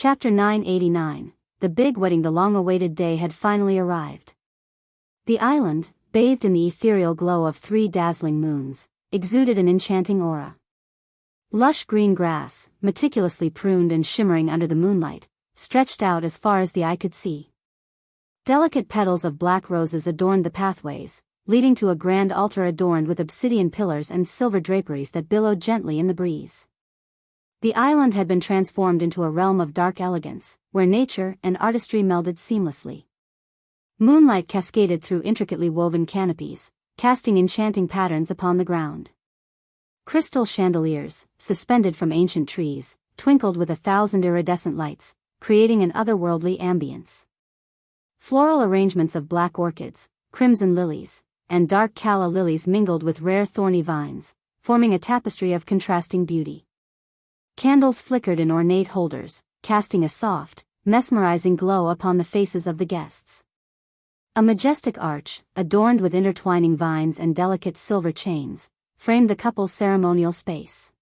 Chapter 989. The big wedding. The long-awaited day had finally arrived. The island, bathed in the ethereal glow of 3 dazzling moons, exuded an enchanting aura. Lush green grass, meticulously pruned and shimmering under the moonlight, stretched out as far as the eye could see. Delicate petals of black roses adorned the pathways, leading to a grand altar adorned with obsidian pillars and silver draperies that billowed gently in the breeze. The island had been transformed into a realm of dark elegance, where nature and artistry melded seamlessly. Moonlight cascaded through intricately woven canopies, casting enchanting patterns upon the ground. Crystal chandeliers, suspended from ancient trees, twinkled with 1,000 iridescent lights, creating an otherworldly ambience. Floral arrangements of black orchids, crimson lilies, and dark calla lilies mingled with rare thorny vines, forming a tapestry of contrasting beauty. Candles flickered in ornate holders, casting a soft, mesmerizing glow upon the faces of the guests. A majestic arch, adorned with intertwining vines and delicate silver chains, framed the couple's ceremonial space.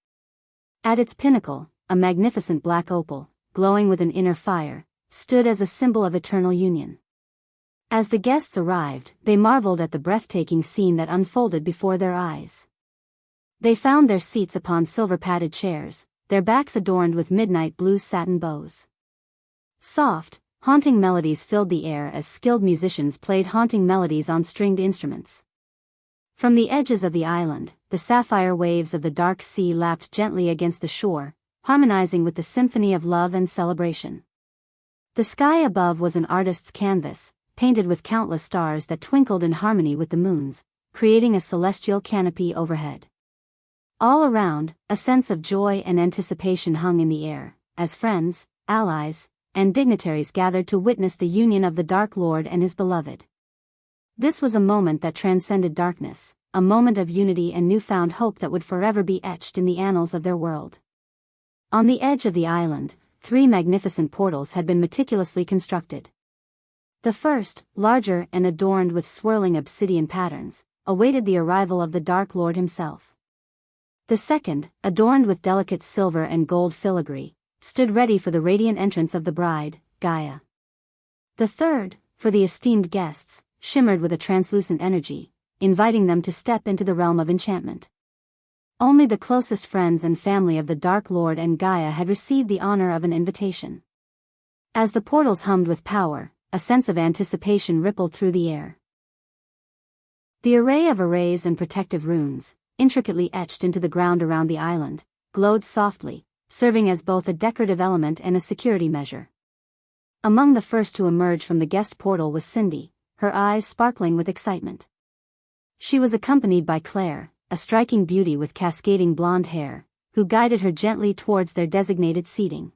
At its pinnacle, a magnificent black opal, glowing with an inner fire, stood as a symbol of eternal union. As the guests arrived, they marveled at the breathtaking scene that unfolded before their eyes. They found their seats upon silver-padded chairs, their backs adorned with midnight blue satin bows. Soft, haunting melodies filled the air as skilled musicians played haunting melodies on stringed instruments. From the edges of the island, the sapphire waves of the dark sea lapped gently against the shore, harmonizing with the symphony of love and celebration. The sky above was an artist's canvas, painted with countless stars that twinkled in harmony with the moons, creating a celestial canopy overhead. All around, a sense of joy and anticipation hung in the air, as friends, allies, and dignitaries gathered to witness the union of the Dark Lord and his beloved. This was a moment that transcended darkness, a moment of unity and newfound hope that would forever be etched in the annals of their world. On the edge of the island, 3 magnificent portals had been meticulously constructed. The first, larger and adorned with swirling obsidian patterns, awaited the arrival of the Dark Lord himself. The second, adorned with delicate silver and gold filigree, stood ready for the radiant entrance of the bride, Gaia. The third, for the esteemed guests, shimmered with a translucent energy, inviting them to step into the realm of enchantment. Only the closest friends and family of the Dark Lord and Gaia had received the honor of an invitation. As the portals hummed with power, a sense of anticipation rippled through the air. The array of arrays and protective runes, intricately etched into the ground around the island, glowed softly, serving as both a decorative element and a security measure. Among the first to emerge from the guest portal was Cindy, her eyes sparkling with excitement. She was accompanied by Claire, a striking beauty with cascading blonde hair, who guided her gently towards their designated seating.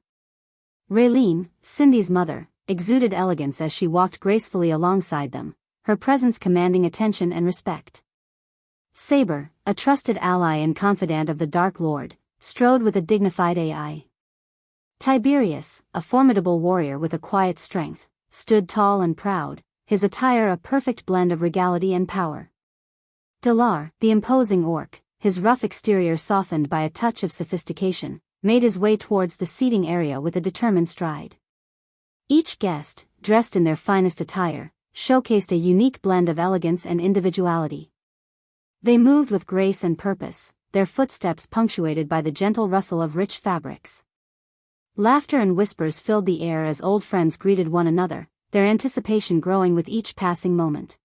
Raylene, Cindy's mother, exuded elegance as she walked gracefully alongside them, her presence commanding attention and respect. Saber, a trusted ally and confidant of the Dark Lord, strode with a dignified eye. Tiberius, a formidable warrior with a quiet strength, stood tall and proud, his attire a perfect blend of regality and power. Delar, the imposing orc, his rough exterior softened by a touch of sophistication, made his way towards the seating area with a determined stride. Each guest, dressed in their finest attire, showcased a unique blend of elegance and individuality. They moved with grace and purpose, their footsteps punctuated by the gentle rustle of rich fabrics. Laughter and whispers filled the air as old friends greeted one another, their anticipation growing with each passing moment.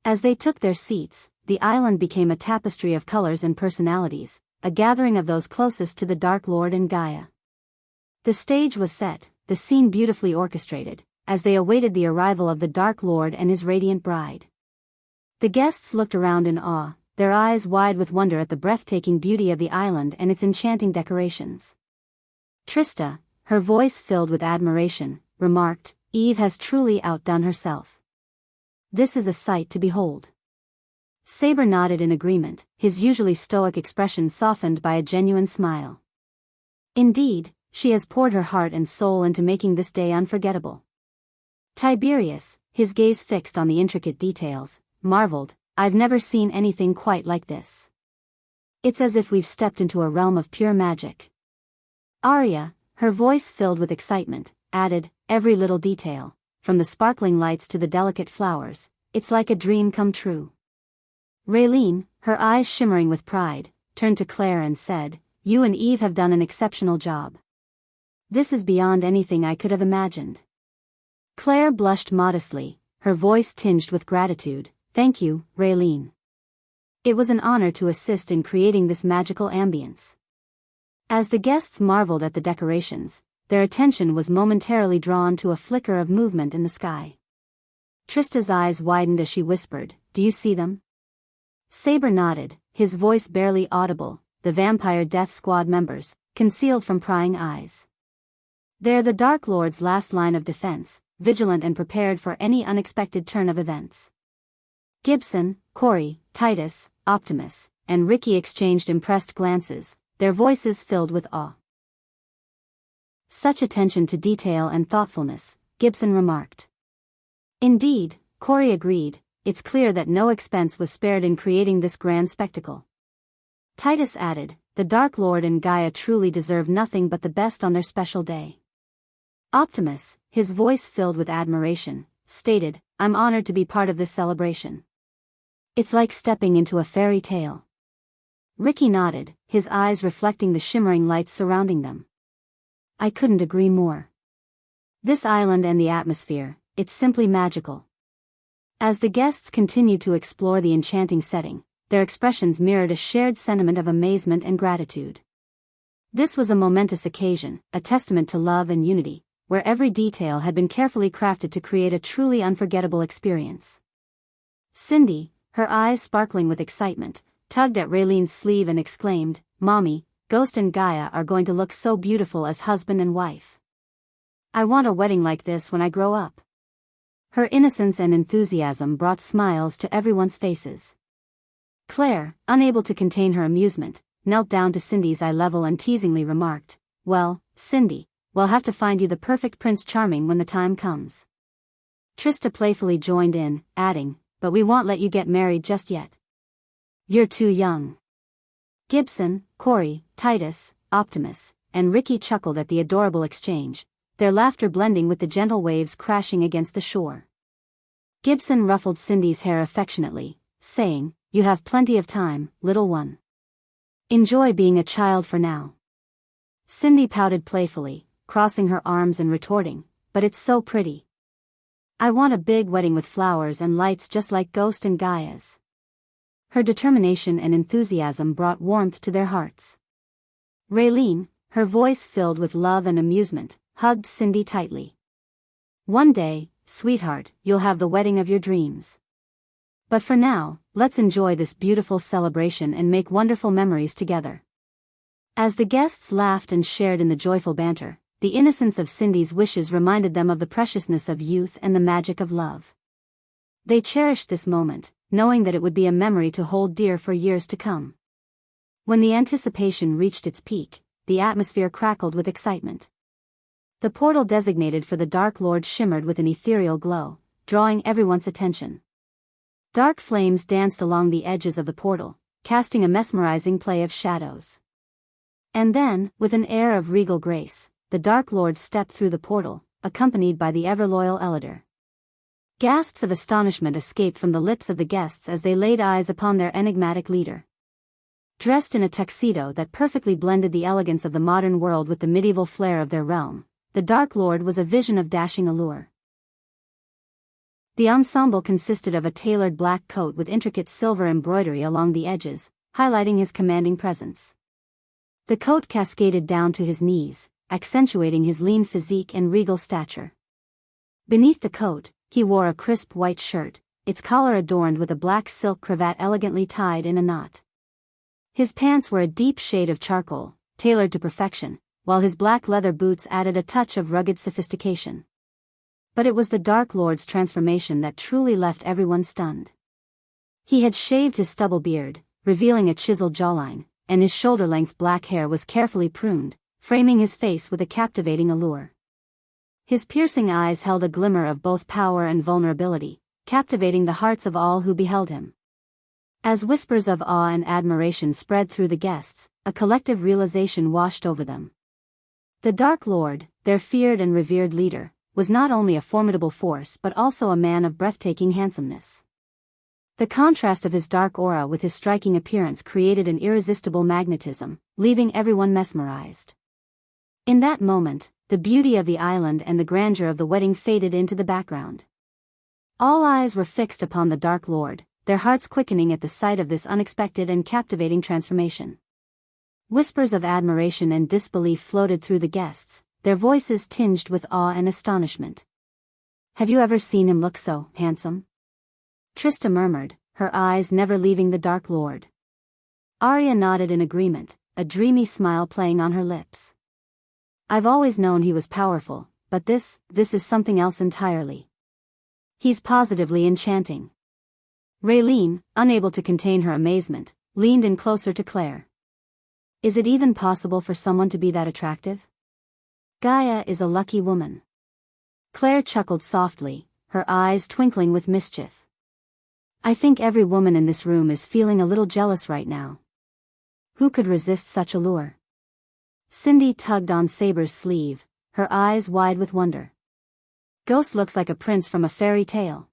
As they took their seats, the island became a tapestry of colors and personalities, a gathering of those closest to the Dark Lord and Gaia. The stage was set, the scene beautifully orchestrated, as they awaited the arrival of the Dark Lord and his radiant bride. The guests looked around in awe, their eyes wide with wonder at the breathtaking beauty of the island and its enchanting decorations. Trista, her voice filled with admiration, remarked, "Eve has truly outdone herself. This is a sight to behold." Saber nodded in agreement, his usually stoic expression softened by a genuine smile. "Indeed, she has poured her heart and soul into making this day unforgettable." Tiberius, his gaze fixed on the intricate details, marveled, "I've never seen anything quite like this. It's as if we've stepped into a realm of pure magic." Arya, her voice filled with excitement, added, every little detail, from the sparkling lights to the delicate flowers, it's like a dream come true. Raylene, her eyes shimmering with pride, turned to Claire and said, you and Eve have done an exceptional job. This is beyond anything I could have imagined. Claire blushed modestly, her voice tinged with gratitude. Thank you, Raylene. It was an honor to assist in creating this magical ambience. As the guests marveled at the decorations, their attention was momentarily drawn to a flicker of movement in the sky. Trista's eyes widened as she whispered, do you see them? Saber nodded, his voice barely audible, the vampire death squad members, concealed from prying eyes. They're the Dark Lord's last line of defense, vigilant and prepared for any unexpected turn of events. Gibson, Corey, Titus, Optimus, and Ricky exchanged impressed glances, their voices filled with awe. Such attention to detail and thoughtfulness, Gibson remarked. Indeed, Corey agreed, it's clear that no expense was spared in creating this grand spectacle. Titus added, the Dark Lord and Gaia truly deserve nothing but the best on their special day. Optimus, his voice filled with admiration, stated, I'm honored to be part of this celebration. It's like stepping into a fairy tale. Ricky nodded, his eyes reflecting the shimmering lights surrounding them. I couldn't agree more. This island and the atmosphere, it's simply magical. As the guests continued to explore the enchanting setting, their expressions mirrored a shared sentiment of amazement and gratitude. This was a momentous occasion, a testament to love and unity, where every detail had been carefully crafted to create a truly unforgettable experience. Cindy, her eyes sparkling with excitement, tugged at Raylene's sleeve and exclaimed, Mommy, Ghost and Gaia are going to look so beautiful as husband and wife. I want a wedding like this when I grow up. Her innocence and enthusiasm brought smiles to everyone's faces. Claire, unable to contain her amusement, knelt down to Cindy's eye level and teasingly remarked, well, Cindy, we'll have to find you the perfect Prince Charming when the time comes. Trista playfully joined in, adding, but we won't let you get married just yet. You're too young. Gibson, Corey, Titus, Optimus, and Ricky chuckled at the adorable exchange, their laughter blending with the gentle waves crashing against the shore. Gibson ruffled Cindy's hair affectionately, saying, you have plenty of time, little one. Enjoy being a child for now. Cindy pouted playfully, crossing her arms and retorting, but it's so pretty. I want a big wedding with flowers and lights just like Ghost and Gaia's. Her determination and enthusiasm brought warmth to their hearts. Raylene, her voice filled with love and amusement, hugged Cindy tightly. One day, sweetheart, you'll have the wedding of your dreams. But for now, let's enjoy this beautiful celebration and make wonderful memories together. As the guests laughed and shared in the joyful banter, the innocence of Cindy's wishes reminded them of the preciousness of youth and the magic of love. They cherished this moment, knowing that it would be a memory to hold dear for years to come. When the anticipation reached its peak, the atmosphere crackled with excitement. The portal designated for the Dark Lord shimmered with an ethereal glow, drawing everyone's attention. Dark flames danced along the edges of the portal, casting a mesmerizing play of shadows. And then, with an air of regal grace, the Dark Lord stepped through the portal, accompanied by the ever-loyal Elidor. Gasps of astonishment escaped from the lips of the guests as they laid eyes upon their enigmatic leader. Dressed in a tuxedo that perfectly blended the elegance of the modern world with the medieval flair of their realm, the Dark Lord was a vision of dashing allure. The ensemble consisted of a tailored black coat with intricate silver embroidery along the edges, highlighting his commanding presence. The coat cascaded down to his knees, accentuating his lean physique and regal stature. Beneath the coat, he wore a crisp white shirt, its collar adorned with a black silk cravat elegantly tied in a knot. His pants were a deep shade of charcoal, tailored to perfection, while his black leather boots added a touch of rugged sophistication. But it was the Dark Lord's transformation that truly left everyone stunned. He had shaved his stubble beard, revealing a chiseled jawline, and his shoulder-length black hair was carefully pruned, framing his face with a captivating allure. His piercing eyes held a glimmer of both power and vulnerability, captivating the hearts of all who beheld him. As whispers of awe and admiration spread through the guests, a collective realization washed over them. The Dark Lord, their feared and revered leader, was not only a formidable force but also a man of breathtaking handsomeness. The contrast of his dark aura with his striking appearance created an irresistible magnetism, leaving everyone mesmerized. In that moment, the beauty of the island and the grandeur of the wedding faded into the background. All eyes were fixed upon the Dark Lord, their hearts quickening at the sight of this unexpected and captivating transformation. Whispers of admiration and disbelief floated through the guests, their voices tinged with awe and astonishment. "Have you ever seen him look so handsome?" Trista murmured, her eyes never leaving the Dark Lord. Arya nodded in agreement, a dreamy smile playing on her lips. "I've always known he was powerful, but this is something else entirely. He's positively enchanting." Raylene, unable to contain her amazement, leaned in closer to Claire. "Is it even possible for someone to be that attractive? Gaia is a lucky woman." Claire chuckled softly, her eyes twinkling with mischief. "I think every woman in this room is feeling a little jealous right now. Who could resist such allure?" Cindy tugged on Saber's sleeve, her eyes wide with wonder. "Ghost looks like a prince from a fairy tale."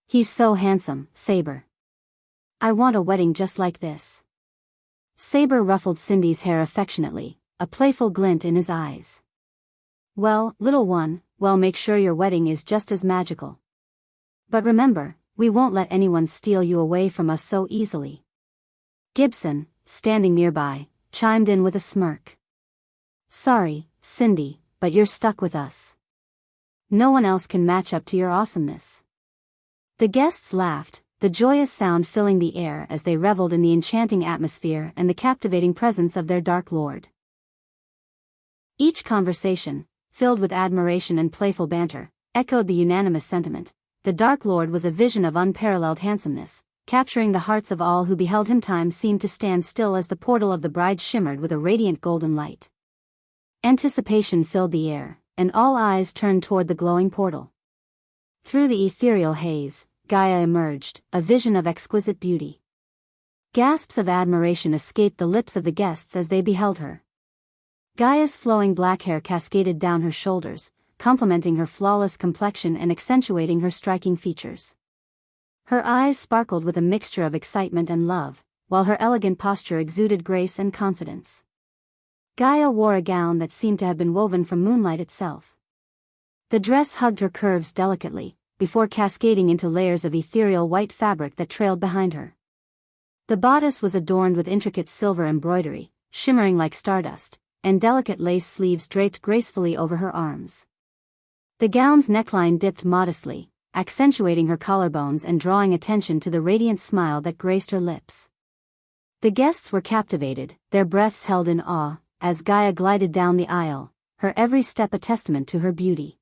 "He's so handsome, Saber. I want a wedding just like this." Saber ruffled Cindy's hair affectionately, a playful glint in his eyes. "Well, little one, make sure your wedding is just as magical. But remember, we won't let anyone steal you away from us so easily." Gibson, standing nearby, chimed in with a smirk. "Sorry, Cindy, but you're stuck with us. No one else can match up to your awesomeness." The guests laughed, the joyous sound filling the air as they reveled in the enchanting atmosphere and the captivating presence of their Dark Lord. Each conversation, filled with admiration and playful banter, echoed the unanimous sentiment: the Dark Lord was a vision of unparalleled handsomeness, capturing the hearts of all who beheld him. Time seemed to stand still as the portal of the bride shimmered with a radiant golden light. Anticipation filled the air, and all eyes turned toward the glowing portal. Through the ethereal haze, Gaia emerged, a vision of exquisite beauty. Gasps of admiration escaped the lips of the guests as they beheld her. Gaia's flowing black hair cascaded down her shoulders, complementing her flawless complexion and accentuating her striking features. Her eyes sparkled with a mixture of excitement and love, while her elegant posture exuded grace and confidence. Gaia wore a gown that seemed to have been woven from moonlight itself. The dress hugged her curves delicately, before cascading into layers of ethereal white fabric that trailed behind her. The bodice was adorned with intricate silver embroidery, shimmering like stardust, and delicate lace sleeves draped gracefully over her arms. The gown's neckline dipped modestly, accentuating her collarbones and drawing attention to the radiant smile that graced her lips. The guests were captivated, their breaths held in awe, as Gaia glided down the aisle, her every step a testament to her beauty.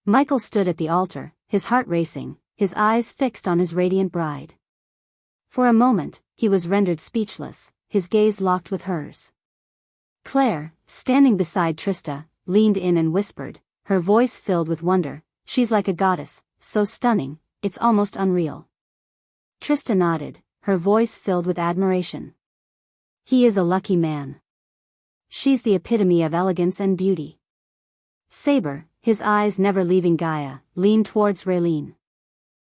Michael stood at the altar, his heart racing, his eyes fixed on his radiant bride. For a moment, he was rendered speechless, his gaze locked with hers. Claire, standing beside Trista, leaned in and whispered, her voice filled with wonder, "She's like a goddess, so stunning, it's almost unreal." Trista nodded, her voice filled with admiration. "He is a lucky man. She's the epitome of elegance and beauty." Saber, his eyes never leaving Gaia, leaned towards Raylene.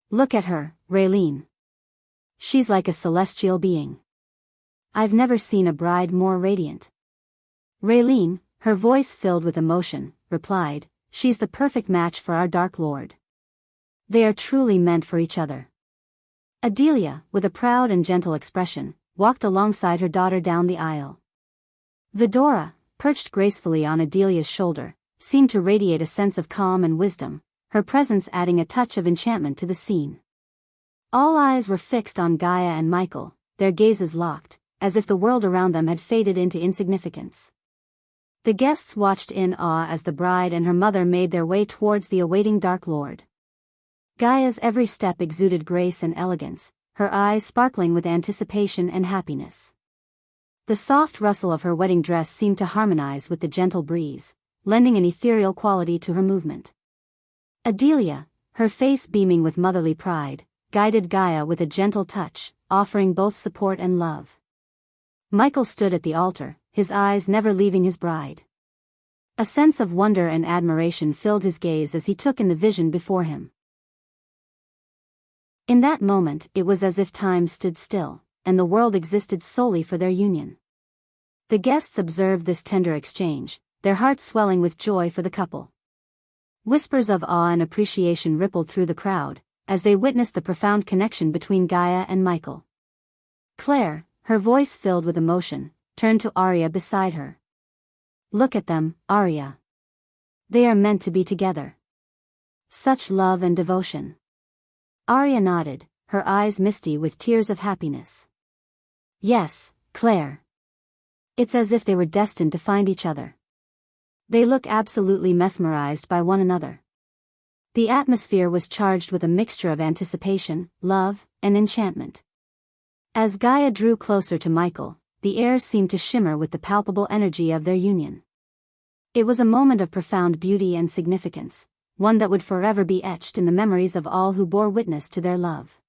"Look at her, Raylene. She's like a celestial being. I've never seen a bride more radiant." Raylene, her voice filled with emotion, replied, "She's the perfect match for our Dark Lord. They are truly meant for each other." Adelia, with a proud and gentle expression, walked alongside her daughter down the aisle. Vidora, perched gracefully on Adelia's shoulder, seemed to radiate a sense of calm and wisdom, her presence adding a touch of enchantment to the scene. All eyes were fixed on Gaia and Michael, their gazes locked, as if the world around them had faded into insignificance. The guests watched in awe as the bride and her mother made their way towards the awaiting Dark Lord. Gaia's every step exuded grace and elegance, her eyes sparkling with anticipation and happiness. The soft rustle of her wedding dress seemed to harmonize with the gentle breeze, lending an ethereal quality to her movement. Adelia, her face beaming with motherly pride, guided Gaia with a gentle touch, offering both support and love. Michael stood at the altar, his eyes never leaving his bride. A sense of wonder and admiration filled his gaze as he took in the vision before him. In that moment, it was as if time stood still, and the world existed solely for their union. The guests observed this tender exchange, their hearts swelling with joy for the couple. Whispers of awe and appreciation rippled through the crowd, as they witnessed the profound connection between Gaia and Michael. Claire, her voice filled with emotion, turned to Arya beside her. "Look at them, Arya. They are meant to be together. Such love and devotion." Arya nodded, her eyes misty with tears of happiness. "Yes, Claire. It's as if they were destined to find each other. They look absolutely mesmerized by one another." The atmosphere was charged with a mixture of anticipation, love, and enchantment. As Gaia drew closer to Michael, the air seemed to shimmer with the palpable energy of their union. It was a moment of profound beauty and significance, one that would forever be etched in the memories of all who bore witness to their love.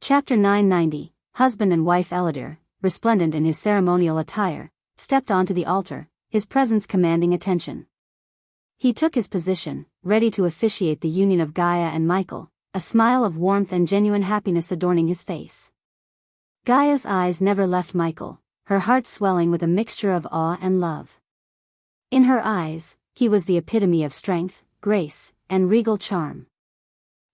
Chapter 990. Husband and wife. Ellider, resplendent in his ceremonial attire, stepped onto the altar, his presence commanding attention. He took his position, ready to officiate the union of Gaia and Michael, a smile of warmth and genuine happiness adorning his face. Gaia's eyes never left Michael, her heart swelling with a mixture of awe and love. In her eyes, he was the epitome of strength, grace, and regal charm.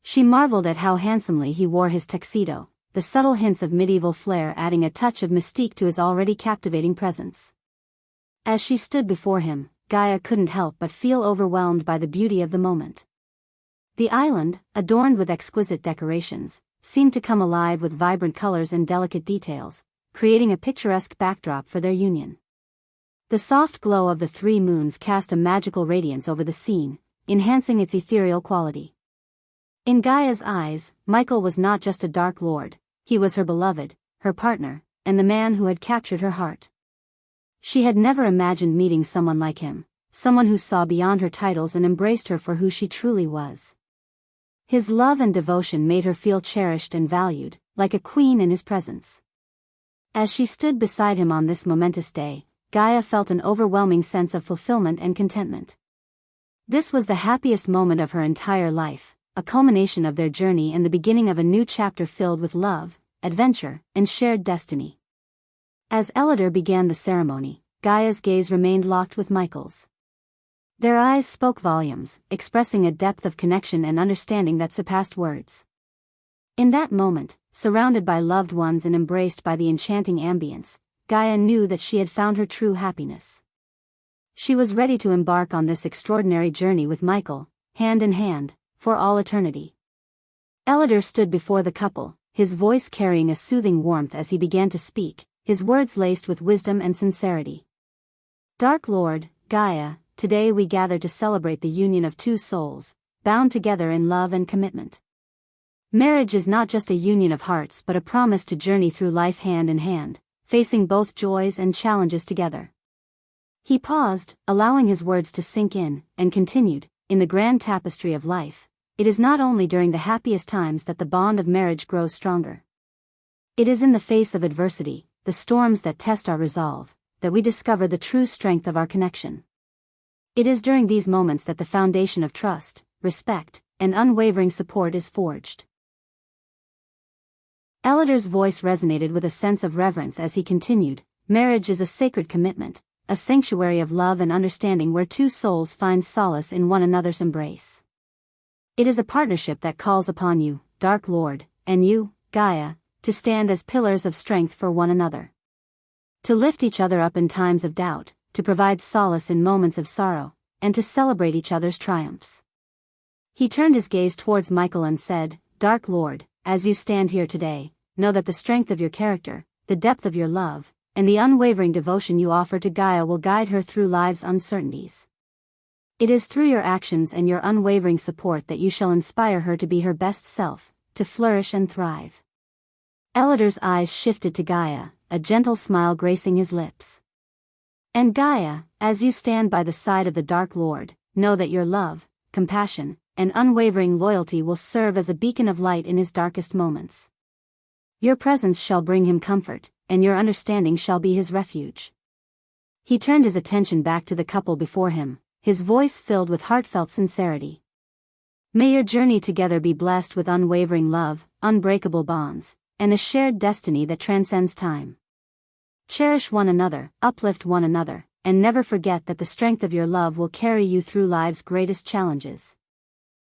She marveled at how handsomely he wore his tuxedo, the subtle hints of medieval flair adding a touch of mystique to his already captivating presence. As she stood before him, Gaia couldn't help but feel overwhelmed by the beauty of the moment. The island, adorned with exquisite decorations, seemed to come alive with vibrant colors and delicate details, creating a picturesque backdrop for their union. The soft glow of the three moons cast a magical radiance over the scene, enhancing its ethereal quality. In Gaia's eyes, Michael was not just a dark lord, he was her beloved, her partner, and the man who had captured her heart. She had never imagined meeting someone like him, someone who saw beyond her titles and embraced her for who she truly was. His love and devotion made her feel cherished and valued, like a queen in his presence. As she stood beside him on this momentous day, Gaia felt an overwhelming sense of fulfillment and contentment. This was the happiest moment of her entire life, a culmination of their journey and the beginning of a new chapter filled with love, adventure, and shared destiny. As Ellider began the ceremony, Gaia's gaze remained locked with Michael's. Their eyes spoke volumes, expressing a depth of connection and understanding that surpassed words. In that moment, surrounded by loved ones and embraced by the enchanting ambience, Gaia knew that she had found her true happiness. She was ready to embark on this extraordinary journey with Michael, hand in hand, for all eternity. Ellider stood before the couple, his voice carrying a soothing warmth as he began to speak, his words laced with wisdom and sincerity. "Dark Lord, Gaia, today we gather to celebrate the union of two souls, bound together in love and commitment. Marriage is not just a union of hearts but a promise to journey through life hand in hand, facing both joys and challenges together." He paused, allowing his words to sink in, and continued, "In the grand tapestry of life, it is not only during the happiest times that the bond of marriage grows stronger. It is in the face of adversity, the storms that test our resolve, that we discover the true strength of our connection. It is during these moments that the foundation of trust, respect, and unwavering support is forged." Ellider's voice resonated with a sense of reverence as he continued, "Marriage is a sacred commitment, a sanctuary of love and understanding where two souls find solace in one another's embrace. It is a partnership that calls upon you, Dark Lord, and you, Gaia, to stand as pillars of strength for one another. To lift each other up in times of doubt, to provide solace in moments of sorrow, and to celebrate each other's triumphs." He turned his gaze towards Michael and said, "Dark Lord, as you stand here today, know that the strength of your character, the depth of your love, and the unwavering devotion you offer to Gaia will guide her through life's uncertainties. It is through your actions and your unwavering support that you shall inspire her to be her best self, to flourish and thrive." Ellider's eyes shifted to Gaia, a gentle smile gracing his lips. "And Gaia, as you stand by the side of the Dark Lord, know that your love, compassion, and unwavering loyalty will serve as a beacon of light in his darkest moments. Your presence shall bring him comfort, and your understanding shall be his refuge." He turned his attention back to the couple before him, his voice filled with heartfelt sincerity. May your journey together be blessed with unwavering love, unbreakable bonds, and a shared destiny that transcends time. Cherish one another, uplift one another, and never forget that the strength of your love will carry you through life's greatest challenges.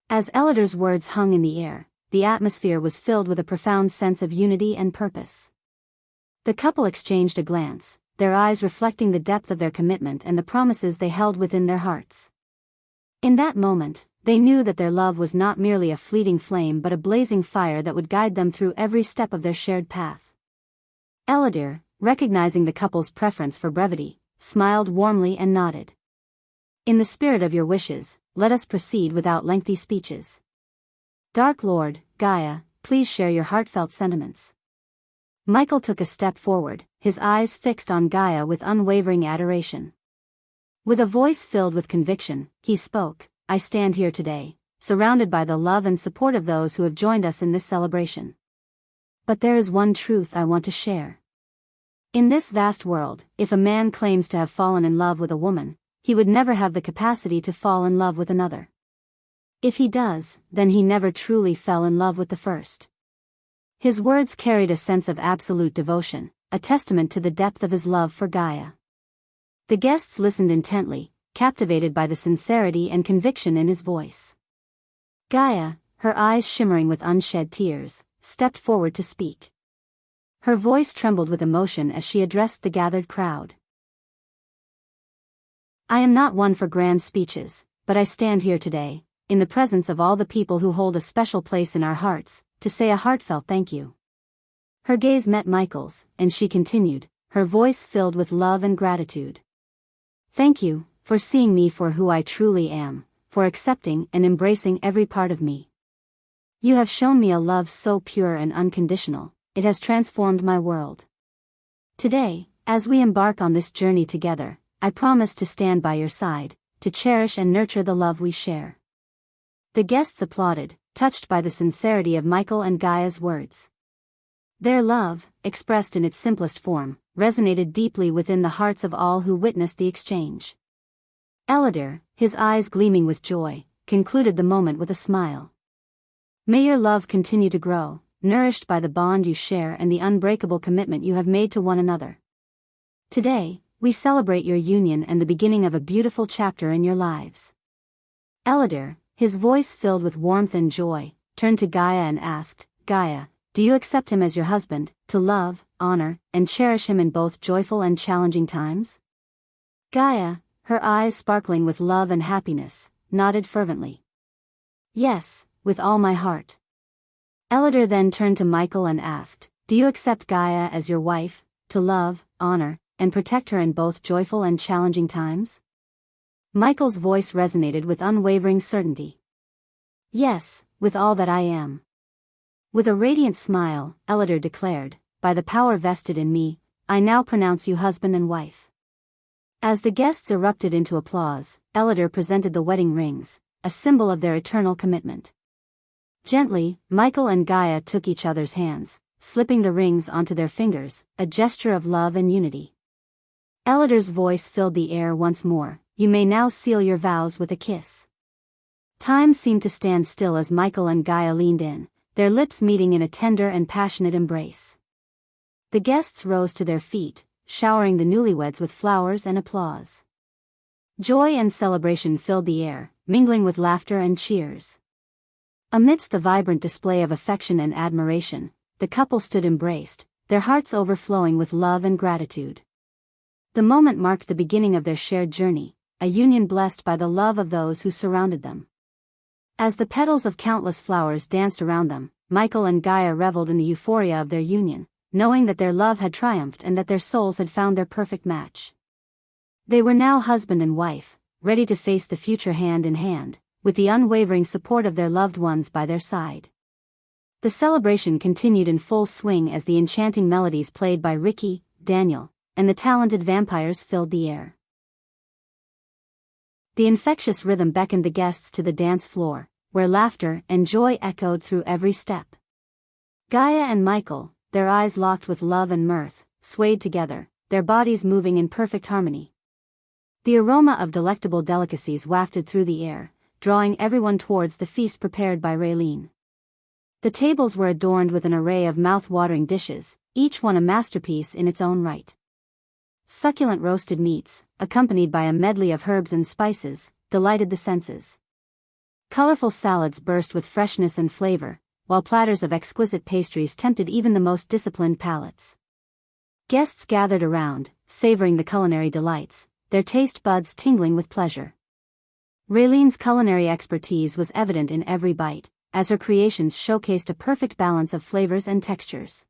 As Elodor's words hung in the air, the atmosphere was filled with a profound sense of unity and purpose. The couple exchanged a glance, their eyes reflecting the depth of their commitment and the promises they held within their hearts. In that moment, they knew that their love was not merely a fleeting flame but a blazing fire that would guide them through every step of their shared path. Elodor, recognizing the couple's preference for brevity, smiled warmly and nodded. In the spirit of your wishes, let us proceed without lengthy speeches. Dark Lord, Gaia, please share your heartfelt sentiments. Michael took a step forward, his eyes fixed on Gaia with unwavering adoration. With a voice filled with conviction, he spoke, I stand here today, surrounded by the love and support of those who have joined us in this celebration. But there is one truth I want to share. In this vast world, if a man claims to have fallen in love with a woman, he would never have the capacity to fall in love with another. If he does, then he never truly fell in love with the first. His words carried a sense of absolute devotion, a testament to the depth of his love for Gaia. The guests listened intently, captivated by the sincerity and conviction in his voice. Gaia, her eyes shimmering with unshed tears, stepped forward to speak. Her voice trembled with emotion as she addressed the gathered crowd. I am not one for grand speeches, but I stand here today, in the presence of all the people who hold a special place in our hearts, to say a heartfelt thank you. Her gaze met Michael's, and she continued, her voice filled with love and gratitude. Thank you, for seeing me for who I truly am, for accepting and embracing every part of me. You have shown me a love so pure and unconditional, it has transformed my world. Today, as we embark on this journey together, I promise to stand by your side, to cherish and nurture the love we share. The guests applauded, touched by the sincerity of Michael and Gaia's words. Their love, expressed in its simplest form, resonated deeply within the hearts of all who witnessed the exchange. Elodor, his eyes gleaming with joy, concluded the moment with a smile. May your love continue to grow, nourished by the bond you share and the unbreakable commitment you have made to one another. Today, we celebrate your union and the beginning of a beautiful chapter in your lives. Elodor, his voice filled with warmth and joy, turned to Gaia and asked, Gaia, do you accept him as your husband, to love, honor, and cherish him in both joyful and challenging times? Gaia, her eyes sparkling with love and happiness, nodded fervently. Yes, with all my heart. Elodor then turned to Michael and asked, do you accept Gaia as your wife, to love, honor, and protect her in both joyful and challenging times? Michael's voice resonated with unwavering certainty. Yes, with all that I am. With a radiant smile, Elodor declared, by the power vested in me, I now pronounce you husband and wife. As the guests erupted into applause, Elodor presented the wedding rings, a symbol of their eternal commitment. Gently, Michael and Gaia took each other's hands, slipping the rings onto their fingers, a gesture of love and unity. Elodor's voice filled the air once more, you may now seal your vows with a kiss. Time seemed to stand still as Michael and Gaia leaned in, their lips meeting in a tender and passionate embrace. The guests rose to their feet, showering the newlyweds with flowers and applause. Joy and celebration filled the air, mingling with laughter and cheers. Amidst the vibrant display of affection and admiration, the couple stood embraced, their hearts overflowing with love and gratitude. The moment marked the beginning of their shared journey, a union blessed by the love of those who surrounded them. As the petals of countless flowers danced around them, Michael and Gaia reveled in the euphoria of their union, knowing that their love had triumphed and that their souls had found their perfect match. They were now husband and wife, ready to face the future hand in hand, with the unwavering support of their loved ones by their side. The celebration continued in full swing as the enchanting melodies played by Ricky, Daniel, and the talented vampires filled the air. The infectious rhythm beckoned the guests to the dance floor, where laughter and joy echoed through every step. Gaia and Michael, their eyes locked with love and mirth, swayed together, their bodies moving in perfect harmony, The aroma of delectable delicacies wafted through the air, drawing everyone towards the feast prepared by Raylene. The tables were adorned with an array of mouth-watering dishes, each one a masterpiece in its own right. Succulent roasted meats, accompanied by a medley of herbs and spices, delighted the senses. Colorful salads burst with freshness and flavor, while platters of exquisite pastries tempted even the most disciplined palates. Guests gathered around, savoring the culinary delights, their taste buds tingling with pleasure. Raylene's culinary expertise was evident in every bite, as her creations showcased a perfect balance of flavors and textures.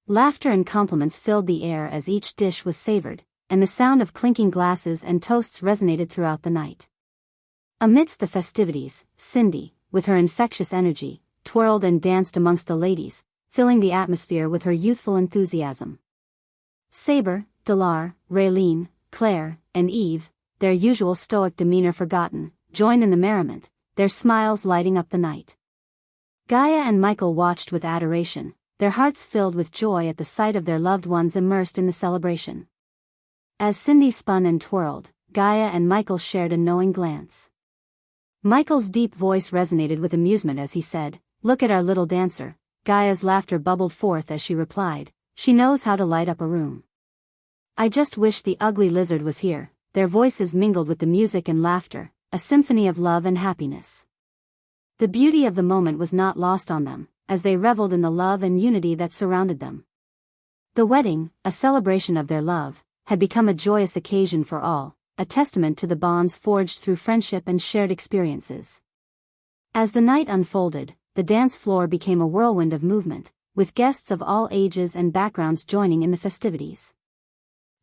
Laughter and compliments filled the air as each dish was savored, and the sound of clinking glasses and toasts resonated throughout the night. Amidst the festivities, Cindy, with her infectious energy, twirled and danced amongst the ladies, filling the atmosphere with her youthful enthusiasm. Sabre, Delar, Raylene, Claire, and Eve, their usual stoic demeanor forgotten, joined in the merriment, their smiles lighting up the night. Gaia and Michael watched with adoration, their hearts filled with joy at the sight of their loved ones immersed in the celebration. As Cindy spun and twirled, Gaia and Michael shared a knowing glance. Michael's deep voice resonated with amusement as he said, "Look at our little dancer." Gaia's laughter bubbled forth as she replied, "She knows how to light up a room." "I just wish the ugly lizard was here." Their voices mingled with the music and laughter, a symphony of love and happiness. The beauty of the moment was not lost on them, as they reveled in the love and unity that surrounded them. The wedding, a celebration of their love, had become a joyous occasion for all, a testament to the bonds forged through friendship and shared experiences. As the night unfolded, the dance floor became a whirlwind of movement, with guests of all ages and backgrounds joining in the festivities.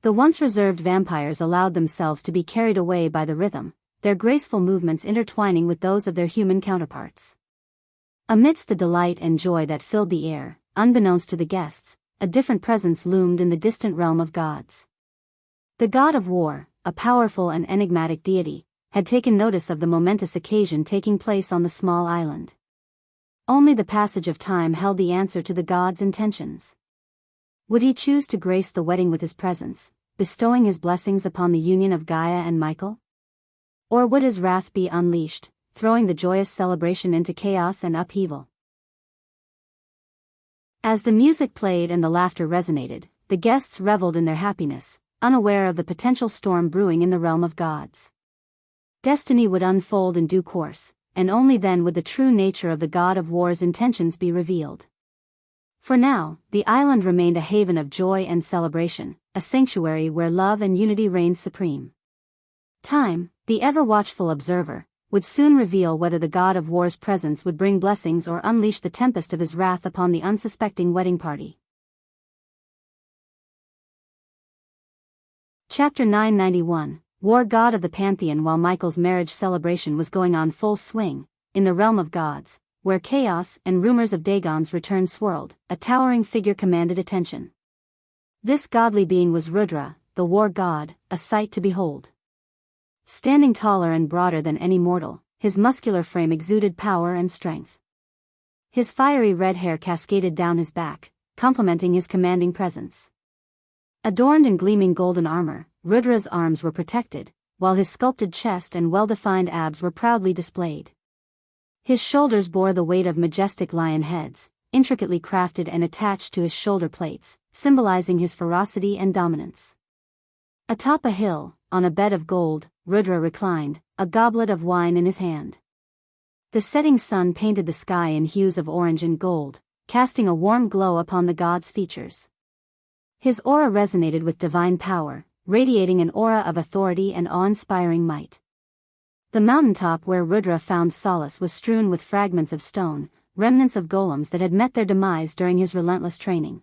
The once reserved vampires allowed themselves to be carried away by the rhythm, their graceful movements intertwining with those of their human counterparts. Amidst the delight and joy that filled the air, unbeknownst to the guests, a different presence loomed in the distant realm of gods. The god of war, a powerful and enigmatic deity, had taken notice of the momentous occasion taking place on the small island. Only the passage of time held the answer to the god's intentions. Would he choose to grace the wedding with his presence, bestowing his blessings upon the union of Gaia and Michael? Or would his wrath be unleashed, throwing the joyous celebration into chaos and upheaval? As the music played and the laughter resonated, the guests reveled in their happiness, unaware of the potential storm brewing in the realm of gods. Destiny would unfold in due course, and only then would the true nature of the god of war's intentions be revealed. For now, the island remained a haven of joy and celebration, a sanctuary where love and unity reigned supreme. Time, the ever-watchful observer, would soon reveal whether the god of war's presence would bring blessings or unleash the tempest of his wrath upon the unsuspecting wedding party. Chapter 991, War God of the Pantheon. While Michael's marriage celebration was going on full swing, in the realm of gods, where chaos and rumors of Dagon's return swirled, a towering figure commanded attention. This godly being was Rudra, the war god, a sight to behold. Standing taller and broader than any mortal, his muscular frame exuded power and strength. His fiery red hair cascaded down his back, complementing his commanding presence. Adorned in gleaming golden armor, Rudra's arms were protected, while his sculpted chest and well-defined abs were proudly displayed. His shoulders bore the weight of majestic lion heads, intricately crafted and attached to his shoulder plates, symbolizing his ferocity and dominance. Atop a hill, on a bed of gold, Rudra reclined, a goblet of wine in his hand. The setting sun painted the sky in hues of orange and gold, casting a warm glow upon the god's features. His aura resonated with divine power, radiating an aura of authority and awe-inspiring might. The mountaintop where Rudra found solace was strewn with fragments of stone, remnants of golems that had met their demise during his relentless training.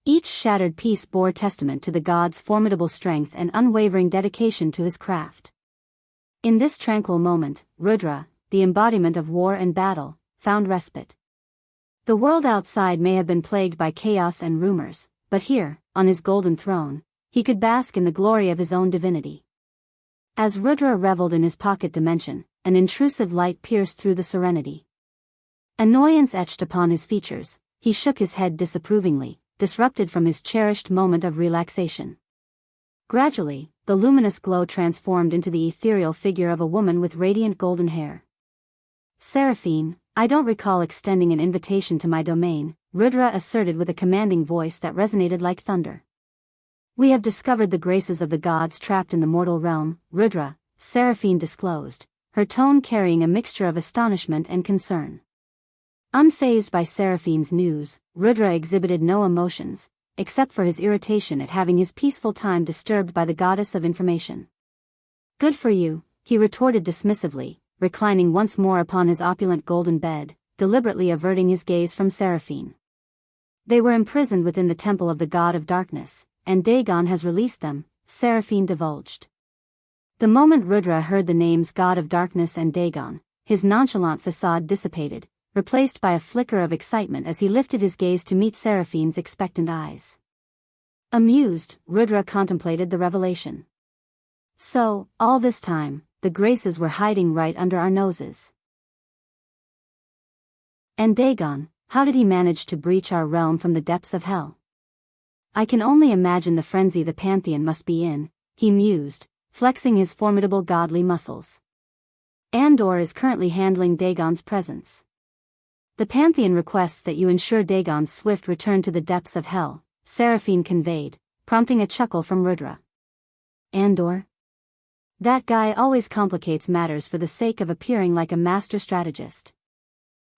Each shattered piece bore testament to the god's formidable strength and unwavering dedication to his craft. In this tranquil moment, Rudra, the embodiment of war and battle, found respite. The world outside may have been plagued by chaos and rumors, but here, on his golden throne, he could bask in the glory of his own divinity. As Rudra reveled in his pocket dimension, an intrusive light pierced through the serenity. Annoyance etched upon his features, he shook his head disapprovingly, disrupted from his cherished moment of relaxation. Gradually, the luminous glow transformed into the ethereal figure of a woman with radiant golden hair. Seraphine, I don't recall extending an invitation to my domain, Rudra asserted with a commanding voice that resonated like thunder. We have discovered the graces of the gods trapped in the mortal realm, Rudra, Seraphine disclosed, her tone carrying a mixture of astonishment and concern. Unfazed by Seraphine's news, Rudra exhibited no emotions, except for his irritation at having his peaceful time disturbed by the goddess of information. Good for you, he retorted dismissively, reclining once more upon his opulent golden bed, deliberately averting his gaze from Seraphine. They were imprisoned within the temple of the god of darkness, and Dagon has released them, Seraphine divulged. The moment Rudra heard the names God of Darkness and Dagon, his nonchalant facade dissipated, replaced by a flicker of excitement as he lifted his gaze to meet Seraphine's expectant eyes. Amused, Rudra contemplated the revelation. So, all this time, the graces were hiding right under our noses. And Dagon, how did he manage to breach our realm from the depths of hell? I can only imagine the frenzy the Pantheon must be in, he mused, flexing his formidable godly muscles. Andor is currently handling Dagon's presence. The Pantheon requests that you ensure Dagon's swift return to the depths of hell, Seraphine conveyed, prompting a chuckle from Rudra. Andor? That guy always complicates matters for the sake of appearing like a master strategist.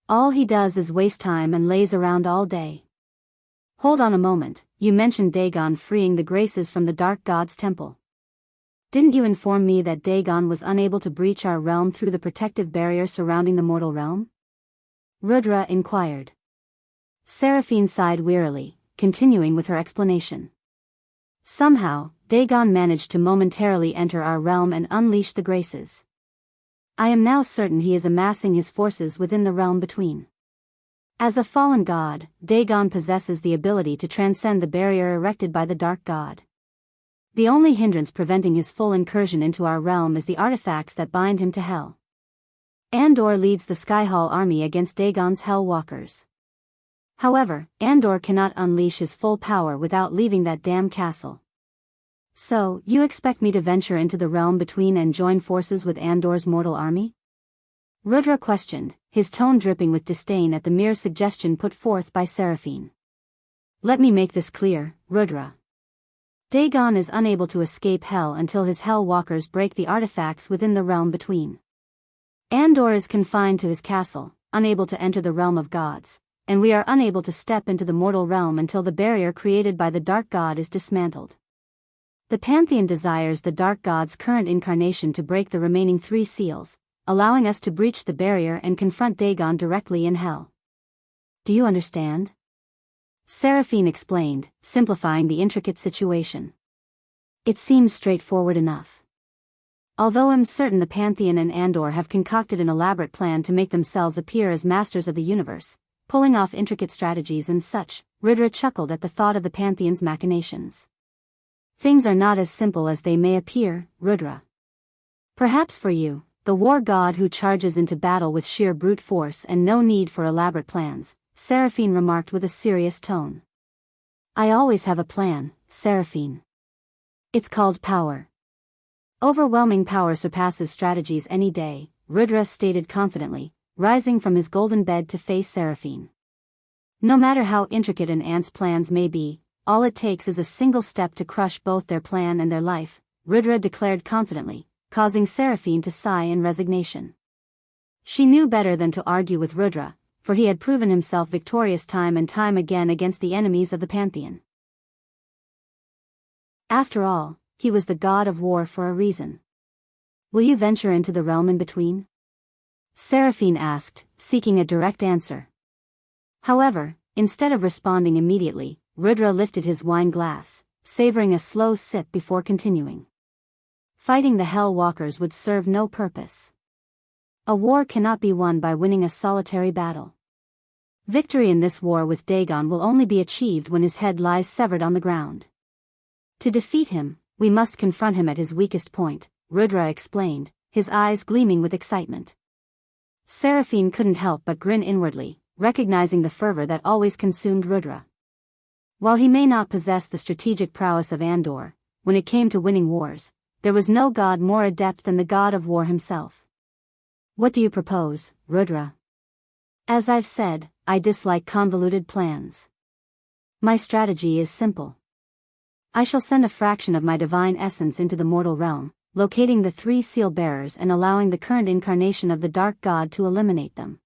All he does is waste time and lays around all day. Hold on a moment, you mentioned Dagon freeing the graces from the Dark God's temple. Didn't you inform me that Dagon was unable to breach our realm through the protective barrier surrounding the mortal realm? Rudra inquired. Seraphine sighed wearily, continuing with her explanation. Somehow, Dagon managed to momentarily enter our realm and unleash the graces. I am now certain he is amassing his forces within the realm between. As a fallen god, Dagon possesses the ability to transcend the barrier erected by the Dark God. The only hindrance preventing his full incursion into our realm is the artifacts that bind him to hell. Andor leads the Skyhall army against Dagon's Hell Walkers. However, Andor cannot unleash his full power without leaving that damn castle. So, you expect me to venture into the realm between and join forces with Andor's mortal army? Rudra questioned, his tone dripping with disdain at the mere suggestion put forth by Seraphine. Let me make this clear, Rudra. Dagon is unable to escape hell until his Hell Walkers break the artifacts within the realm between. Andor is confined to his castle, unable to enter the realm of gods, and we are unable to step into the mortal realm until the barrier created by the Dark God is dismantled. The Pantheon desires the Dark God's current incarnation to break the remaining 3 seals, allowing us to breach the barrier and confront Dagon directly in hell. Do you understand? Seraphine explained, simplifying the intricate situation. It seems straightforward enough. Although I'm certain the Pantheon and Andor have concocted an elaborate plan to make themselves appear as masters of the universe, pulling off intricate strategies and such, Rudra chuckled at the thought of the Pantheon's machinations. Things are not as simple as they may appear, Rudra. Perhaps for you, the war god who charges into battle with sheer brute force and no need for elaborate plans, Seraphine remarked with a serious tone. I always have a plan, Seraphine. It's called power. Overwhelming power surpasses strategies any day, Rudra stated confidently, rising from his golden bed to face Seraphine. No matter how intricate an ant's plans may be, all it takes is a single step to crush both their plan and their life, Rudra declared confidently, causing Seraphine to sigh in resignation. She knew better than to argue with Rudra, for he had proven himself victorious time and time again against the enemies of the Pantheon. After all, he was the god of war for a reason. Will you venture into the realm in between? Seraphine asked, seeking a direct answer. However, instead of responding immediately, Rudra lifted his wine glass, savoring a slow sip before continuing. Fighting the Hell Walkers would serve no purpose. A war cannot be won by winning a solitary battle. Victory in this war with Dagon will only be achieved when his head lies severed on the ground. To defeat him, we must confront him at his weakest point, Rudra explained, his eyes gleaming with excitement. Seraphine couldn't help but grin inwardly, recognizing the fervor that always consumed Rudra. While he may not possess the strategic prowess of Andor, when it came to winning wars, there was no god more adept than the god of war himself. What do you propose, Rudra? As I've said, I dislike convoluted plans. My strategy is simple. I shall send a fraction of my divine essence into the mortal realm, locating the 3 seal bearers and allowing the current incarnation of the dark god to eliminate them.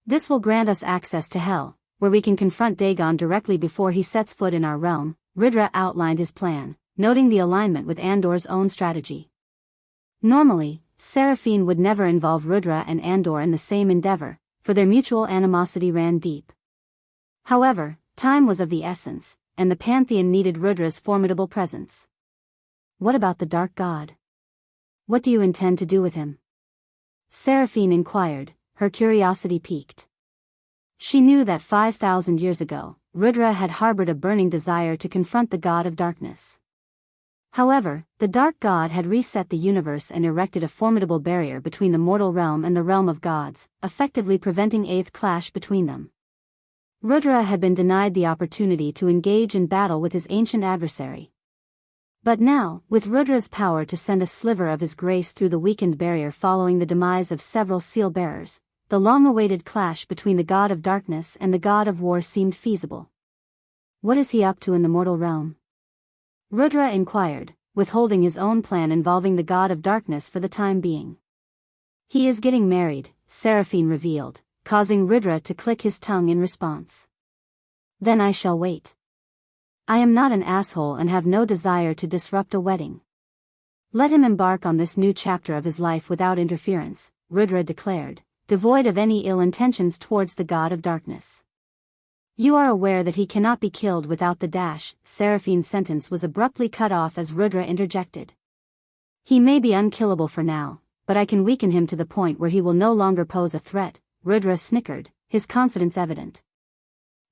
This will grant us access to hell, where we can confront Dagon directly before he sets foot in our realm. Rudra outlined his plan, noting the alignment with Andor's own strategy. Normally, Seraphine would never involve Rudra and Andor in the same endeavor, for their mutual animosity ran deep. However, time was of the essence, and the Pantheon needed Rudra's formidable presence. What about the Dark God? What do you intend to do with him? Seraphine inquired, her curiosity piqued. She knew that 5,000 years ago, Rudra had harbored a burning desire to confront the god of darkness. However, the dark god had reset the universe and erected a formidable barrier between the mortal realm and the realm of gods, effectively preventing a clash between them. Rudra had been denied the opportunity to engage in battle with his ancient adversary. But now, with Rudra's power to send a sliver of his grace through the weakened barrier following the demise of several seal bearers, the long-awaited clash between the god of darkness and the god of war seemed feasible. What is he up to in the mortal realm? Rudra inquired, withholding his own plan involving the god of darkness for the time being. He is getting married, Seraphine revealed, causing Rudra to click his tongue in response. Then I shall wait. I am not an asshole and have no desire to disrupt a wedding. Let him embark on this new chapter of his life without interference, Rudra declared, devoid of any ill intentions towards the god of darkness. You are aware that he cannot be killed without the dash. Seraphine's sentence was abruptly cut off as Rudra interjected. He may be unkillable for now, but I can weaken him to the point where he will no longer pose a threat. Rudra snickered, his confidence evident.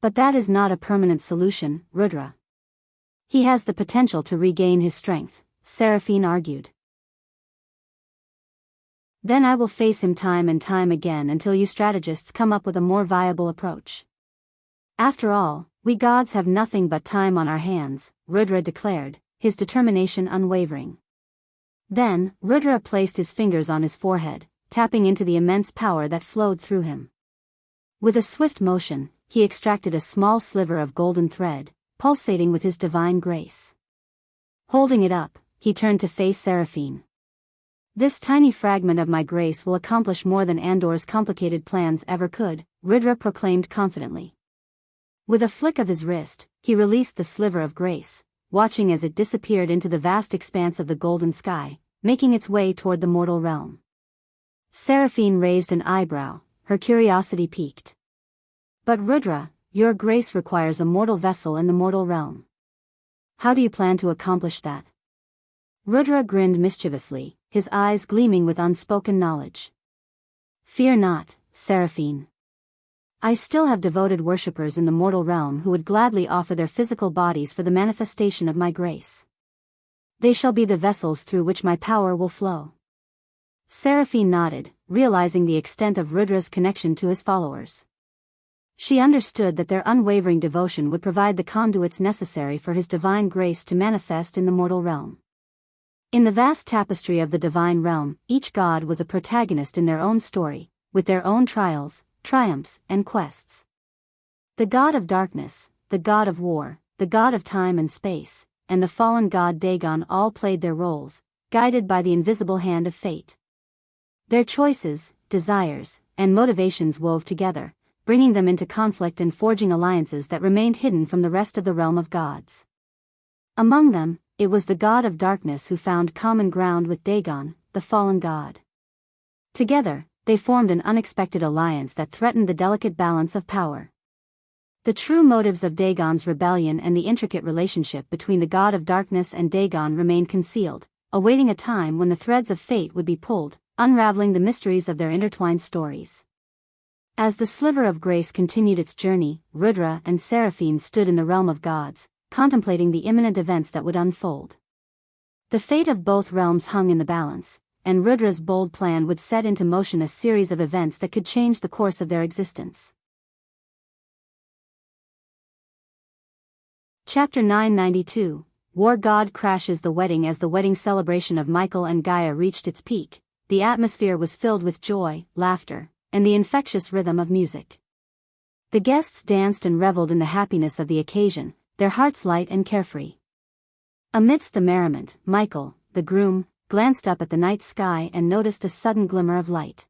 But that is not a permanent solution, Rudra. He has the potential to regain his strength, Seraphine argued. Then I will face him time and time again until you strategists come up with a more viable approach. After all, we gods have nothing but time on our hands, Rudra declared, his determination unwavering. Then, Rudra placed his fingers on his forehead, tapping into the immense power that flowed through him. With a swift motion, he extracted a small sliver of golden thread, pulsating with his divine grace. Holding it up, he turned to face Seraphine. This tiny fragment of my grace will accomplish more than Andor's complicated plans ever could, Rudra proclaimed confidently. With a flick of his wrist, he released the sliver of grace, watching as it disappeared into the vast expanse of the golden sky, making its way toward the mortal realm. Seraphine raised an eyebrow, her curiosity piqued. But Rudra, your grace requires a mortal vessel in the mortal realm. How do you plan to accomplish that? Rudra grinned mischievously, his eyes gleaming with unspoken knowledge. Fear not, Seraphine. I still have devoted worshippers in the mortal realm who would gladly offer their physical bodies for the manifestation of my grace. They shall be the vessels through which my power will flow. Seraphine nodded, realizing the extent of Rudra's connection to his followers. She understood that their unwavering devotion would provide the conduits necessary for his divine grace to manifest in the mortal realm. In the vast tapestry of the divine realm, each god was a protagonist in their own story, with their own trials, triumphs, and quests. The god of darkness, the god of war, the god of time and space, and the fallen god Dagon all played their roles, guided by the invisible hand of fate. Their choices, desires, and motivations wove together, bringing them into conflict and forging alliances that remained hidden from the rest of the realm of gods. Among them, it was the god of darkness who found common ground with Dagon, the fallen god. Together, they formed an unexpected alliance that threatened the delicate balance of power. The true motives of Dagon's rebellion and the intricate relationship between the god of darkness and Dagon remained concealed, awaiting a time when the threads of fate would be pulled, unraveling the mysteries of their intertwined stories. As the sliver of grace continued its journey, Rudra and Seraphine stood in the realm of gods, contemplating the imminent events that would unfold. The fate of both realms hung in the balance, and Rudra's bold plan would set into motion a series of events that could change the course of their existence. Chapter 992, war god crashes the wedding. As the wedding celebration of Michael and Gaia reached its peak, the atmosphere was filled with joy, laughter, and the infectious rhythm of music. The guests danced and reveled in the happiness of the occasion, their hearts light and carefree. Amidst the merriment, Michael, the groom, glanced up at the night sky and noticed a sudden glimmer of light.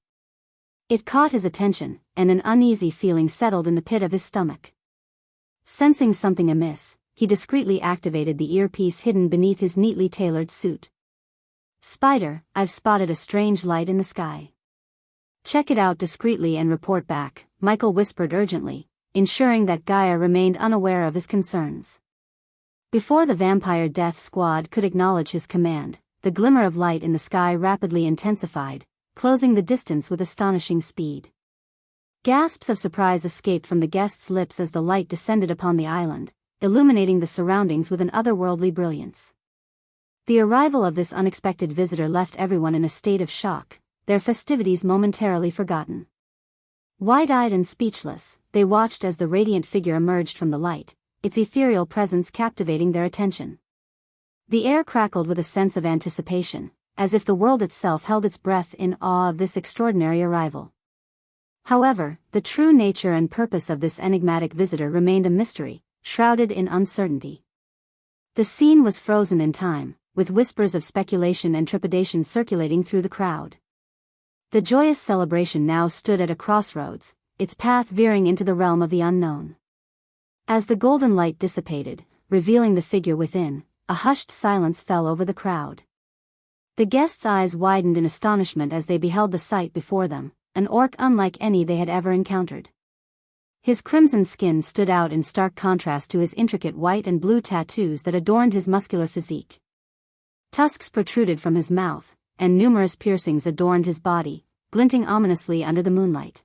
It caught his attention, and an uneasy feeling settled in the pit of his stomach. Sensing something amiss, he discreetly activated the earpiece hidden beneath his neatly tailored suit. "Spider, I've spotted a strange light in the sky. Check it out discreetly and report back," Michael whispered urgently, ensuring that Gaia remained unaware of his concerns. Before the vampire death squad could acknowledge his command, the glimmer of light in the sky rapidly intensified, closing the distance with astonishing speed. Gasps of surprise escaped from the guests' lips as the light descended upon the island, illuminating the surroundings with an otherworldly brilliance. The arrival of this unexpected visitor left everyone in a state of shock, their festivities momentarily forgotten. Wide-eyed and speechless, they watched as the radiant figure emerged from the light, its ethereal presence captivating their attention. The air crackled with a sense of anticipation, as if the world itself held its breath in awe of this extraordinary arrival. However, the true nature and purpose of this enigmatic visitor remained a mystery, shrouded in uncertainty. The scene was frozen in time, with whispers of speculation and trepidation circulating through the crowd. The joyous celebration now stood at a crossroads, its path veering into the realm of the unknown. As the golden light dissipated, revealing the figure within, a hushed silence fell over the crowd. The guests' eyes widened in astonishment as they beheld the sight before them, an orc unlike any they had ever encountered. His crimson skin stood out in stark contrast to his intricate white and blue tattoos that adorned his muscular physique. Tusks protruded from his mouth, and numerous piercings adorned his body, glinting ominously under the moonlight.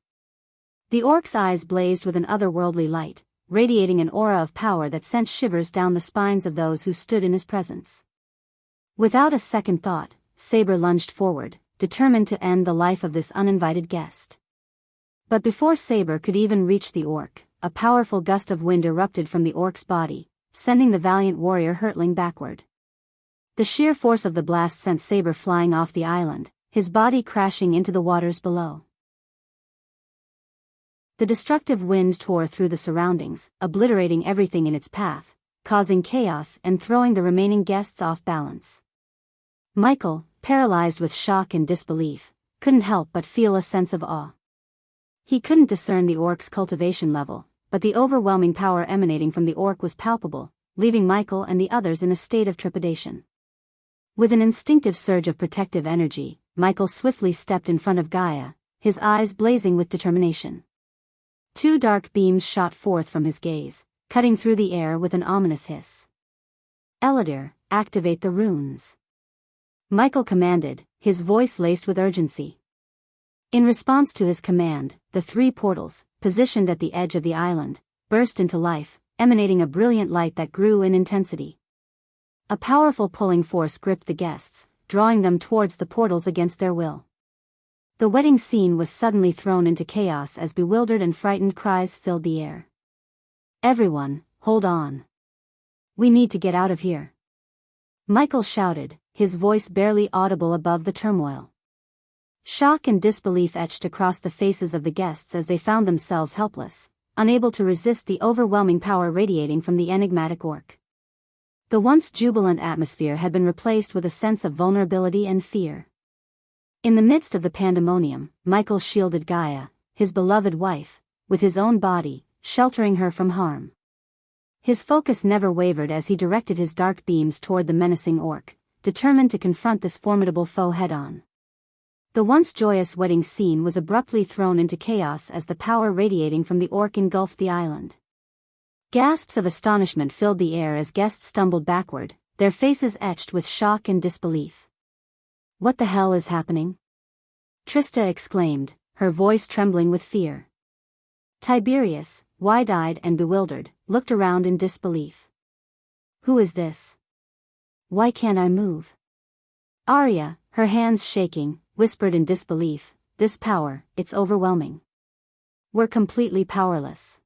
The orc's eyes blazed with an otherworldly light, radiating an aura of power that sent shivers down the spines of those who stood in his presence. Without a second thought, Saber lunged forward, determined to end the life of this uninvited guest. But before Saber could even reach the orc, a powerful gust of wind erupted from the orc's body, sending the valiant warrior hurtling backward. The sheer force of the blast sent Saber flying off the island, his body crashing into the waters below. The destructive wind tore through the surroundings, obliterating everything in its path, causing chaos and throwing the remaining guests off balance. Michael, paralyzed with shock and disbelief, couldn't help but feel a sense of awe. He couldn't discern the orc's cultivation level, but the overwhelming power emanating from the orc was palpable, leaving Michael and the others in a state of trepidation. With an instinctive surge of protective energy, Michael swiftly stepped in front of Gaia, his eyes blazing with determination. Two dark beams shot forth from his gaze, cutting through the air with an ominous hiss. "Eladir, activate the runes," Michael commanded, his voice laced with urgency. In response to his command, the three portals, positioned at the edge of the island, burst into life, emanating a brilliant light that grew in intensity. A powerful pulling force gripped the guests, drawing them towards the portals against their will. The wedding scene was suddenly thrown into chaos as bewildered and frightened cries filled the air. "Everyone, hold on. We need to get out of here," Michael shouted, his voice barely audible above the turmoil. Shock and disbelief etched across the faces of the guests as they found themselves helpless, unable to resist the overwhelming power radiating from the enigmatic orc. The once jubilant atmosphere had been replaced with a sense of vulnerability and fear. In the midst of the pandemonium, Michael shielded Gaia, his beloved wife, with his own body, sheltering her from harm. His focus never wavered as he directed his dark beams toward the menacing orc, determined to confront this formidable foe head-on. The once joyous wedding scene was abruptly thrown into chaos as the power radiating from the orc engulfed the island. Gasps of astonishment filled the air as guests stumbled backward, their faces etched with shock and disbelief. "What the hell is happening?" Trista exclaimed, her voice trembling with fear. Tiberius, wide-eyed and bewildered, looked around in disbelief. "Who is this? Why can't I move?" Arya, her hands shaking, whispered in disbelief, "This power, it's overwhelming. We're completely powerless."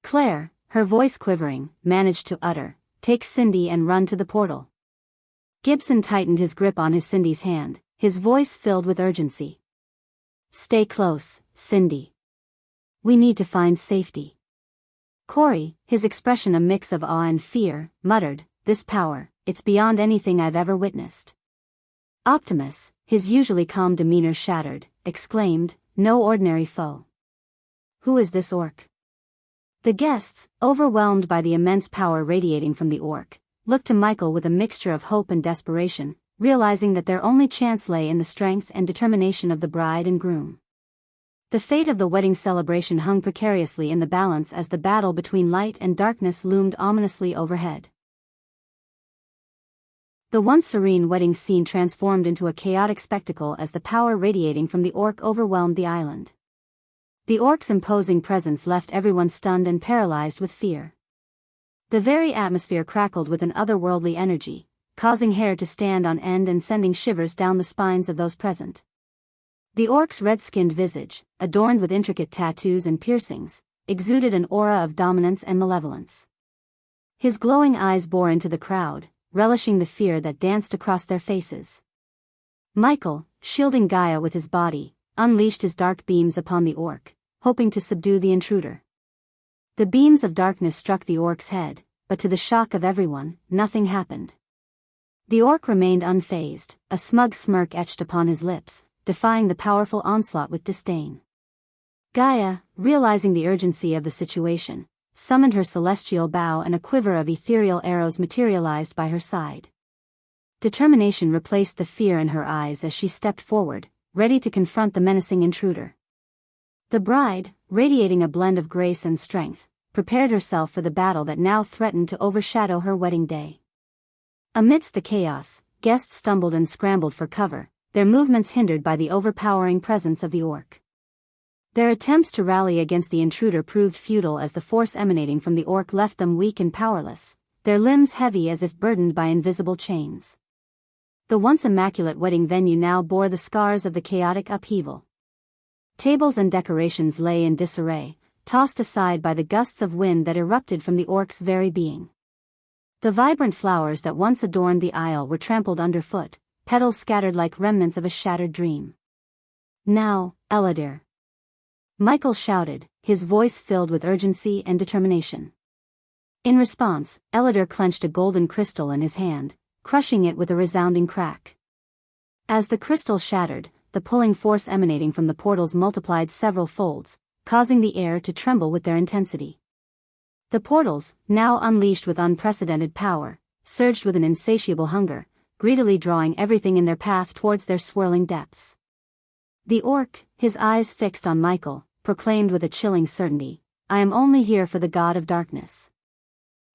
Claire, her voice quivering, managed to utter, take Cindy and run to the portal." Gibson tightened his grip on Cindy's hand, his voice filled with urgency. "Stay close, Cindy. We need to find safety." Corey, his expression a mix of awe and fear, muttered, "This power, it's beyond anything I've ever witnessed." Optimus, his usually calm demeanor shattered, exclaimed, "No ordinary foe. Who is this orc?" The guests, overwhelmed by the immense power radiating from the orc, looked to Michael with a mixture of hope and desperation, realizing that their only chance lay in the strength and determination of the bride and groom. The fate of the wedding celebration hung precariously in the balance as the battle between light and darkness loomed ominously overhead. The once serene wedding scene transformed into a chaotic spectacle as the power radiating from the orc overwhelmed the island. The orc's imposing presence left everyone stunned and paralyzed with fear. The very atmosphere crackled with an otherworldly energy, causing hair to stand on end and sending shivers down the spines of those present. The orc's red-skinned visage, adorned with intricate tattoos and piercings, exuded an aura of dominance and malevolence. His glowing eyes bore into the crowd, relishing the fear that danced across their faces. Michael, shielding Gaia with his body, unleashed his dark beams upon the orc, hoping to subdue the intruder. The beams of darkness struck the orc's head, but to the shock of everyone, nothing happened. The orc remained unfazed, a smug smirk etched upon his lips, defying the powerful onslaught with disdain. Gaia, realizing the urgency of the situation, summoned her celestial bow and a quiver of ethereal arrows materialized by her side. Determination replaced the fear in her eyes as she stepped forward, ready to confront the menacing intruder. The bride, radiating a blend of grace and strength, prepared herself for the battle that now threatened to overshadow her wedding day. Amidst the chaos, guests stumbled and scrambled for cover, their movements hindered by the overpowering presence of the orc. Their attempts to rally against the intruder proved futile as the force emanating from the orc left them weak and powerless, their limbs heavy as if burdened by invisible chains. The once immaculate wedding venue now bore the scars of the chaotic upheaval. Tables and decorations lay in disarray, tossed aside by the gusts of wind that erupted from the orc's very being. The vibrant flowers that once adorned the aisle were trampled underfoot, petals scattered like remnants of a shattered dream. "Now, Eladir!" Michael shouted, his voice filled with urgency and determination. In response, Eladir clenched a golden crystal in his hand, crushing it with a resounding crack. As the crystal shattered, the pulling force emanating from the portals multiplied several folds, causing the air to tremble with their intensity. The portals, now unleashed with unprecedented power, surged with an insatiable hunger, greedily drawing everything in their path towards their swirling depths. The orc, his eyes fixed on Michael, proclaimed with a chilling certainty, "I am only here for the god of darkness."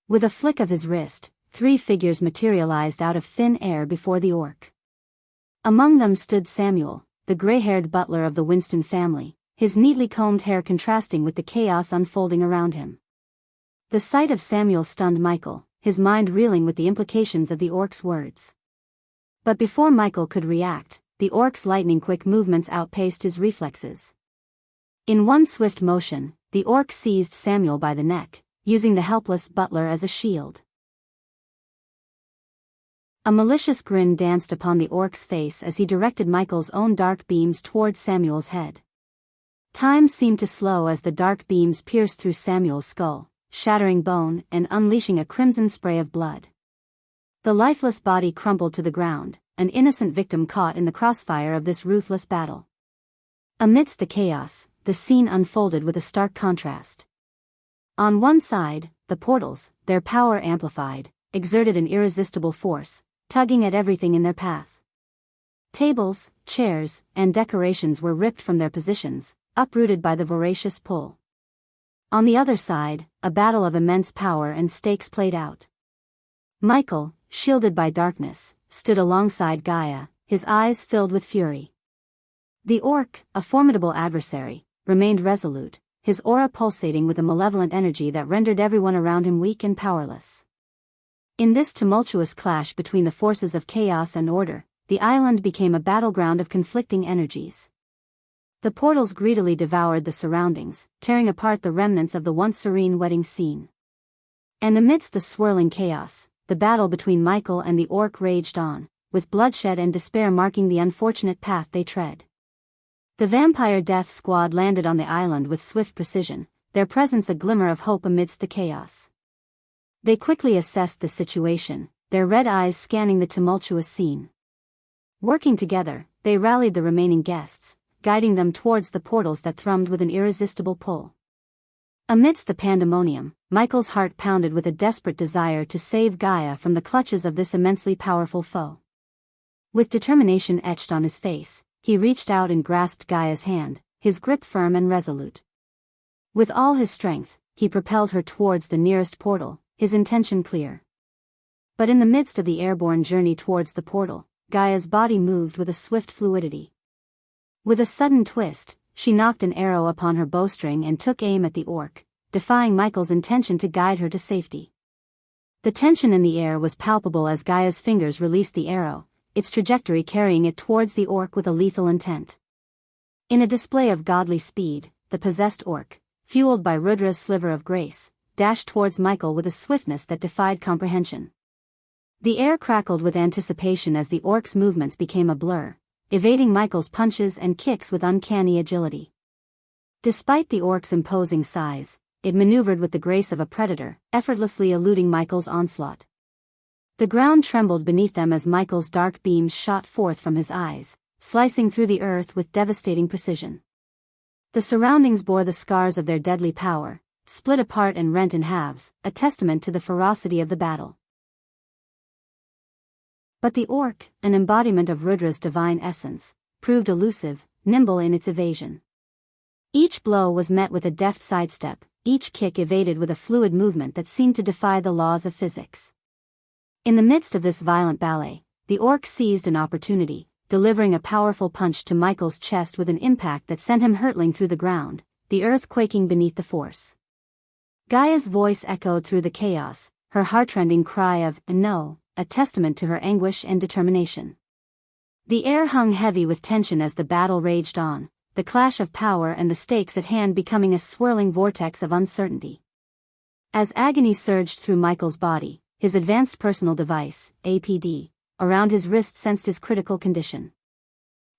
With a flick of his wrist, 3 figures materialized out of thin air before the orc. Among them stood Samuel, the gray-haired butler of the Winston family, his neatly combed hair contrasting with the chaos unfolding around him. The sight of Samuel stunned Michael, his mind reeling with the implications of the orc's words. But before Michael could react, the orc's lightning-quick movements outpaced his reflexes. In one swift motion, the orc seized Samuel by the neck, using the helpless butler as a shield. A malicious grin danced upon the orc's face as he directed Michael's own dark beams toward Samuel's head. Time seemed to slow as the dark beams pierced through Samuel's skull, shattering bone and unleashing a crimson spray of blood. The lifeless body crumpled to the ground, an innocent victim caught in the crossfire of this ruthless battle. Amidst the chaos, the scene unfolded with a stark contrast. On one side, the portals, their power amplified, exerted an irresistible force, tugging at everything in their path. Tables, chairs, and decorations were ripped from their positions, uprooted by the voracious pull. On the other side, a battle of immense power and stakes played out. Michael, shielded by darkness, stood alongside Gaia, his eyes filled with fury. The orc, a formidable adversary, remained resolute, his aura pulsating with a malevolent energy that rendered everyone around him weak and powerless. In this tumultuous clash between the forces of chaos and order, the island became a battleground of conflicting energies. The portals greedily devoured the surroundings, tearing apart the remnants of the once serene wedding scene. And amidst the swirling chaos, the battle between Michael and the orc raged on, with bloodshed and despair marking the unfortunate path they tread. The vampire death squad landed on the island with swift precision, their presence a glimmer of hope amidst the chaos. They quickly assessed the situation, their red eyes scanning the tumultuous scene. Working together, they rallied the remaining guests, guiding them towards the portals that thrummed with an irresistible pull. Amidst the pandemonium, Michael's heart pounded with a desperate desire to save Gaia from the clutches of this immensely powerful foe. With determination etched on his face, he reached out and grasped Gaia's hand, his grip firm and resolute. With all his strength, he propelled her towards the nearest portal, his intention clear. But in the midst of the airborne journey towards the portal, Gaia's body moved with a swift fluidity. With a sudden twist, she knocked an arrow upon her bowstring and took aim at the orc, defying Michael's intention to guide her to safety. The tension in the air was palpable as Gaia's fingers released the arrow, its trajectory carrying it towards the orc with a lethal intent. In a display of godly speed, the possessed orc, fueled by Rudra's sliver of grace, dashed towards Michael with a swiftness that defied comprehension. The air crackled with anticipation as the orc's movements became a blur, evading Michael's punches and kicks with uncanny agility. Despite the orc's imposing size, it maneuvered with the grace of a predator, effortlessly eluding Michael's onslaught. The ground trembled beneath them as Michael's dark beams shot forth from his eyes, slicing through the earth with devastating precision. The surroundings bore the scars of their deadly power, split apart and rent in halves, a testament to the ferocity of the battle. But the orc, an embodiment of Rudra's divine essence, proved elusive, nimble in its evasion. Each blow was met with a deft sidestep, each kick evaded with a fluid movement that seemed to defy the laws of physics. In the midst of this violent ballet, the orc seized an opportunity, delivering a powerful punch to Michael's chest with an impact that sent him hurtling through the ground, the earth quaking beneath the force. Gaia's voice echoed through the chaos, her heartrending cry of "No," a testament to her anguish and determination. The air hung heavy with tension as the battle raged on, the clash of power and the stakes at hand becoming a swirling vortex of uncertainty. As agony surged through Michael's body, his advanced personal device, APD, around his wrist sensed his critical condition.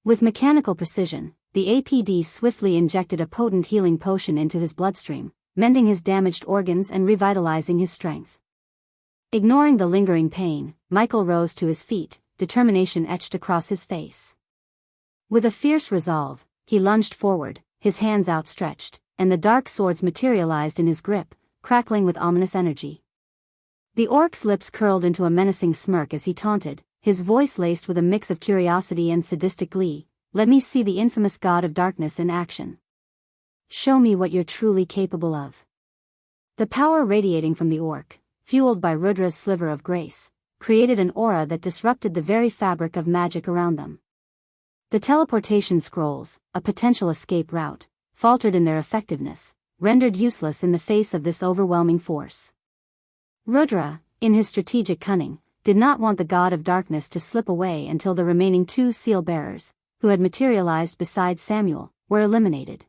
With mechanical precision, the APD swiftly injected a potent healing potion into his bloodstream, mending his damaged organs and revitalizing his strength. Ignoring the lingering pain, Michael rose to his feet, determination etched across his face. With a fierce resolve, he lunged forward, his hands outstretched, and the dark swords materialized in his grip, crackling with ominous energy. The orc's lips curled into a menacing smirk as he taunted, his voice laced with a mix of curiosity and sadistic glee. "Let me see the infamous god of darkness in action. Show me what you're truly capable of." The power radiating from the orc, fueled by Rudra's sliver of grace, created an aura that disrupted the very fabric of magic around them. The teleportation scrolls, a potential escape route, faltered in their effectiveness, rendered useless in the face of this overwhelming force. Rudra, in his strategic cunning, did not want the god of darkness to slip away until the remaining two seal-bearers, who had materialized beside Samuel, were eliminated.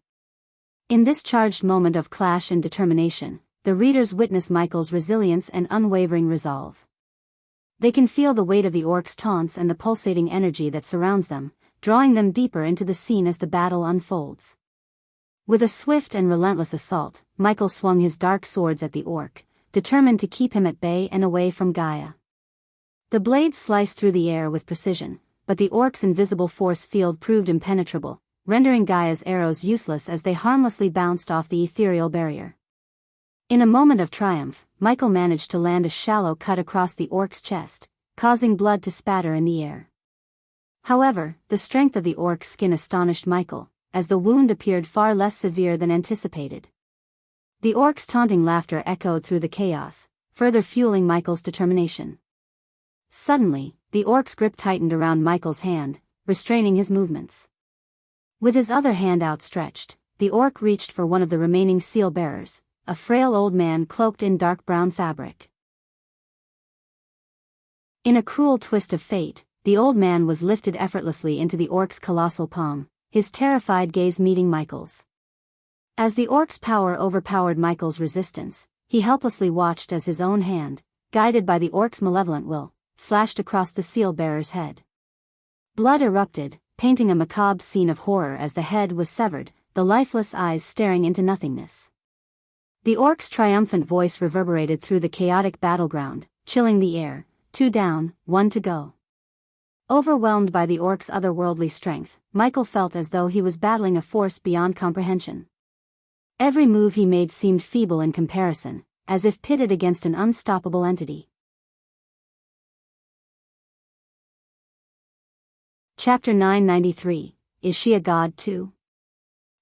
In this charged moment of clash and determination, the readers witness Michael's resilience and unwavering resolve. They can feel the weight of the orc's taunts and the pulsating energy that surrounds them, drawing them deeper into the scene as the battle unfolds. With a swift and relentless assault, Michael swung his dark swords at the orc, determined to keep him at bay and away from Gaia. The blades sliced through the air with precision, but the orc's invisible force field proved impenetrable, rendering Gaia's arrows useless as they harmlessly bounced off the ethereal barrier. In a moment of triumph, Michael managed to land a shallow cut across the orc's chest, causing blood to spatter in the air. However, the strength of the orc's skin astonished Michael, as the wound appeared far less severe than anticipated. The orc's taunting laughter echoed through the chaos, further fueling Michael's determination. Suddenly, the orc's grip tightened around Michael's hand, restraining his movements. With his other hand outstretched, the orc reached for one of the remaining seal-bearers, a frail old man cloaked in dark brown fabric. In a cruel twist of fate, the old man was lifted effortlessly into the orc's colossal palm, his terrified gaze meeting Michael's. As the orc's power overpowered Michael's resistance, he helplessly watched as his own hand, guided by the orc's malevolent will, slashed across the seal-bearer's head. Blood erupted, painting a macabre scene of horror as the head was severed, the lifeless eyes staring into nothingness. The orc's triumphant voice reverberated through the chaotic battleground, chilling the air. 2 down, 1 to go. Overwhelmed by the orc's otherworldly strength, Michael felt as though he was battling a force beyond comprehension. Every move he made seemed feeble in comparison, as if pitted against an unstoppable entity. Chapter 993, Is She a God Too?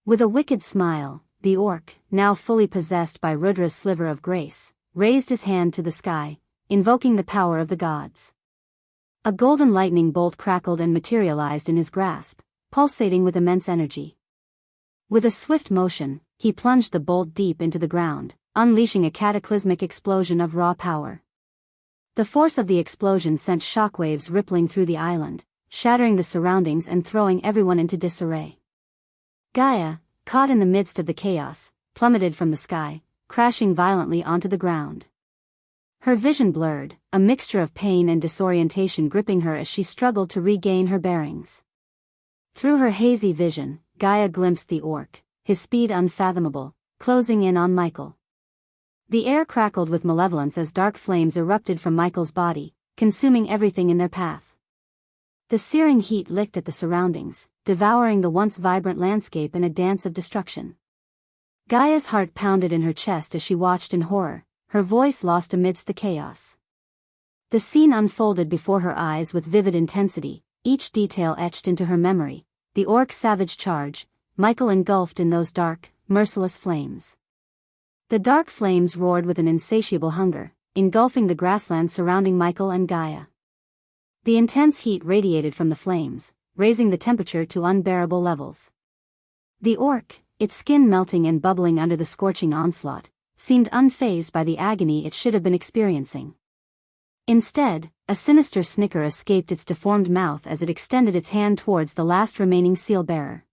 With a wicked smile, the orc, now fully possessed by Rudra's sliver of grace, raised his hand to the sky, invoking the power of the gods. A golden lightning bolt crackled and materialized in his grasp, pulsating with immense energy. With a swift motion, he plunged the bolt deep into the ground, unleashing a cataclysmic explosion of raw power. The force of the explosion sent shockwaves rippling through the island, shattering the surroundings and throwing everyone into disarray. Gaia, caught in the midst of the chaos, plummeted from the sky, crashing violently onto the ground. Her vision blurred, a mixture of pain and disorientation gripping her as she struggled to regain her bearings. Through her hazy vision, Gaia glimpsed the orc, his speed unfathomable, closing in on Michael. The air crackled with malevolence as dark flames erupted from Michael's body, consuming everything in their path. The searing heat licked at the surroundings, devouring the once vibrant landscape in a dance of destruction. Gaia's heart pounded in her chest as she watched in horror, her voice lost amidst the chaos. The scene unfolded before her eyes with vivid intensity, each detail etched into her memory. The orc's savage charge, Michael engulfed in those dark, merciless flames. The dark flames roared with an insatiable hunger, engulfing the grassland surrounding Michael and Gaia. The intense heat radiated from the flames, raising the temperature to unbearable levels. The orc, its skin melting and bubbling under the scorching onslaught, seemed unfazed by the agony it should have been experiencing. Instead, a sinister snicker escaped its deformed mouth as it extended its hand towards the last remaining seal-bearer.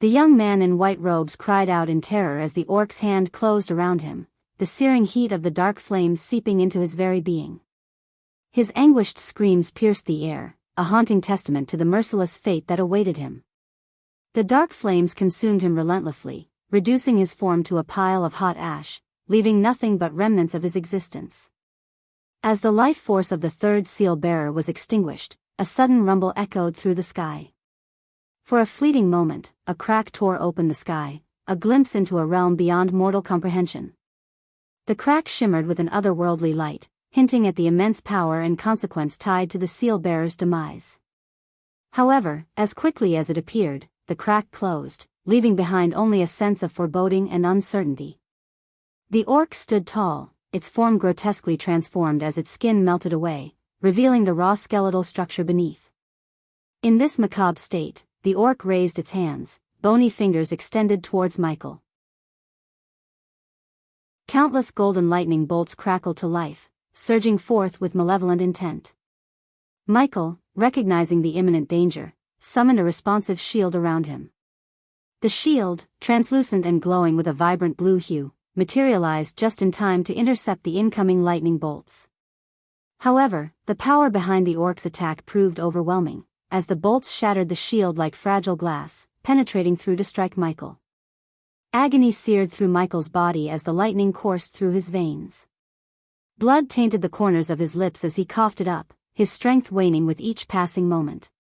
The young man in white robes cried out in terror as the orc's hand closed around him, the searing heat of the dark flames seeping into his very being. His anguished screams pierced the air, a haunting testament to the merciless fate that awaited him. The dark flames consumed him relentlessly, reducing his form to a pile of hot ash, leaving nothing but remnants of his existence. As the life force of the third seal-bearer was extinguished, a sudden rumble echoed through the sky. For a fleeting moment, a crack tore open the sky, a glimpse into a realm beyond mortal comprehension. The crack shimmered with an otherworldly light, hinting at the immense power and consequence tied to the seal-bearer's demise. However, as quickly as it appeared, the crack closed, leaving behind only a sense of foreboding and uncertainty. The orc stood tall, its form grotesquely transformed as its skin melted away, revealing the raw skeletal structure beneath. In this macabre state, the orc raised its hands, bony fingers extended towards Michael. Countless golden lightning bolts crackled to life, surging forth with malevolent intent. Michael, recognizing the imminent danger, summoned a responsive shield around him. The shield, translucent and glowing with a vibrant blue hue, materialized just in time to intercept the incoming lightning bolts. However, the power behind the orc's attack proved overwhelming, as the bolts shattered the shield like fragile glass, penetrating through to strike Michael. Agony seared through Michael's body as the lightning coursed through his veins. Blood tainted the corners of his lips as he coughed it up, his strength waning with each passing moment.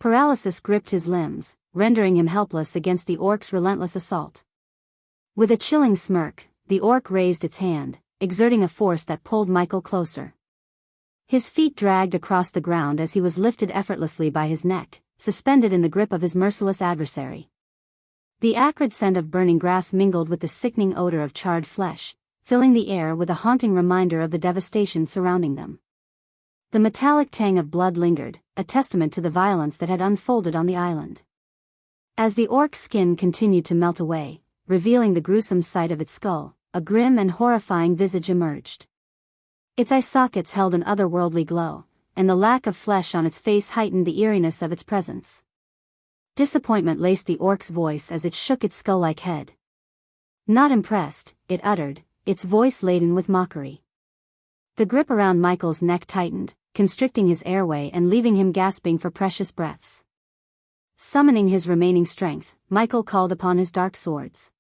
Paralysis gripped his limbs, rendering him helpless against the orc's relentless assault. With a chilling smirk, the orc raised its hand, exerting a force that pulled Michael closer. His feet dragged across the ground as he was lifted effortlessly by his neck, suspended in the grip of his merciless adversary. The acrid scent of burning grass mingled with the sickening odor of charred flesh, filling the air with a haunting reminder of the devastation surrounding them. The metallic tang of blood lingered, a testament to the violence that had unfolded on the island. As the orc's skin continued to melt away, revealing the gruesome sight of its skull, a grim and horrifying visage emerged. Its eye sockets held an otherworldly glow, and the lack of flesh on its face heightened the eeriness of its presence. Disappointment laced the orc's voice as it shook its skull-like head. Not impressed, it uttered, its voice laden with mockery. The grip around Michael's neck tightened, constricting his airway and leaving him gasping for precious breaths. Summoning his remaining strength, Michael called upon his dark swords.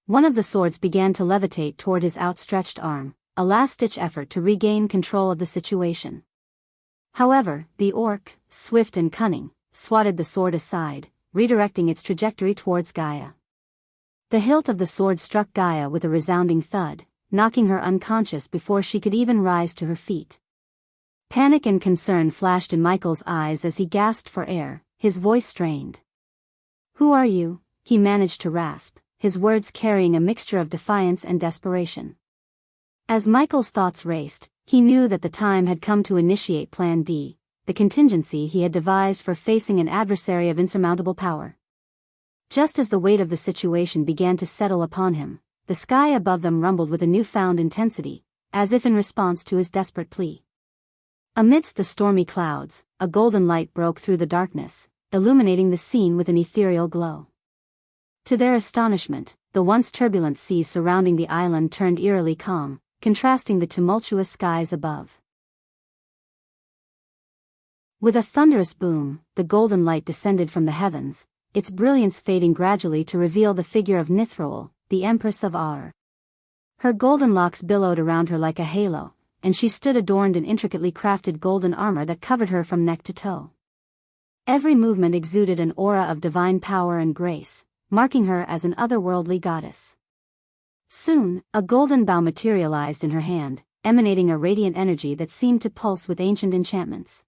One of the swords began to levitate toward his outstretched arm, a last-ditch effort to regain control of the situation. However, the orc, swift and cunning, swatted the sword aside, redirecting its trajectory towards Gaia. The hilt of the sword struck Gaia with a resounding thud, knocking her unconscious before she could even rise to her feet. Panic and concern flashed in Michael's eyes as he gasped for air, his voice strained. "Who are you?" he managed to rasp, his words carrying a mixture of defiance and desperation. As Michael's thoughts raced, he knew that the time had come to initiate Plan D, the contingency he had devised for facing an adversary of insurmountable power. Just as the weight of the situation began to settle upon him, the sky above them rumbled with a newfound intensity, as if in response to his desperate plea. Amidst the stormy clouds, a golden light broke through the darkness, illuminating the scene with an ethereal glow. To their astonishment, the once turbulent sea surrounding the island turned eerily calm, contrasting the tumultuous skies above. With a thunderous boom, the golden light descended from the heavens, its brilliance fading gradually to reveal the figure of Nithroel, the Empress of Aur. Her golden locks billowed around her like a halo, and she stood adorned in intricately crafted golden armor that covered her from neck to toe. Every movement exuded an aura of divine power and grace, marking her as an otherworldly goddess. Soon, a golden bow materialized in her hand, emanating a radiant energy that seemed to pulse with ancient enchantments.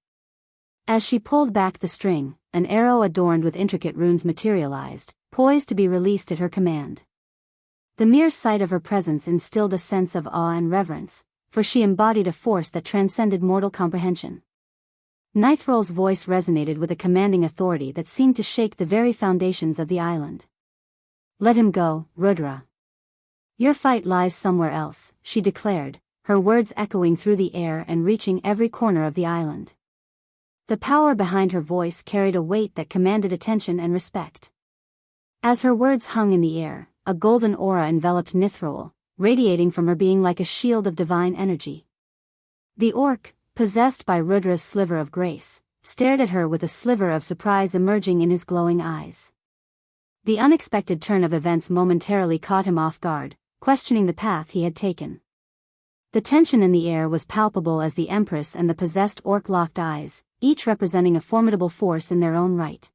As she pulled back the string, an arrow adorned with intricate runes materialized, poised to be released at her command. The mere sight of her presence instilled a sense of awe and reverence, for she embodied a force that transcended mortal comprehension. Nithroel's voice resonated with a commanding authority that seemed to shake the very foundations of the island. "Let him go, Rudra. Your fight lies somewhere else," she declared, her words echoing through the air and reaching every corner of the island. The power behind her voice carried a weight that commanded attention and respect. As her words hung in the air, a golden aura enveloped Nithroel, radiating from her being like a shield of divine energy. The orc, possessed by Rudra's sliver of grace, stared at her with a sliver of surprise emerging in his glowing eyes. The unexpected turn of events momentarily caught him off guard, questioning the path he had taken. The tension in the air was palpable as the Empress and the possessed orc locked eyes, each representing a formidable force in their own right.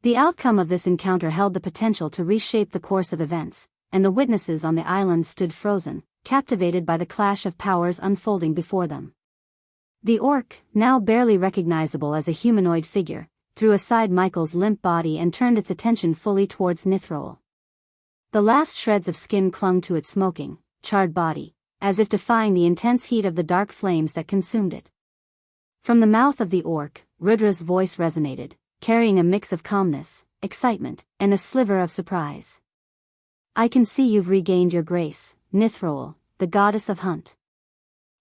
The outcome of this encounter held the potential to reshape the course of events, and the witnesses on the island stood frozen, captivated by the clash of powers unfolding before them. The orc, now barely recognizable as a humanoid figure, threw aside Michael's limp body and turned its attention fully towards Nithroel. The last shreds of skin clung to its smoking, charred body, as if defying the intense heat of the dark flames that consumed it. From the mouth of the orc, Rudra's voice resonated, carrying a mix of calmness, excitement, and a sliver of surprise. "I can see you've regained your grace, Nithroel, the goddess of hunt.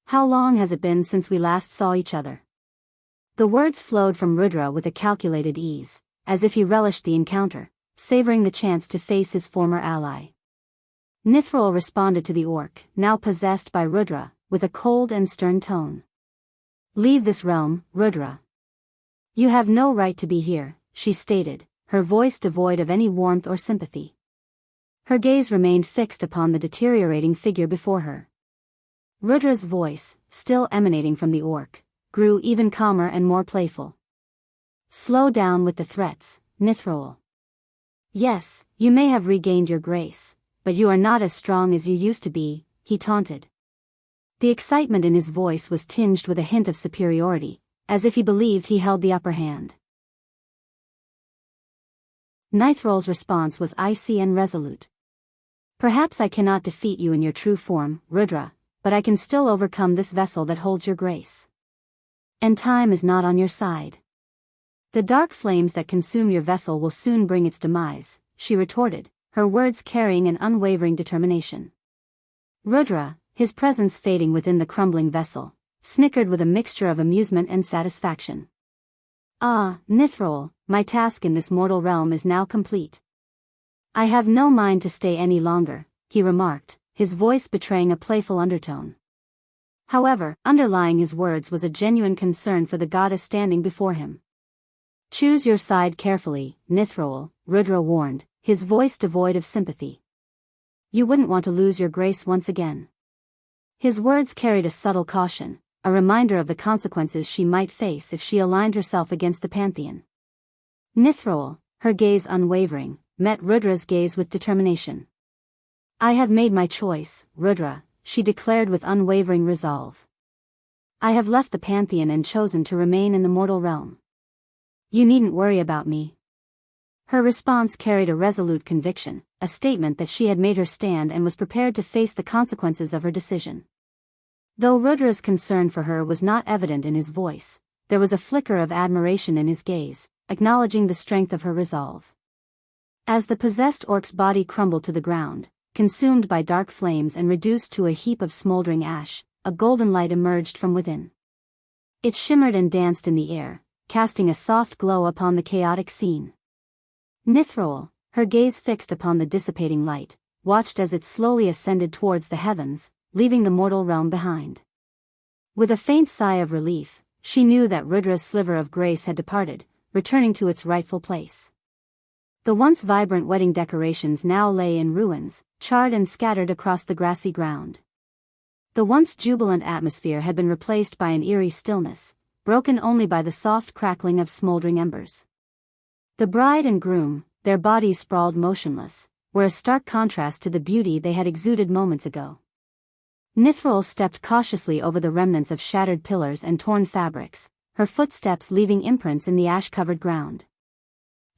How long has it been since we last saw each other?" The words flowed from Rudra with a calculated ease, as if he relished the encounter, savoring the chance to face his former ally. Nithroel responded to the orc, now possessed by Rudra, with a cold and stern tone. "Leave this realm, Rudra. You have no right to be here," she stated, her voice devoid of any warmth or sympathy. Her gaze remained fixed upon the deteriorating figure before her. Rudra's voice, still emanating from the orc, grew even calmer and more playful. "Slow down with the threats, Nithroel. Yes, you may have regained your grace, but you are not as strong as you used to be," he taunted. The excitement in his voice was tinged with a hint of superiority, as if he believed he held the upper hand. Nithroel's response was icy and resolute. "Perhaps I cannot defeat you in your true form, Rudra, but I can still overcome this vessel that holds your grace. And time is not on your side. The dark flames that consume your vessel will soon bring its demise," she retorted, her words carrying an unwavering determination. Rudra, his presence fading within the crumbling vessel, snickered with a mixture of amusement and satisfaction. "Ah, Nithroel, my task in this mortal realm is now complete. I have no mind to stay any longer," he remarked, his voice betraying a playful undertone. However, underlying his words was a genuine concern for the goddess standing before him. "Choose your side carefully, Nithrol," Rudra warned, his voice devoid of sympathy. "You wouldn't want to lose your grace once again." His words carried a subtle caution, a reminder of the consequences she might face if she aligned herself against the pantheon. Nithrol, her gaze unwavering, met Rudra's gaze with determination. "I have made my choice, Rudra," she declared with unwavering resolve. "I have left the pantheon and chosen to remain in the mortal realm. You needn't worry about me." Her response carried a resolute conviction, a statement that she had made her stand and was prepared to face the consequences of her decision. Though Rudra's concern for her was not evident in his voice, there was a flicker of admiration in his gaze, acknowledging the strength of her resolve. As the possessed orc's body crumbled to the ground, consumed by dark flames and reduced to a heap of smoldering ash, a golden light emerged from within. It shimmered and danced in the air, casting a soft glow upon the chaotic scene. Nithrol, her gaze fixed upon the dissipating light, watched as it slowly ascended towards the heavens, leaving the mortal realm behind. With a faint sigh of relief, she knew that Rudra's sliver of grace had departed, returning to its rightful place. The once vibrant wedding decorations now lay in ruins, charred and scattered across the grassy ground. The once jubilant atmosphere had been replaced by an eerie stillness, broken only by the soft crackling of smoldering embers. The bride and groom, their bodies sprawled motionless, were a stark contrast to the beauty they had exuded moments ago. Nithrol stepped cautiously over the remnants of shattered pillars and torn fabrics, her footsteps leaving imprints in the ash-covered ground.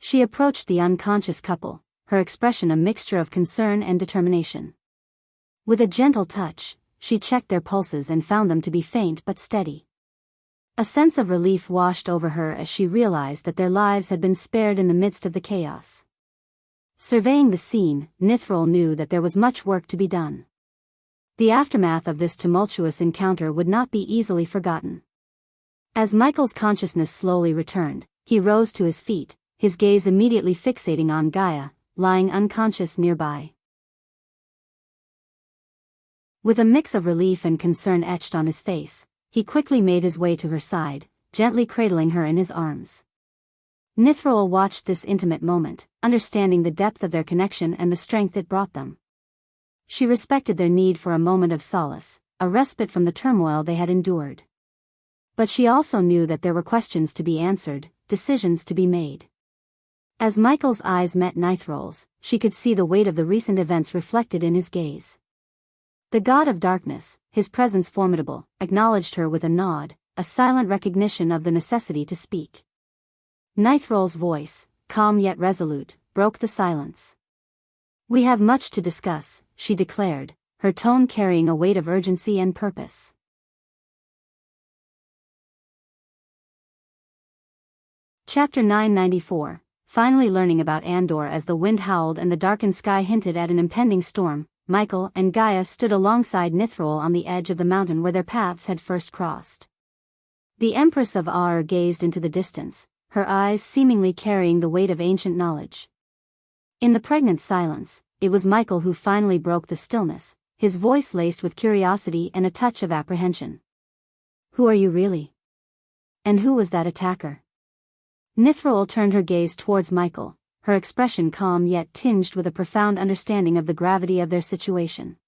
She approached the unconscious couple, her expression a mixture of concern and determination. With a gentle touch, she checked their pulses and found them to be faint but steady. A sense of relief washed over her as she realized that their lives had been spared in the midst of the chaos. Surveying the scene, Nithrol knew that there was much work to be done. The aftermath of this tumultuous encounter would not be easily forgotten. As Michael's consciousness slowly returned, he rose to his feet, his gaze immediately fixating on Gaia, lying unconscious nearby. With a mix of relief and concern etched on his face, he quickly made his way to her side, gently cradling her in his arms. Nithrol watched this intimate moment, understanding the depth of their connection and the strength it brought them. She respected their need for a moment of solace, a respite from the turmoil they had endured. But she also knew that there were questions to be answered, decisions to be made. As Michael's eyes met Nithrol's, she could see the weight of the recent events reflected in his gaze. The god of darkness, his presence formidable, acknowledged her with a nod, a silent recognition of the necessity to speak. Nithrol's voice, calm yet resolute, broke the silence. "We have much to discuss," she declared, her tone carrying a weight of urgency and purpose. Chapter 994, finally learning about Andor. As the wind howled and the darkened sky hinted at an impending storm, Michael and Gaia stood alongside Nithrol on the edge of the mountain where their paths had first crossed. The Empress of Aur gazed into the distance, her eyes seemingly carrying the weight of ancient knowledge. In the pregnant silence, it was Michael who finally broke the stillness, his voice laced with curiosity and a touch of apprehension. "Who are you really? And who was that attacker?" Nithrol turned her gaze towards Michael, her expression calm yet tinged with a profound understanding of the gravity of their situation.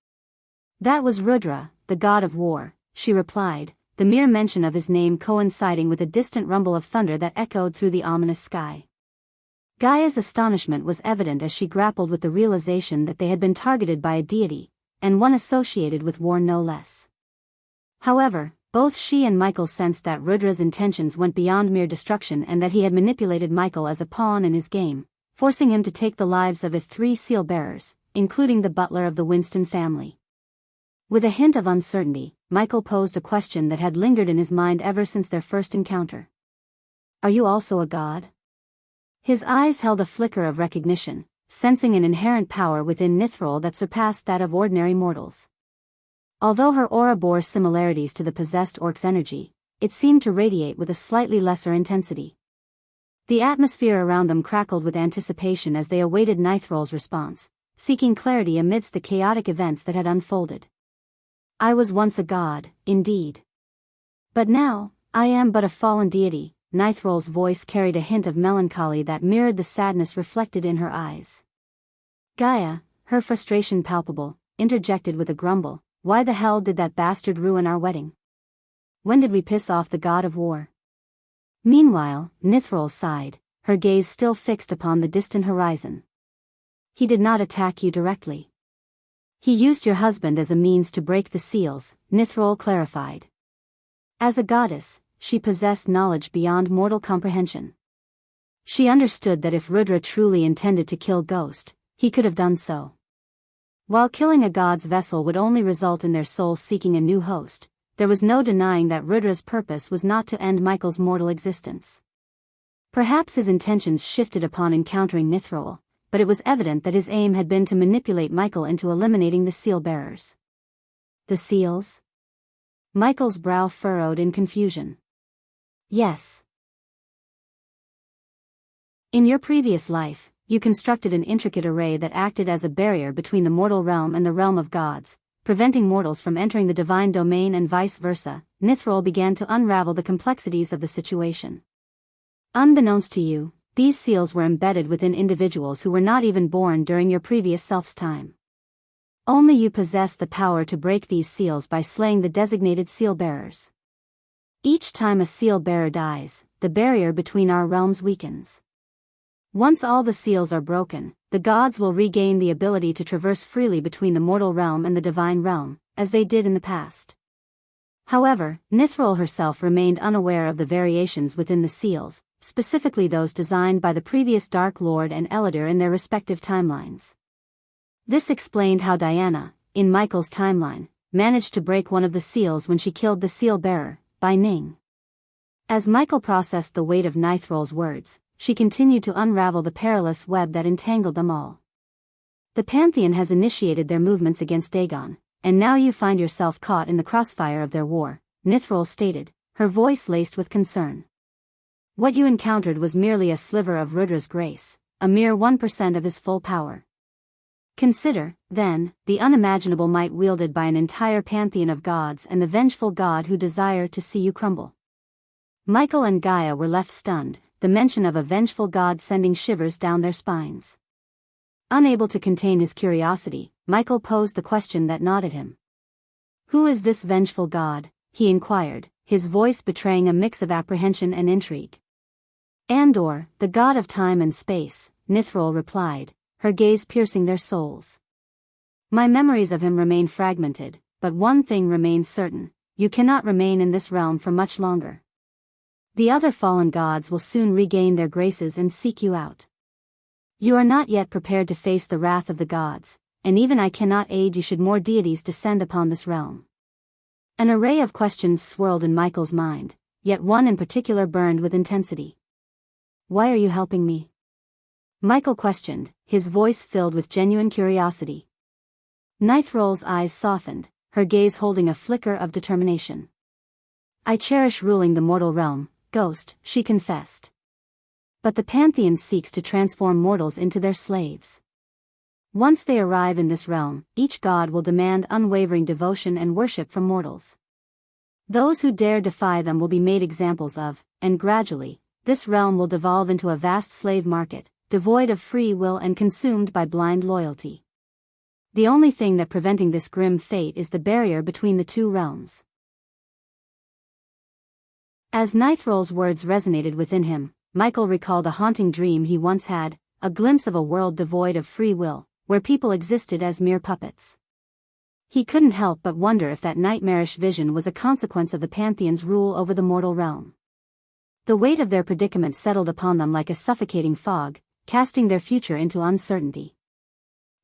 "That was Rudra, the god of war," she replied, the mere mention of his name coinciding with a distant rumble of thunder that echoed through the ominous sky. Gaia's astonishment was evident as she grappled with the realization that they had been targeted by a deity, and one associated with war no less. However, both she and Michael sensed that Rudra's intentions went beyond mere destruction and that he had manipulated Michael as a pawn in his game, forcing him to take the lives of its 3 seal-bearers, including the butler of the Winston family. With a hint of uncertainty, Michael posed a question that had lingered in his mind ever since their first encounter. "Are you also a god?" His eyes held a flicker of recognition, sensing an inherent power within Nithrol that surpassed that of ordinary mortals. Although her aura bore similarities to the possessed orc's energy, it seemed to radiate with a slightly lesser intensity. The atmosphere around them crackled with anticipation as they awaited Nithrol's response, seeking clarity amidst the chaotic events that had unfolded. I was once a god, indeed. But now, I am but a fallen deity. Nithrol's voice carried a hint of melancholy that mirrored the sadness reflected in her eyes. Gaia, her frustration palpable, interjected with a grumble, "Why the hell did that bastard ruin our wedding? When did we piss off the god of war?" Meanwhile, Nithrol sighed, her gaze still fixed upon the distant horizon. "He did not attack you directly. He used your husband as a means to break the seals," Nithrol clarified. As a goddess, she possessed knowledge beyond mortal comprehension. She understood that if Rudra truly intended to kill Ghost, he could have done so. While killing a god's vessel would only result in their souls seeking a new host, there was no denying that Rudra's purpose was not to end Michael's mortal existence. Perhaps his intentions shifted upon encountering Nithrol, but it was evident that his aim had been to manipulate Michael into eliminating the seal bearers. The seals? Michael's brow furrowed in confusion. Yes. In your previous life, you constructed an intricate array that acted as a barrier between the mortal realm and the realm of gods, preventing mortals from entering the divine domain and vice versa. Nithrol began to unravel the complexities of the situation. Unbeknownst to you, these seals were embedded within individuals who were not even born during your previous self's time. Only you possess the power to break these seals by slaying the designated seal bearers. Each time a seal bearer dies, the barrier between our realms weakens. Once all the seals are broken, the gods will regain the ability to traverse freely between the mortal realm and the divine realm, as they did in the past. However, Nithrol herself remained unaware of the variations within the seals, specifically those designed by the previous Dark Lord and Elidar in their respective timelines. This explained how Diana, in Michael's timeline, managed to break one of the seals when she killed the seal bearer, Bai Ning. As Michael processed the weight of Nithrol's words, she continued to unravel the perilous web that entangled them all. The Pantheon has initiated their movements against Dagon, and now you find yourself caught in the crossfire of their war, Nithrol stated, her voice laced with concern. What you encountered was merely a sliver of Rudra's grace, a mere 1% of his full power. Consider, then, the unimaginable might wielded by an entire pantheon of gods and the vengeful god who desire to see you crumble. Michael and Gaia were left stunned, the mention of a vengeful god sending shivers down their spines. Unable to contain his curiosity, Michael posed the question that gnawed at him. "Who is this vengeful god?" he inquired, his voice betraying a mix of apprehension and intrigue. "Andor, the god of time and space," Nithrol replied, her gaze piercing their souls. "My memories of him remain fragmented, but one thing remains certain: you cannot remain in this realm for much longer. The other fallen gods will soon regain their graces and seek you out. You are not yet prepared to face the wrath of the gods, and even I cannot aid you should more deities descend upon this realm." An array of questions swirled in Michael's mind, yet one in particular burned with intensity. "Why are you helping me?" Michael questioned, his voice filled with genuine curiosity. Nithrol's eyes softened, her gaze holding a flicker of determination. "I cherish ruling the mortal realm, Ghost," she confessed. "But the Pantheon seeks to transform mortals into their slaves. Once they arrive in this realm, each god will demand unwavering devotion and worship from mortals. Those who dare defy them will be made examples of, and gradually, this realm will devolve into a vast slave market, devoid of free will and consumed by blind loyalty. The only thing that preventing this grim fate is the barrier between the two realms." As Nithrol's words resonated within him, Michael recalled a haunting dream he once had, a glimpse of a world devoid of free will, where people existed as mere puppets. He couldn't help but wonder if that nightmarish vision was a consequence of the Pantheon's rule over the mortal realm. The weight of their predicament settled upon them like a suffocating fog, casting their future into uncertainty.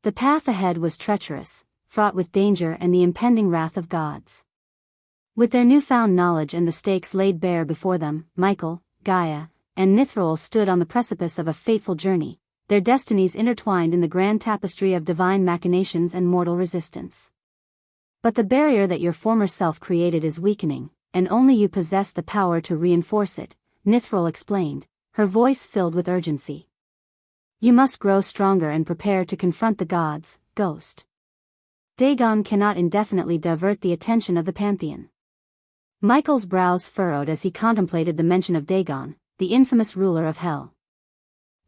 The path ahead was treacherous, fraught with danger and the impending wrath of gods. With their newfound knowledge and the stakes laid bare before them, Michael, Gaia, and Nithrol stood on the precipice of a fateful journey, their destinies intertwined in the grand tapestry of divine machinations and mortal resistance. "But the barrier that your former self created is weakening, and only you possess the power to reinforce it," Nithrol explained, her voice filled with urgency. You must grow stronger and prepare to confront the gods, Ghost. Dagon cannot indefinitely divert the attention of the pantheon. Michael's brows furrowed as he contemplated the mention of Dagon, the infamous ruler of hell.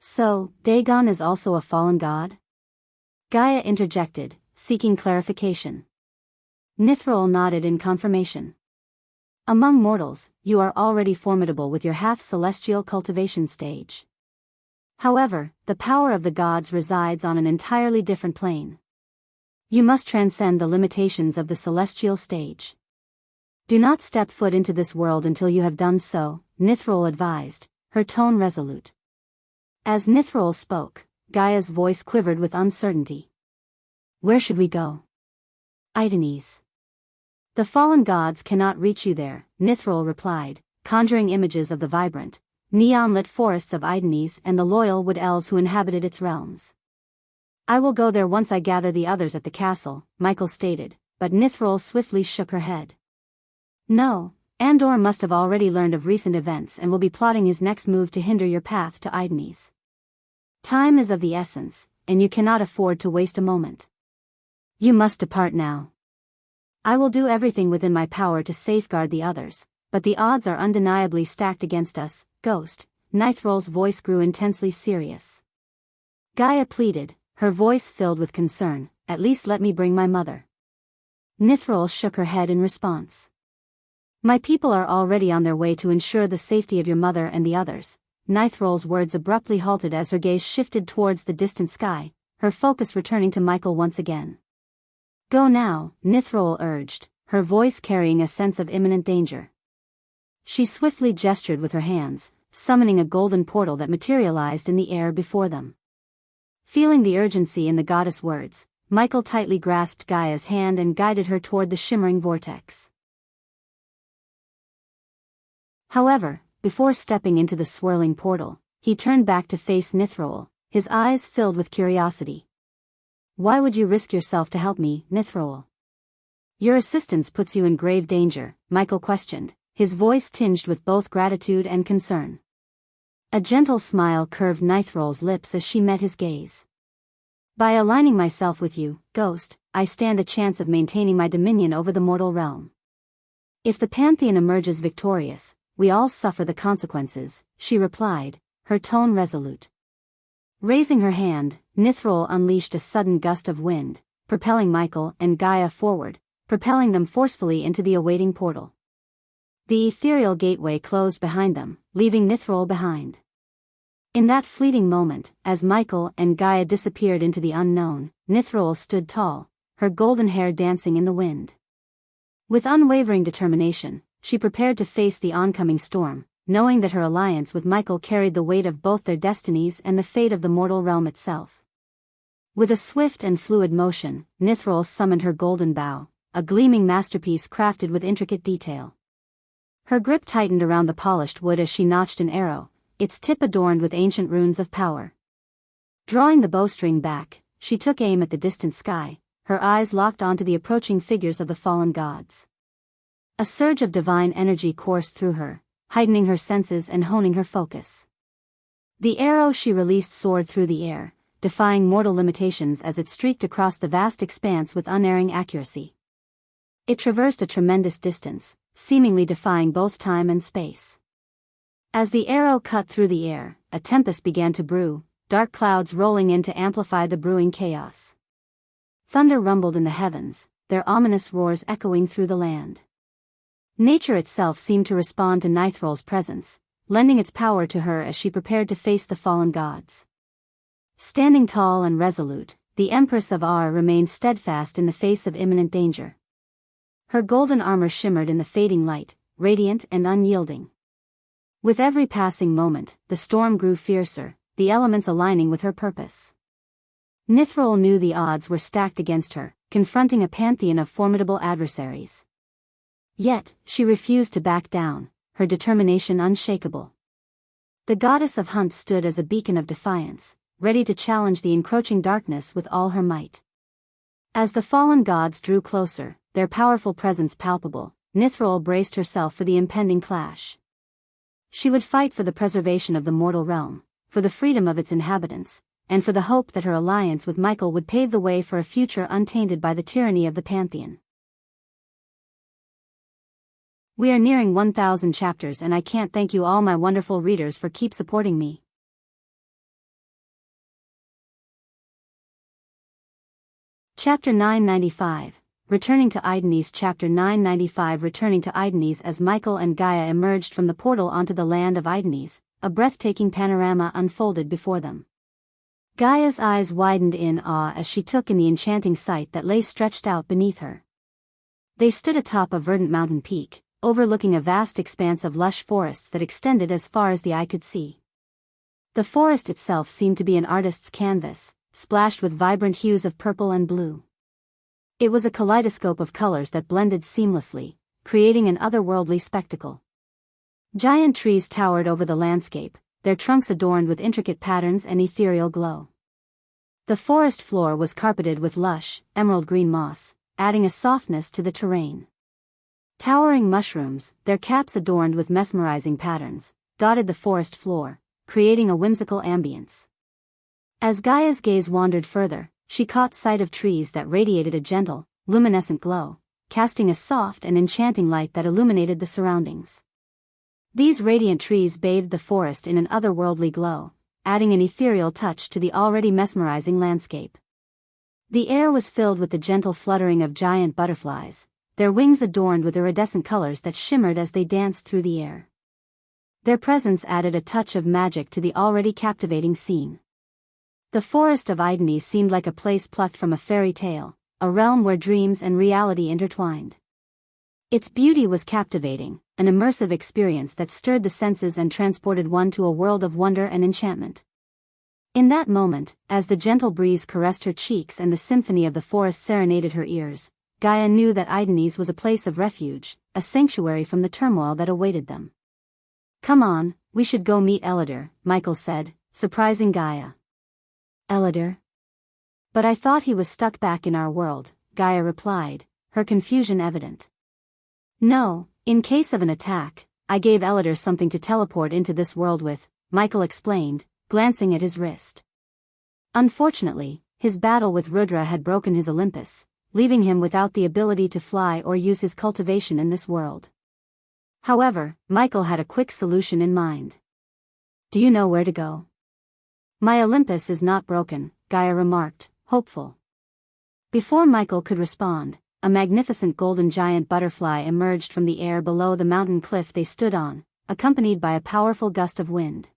So, Dagon is also a fallen god? Gaia interjected, seeking clarification. Nithral nodded in confirmation. Among mortals, you are already formidable with your half-celestial cultivation stage. However, the power of the gods resides on an entirely different plane. You must transcend the limitations of the celestial stage. Do not step foot into this world until you have done so, Nithral advised, her tone resolute. As Nithral spoke, Gaia's voice quivered with uncertainty. Where should we go? Aidonis. The fallen gods cannot reach you there, Nithral replied, conjuring images of the vibrant, neon-lit forests of Aidonis and the loyal wood elves who inhabited its realms. I will go there once I gather the others at the castle, Michael stated, but Nithral swiftly shook her head. No, Andor must have already learned of recent events and will be plotting his next move to hinder your path to Aidonis. Time is of the essence, and you cannot afford to waste a moment. You must depart now. I will do everything within my power to safeguard the others, but the odds are undeniably stacked against us, Ghost. Nithral's voice grew intensely serious. Gaia pleaded, her voice filled with concern, at least let me bring my mother. Nithral shook her head in response. My people are already on their way to ensure the safety of your mother and the others. Nithral's words abruptly halted as her gaze shifted towards the distant sky, her focus returning to Michael once again. Go now, Nithral urged, her voice carrying a sense of imminent danger. She swiftly gestured with her hands, summoning a golden portal that materialized in the air before them. Feeling the urgency in the goddess' words, Michael tightly grasped Gaia's hand and guided her toward the shimmering vortex. However, before stepping into the swirling portal, he turned back to face Nithral, his eyes filled with curiosity. Why would you risk yourself to help me, Nithral? Your assistance puts you in grave danger, Michael questioned, his voice tinged with both gratitude and concern. A gentle smile curved Nithral's lips as she met his gaze. By aligning myself with you, Ghost, I stand a chance of maintaining my dominion over the mortal realm. If the Pantheon emerges victorious, we all suffer the consequences, she replied, her tone resolute. Raising her hand, Nithral unleashed a sudden gust of wind, propelling Michael and Gaia forward, propelling them forcefully into the awaiting portal. The ethereal gateway closed behind them, leaving Nithral behind. In that fleeting moment, as Michael and Gaia disappeared into the unknown, Nithral stood tall, her golden hair dancing in the wind. With unwavering determination, she prepared to face the oncoming storm, knowing that her alliance with Michael carried the weight of both their destinies and the fate of the mortal realm itself. With a swift and fluid motion, Nithral summoned her golden bow, a gleaming masterpiece crafted with intricate detail. Her grip tightened around the polished wood as she notched an arrow, its tip adorned with ancient runes of power. Drawing the bowstring back, she took aim at the distant sky, her eyes locked onto the approaching figures of the fallen gods. A surge of divine energy coursed through her, heightening her senses and honing her focus. The arrow she released soared through the air, defying mortal limitations as it streaked across the vast expanse with unerring accuracy. It traversed a tremendous distance, seemingly defying both time and space. As the arrow cut through the air, a tempest began to brew, dark clouds rolling in to amplify the brewing chaos. Thunder rumbled in the heavens, their ominous roars echoing through the land. Nature itself seemed to respond to Nithral's presence, lending its power to her as she prepared to face the fallen gods. Standing tall and resolute, the Empress of Ar remained steadfast in the face of imminent danger. Her golden armor shimmered in the fading light, radiant and unyielding. With every passing moment, the storm grew fiercer, the elements aligning with her purpose. Nithral knew the odds were stacked against her, confronting a pantheon of formidable adversaries. Yet, she refused to back down, her determination unshakable. The goddess of Hunt stood as a beacon of defiance, ready to challenge the encroaching darkness with all her might. As the fallen gods drew closer, their powerful presence palpable, Nithral braced herself for the impending clash. She would fight for the preservation of the mortal realm, for the freedom of its inhabitants, and for the hope that her alliance with Michael would pave the way for a future untainted by the tyranny of the Pantheon. We are nearing 1,000 chapters, and I can't thank you all, my wonderful readers, for keep supporting me. Chapter 995. Returning to Aidenes. Chapter 995. Returning to Aidenes. As Michael and Gaia emerged from the portal onto the land of Aidenes, a breathtaking panorama unfolded before them. Gaia's eyes widened in awe as she took in the enchanting sight that lay stretched out beneath her. They stood atop a verdant mountain peak, overlooking a vast expanse of lush forests that extended as far as the eye could see. The forest itself seemed to be an artist's canvas, splashed with vibrant hues of purple and blue. It was a kaleidoscope of colors that blended seamlessly, creating an otherworldly spectacle. Giant trees towered over the landscape, their trunks adorned with intricate patterns and ethereal glow. The forest floor was carpeted with lush, emerald-green moss, adding a softness to the terrain. Towering mushrooms, their caps adorned with mesmerizing patterns, dotted the forest floor, creating a whimsical ambience. As Gaia's gaze wandered further, she caught sight of trees that radiated a gentle, luminescent glow, casting a soft and enchanting light that illuminated the surroundings. These radiant trees bathed the forest in an otherworldly glow, adding an ethereal touch to the already mesmerizing landscape. The air was filled with the gentle fluttering of giant butterflies, their wings adorned with iridescent colors that shimmered as they danced through the air. Their presence added a touch of magic to the already captivating scene. The forest of Aidenes seemed like a place plucked from a fairy tale, a realm where dreams and reality intertwined. Its beauty was captivating, an immersive experience that stirred the senses and transported one to a world of wonder and enchantment. In that moment, as the gentle breeze caressed her cheeks and the symphony of the forest serenaded her ears, Gaia knew that Aidenes was a place of refuge, a sanctuary from the turmoil that awaited them. "Come on, we should go meet Elidor," Michael said, surprising Gaia. "Elidor? But I thought he was stuck back in our world," Gaia replied, her confusion evident. "No, in case of an attack, I gave Elidor something to teleport into this world with," Michael explained, glancing at his wrist. Unfortunately, his battle with Rudra had broken his Olympus, leaving him without the ability to fly or use his cultivation in this world. However, Michael had a quick solution in mind. "Do you know where to go?" "My Olympus is not broken," Gaia remarked, hopeful. Before Michael could respond, a magnificent golden giant butterfly emerged from the air below the mountain cliff they stood on, accompanied by a powerful gust of wind.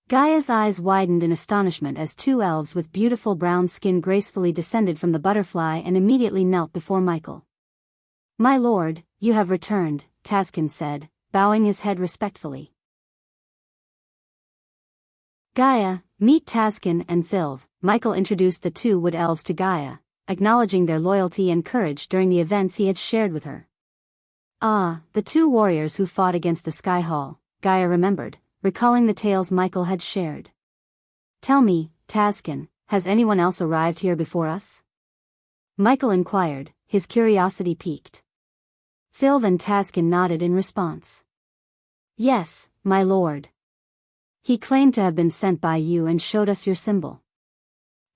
Gaia's eyes widened in astonishment as two elves with beautiful brown skin gracefully descended from the butterfly and immediately knelt before Michael. "My lord, you have returned," Taskin said, bowing his head respectfully. "Gaia, meet Taskin and Filv," Michael introduced the two wood elves to Gaia, acknowledging their loyalty and courage during the events he had shared with her. Ah, the two warriors who fought against the Sky Hall, Gaia remembered, recalling the tales Michael had shared. "Tell me, Taskin, has anyone else arrived here before us?" Michael inquired, his curiosity piqued. Filv and Taskin nodded in response. "Yes, my lord. He claimed to have been sent by you and showed us your symbol.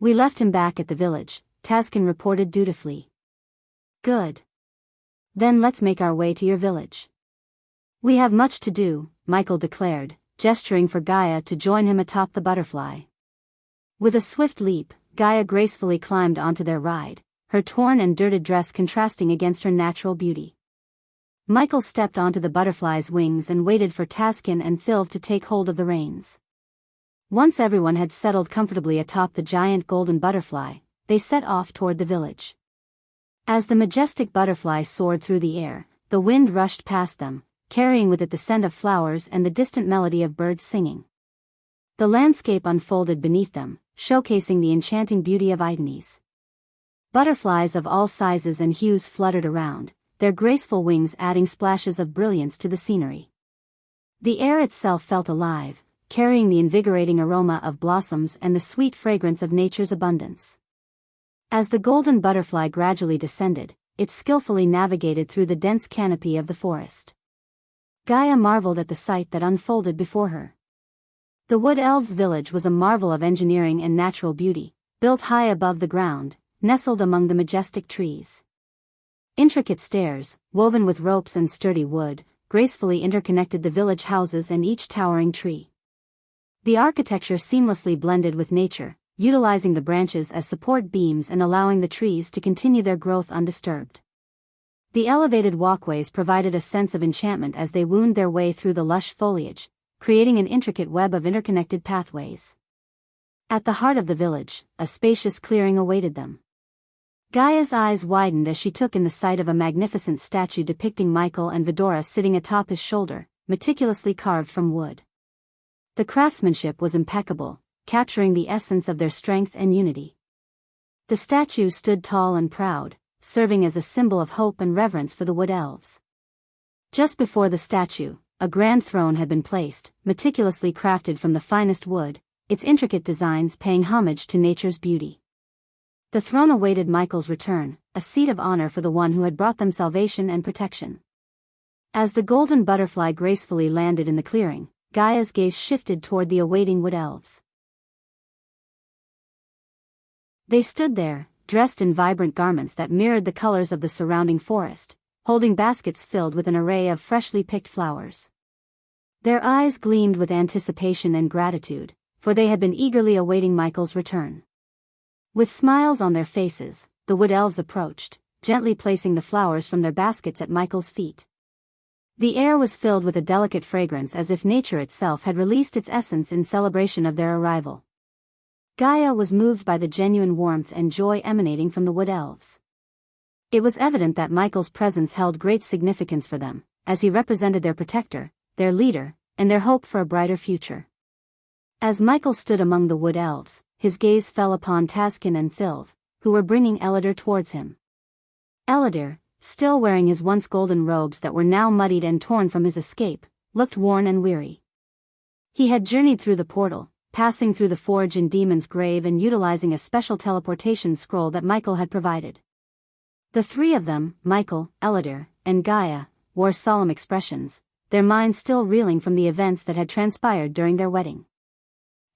We left him back at the village," Taskin reported dutifully. "Good. Then let's make our way to your village." "We have much to do," Michael declared, gesturing for Gaia to join him atop the butterfly. With a swift leap, Gaia gracefully climbed onto their ride, her torn and dirted dress contrasting against her natural beauty. Michael stepped onto the butterfly's wings and waited for Taskin and Filv to take hold of the reins. Once everyone had settled comfortably atop the giant golden butterfly, they set off toward the village. As the majestic butterfly soared through the air, the wind rushed past them, carrying with it the scent of flowers and the distant melody of birds singing. The landscape unfolded beneath them, showcasing the enchanting beauty of Aidenes. Butterflies of all sizes and hues fluttered around, their graceful wings adding splashes of brilliance to the scenery. The air itself felt alive, carrying the invigorating aroma of blossoms and the sweet fragrance of nature's abundance. As the golden butterfly gradually descended, it skillfully navigated through the dense canopy of the forest. Gaia marveled at the sight that unfolded before her. The Wood Elves' village was a marvel of engineering and natural beauty, built high above the ground, nestled among the majestic trees. Intricate stairs, woven with ropes and sturdy wood, gracefully interconnected the village houses and each towering tree. The architecture seamlessly blended with nature, utilizing the branches as support beams and allowing the trees to continue their growth undisturbed. The elevated walkways provided a sense of enchantment as they wound their way through the lush foliage, creating an intricate web of interconnected pathways. At the heart of the village, a spacious clearing awaited them. Gaia's eyes widened as she took in the sight of a magnificent statue depicting Michael and Vidora sitting atop his shoulder, meticulously carved from wood. The craftsmanship was impeccable, capturing the essence of their strength and unity. The statue stood tall and proud, serving as a symbol of hope and reverence for the Wood Elves. Just before the statue, a grand throne had been placed, meticulously crafted from the finest wood, its intricate designs paying homage to nature's beauty. The throne awaited Michael's return, a seat of honor for the one who had brought them salvation and protection. As the golden butterfly gracefully landed in the clearing, Gaia's gaze shifted toward the awaiting Wood Elves. They stood there, dressed in vibrant garments that mirrored the colors of the surrounding forest, holding baskets filled with an array of freshly picked flowers. Their eyes gleamed with anticipation and gratitude, for they had been eagerly awaiting Michael's return. With smiles on their faces, the Wood Elves approached, gently placing the flowers from their baskets at Michael's feet. The air was filled with a delicate fragrance as if nature itself had released its essence in celebration of their arrival. Gaia was moved by the genuine warmth and joy emanating from the Wood Elves. It was evident that Michael's presence held great significance for them, as he represented their protector, their leader, and their hope for a brighter future. As Michael stood among the Wood Elves, his gaze fell upon Taskin and Thilv, who were bringing Ellider towards him. Ellider, still wearing his once golden robes that were now muddied and torn from his escape, looked worn and weary. He had journeyed through the portal, passing through the forge in Demon's Grave and utilizing a special teleportation scroll that Michael had provided. The three of them, Michael, Ellider, and Gaia, wore solemn expressions, their minds still reeling from the events that had transpired during their wedding.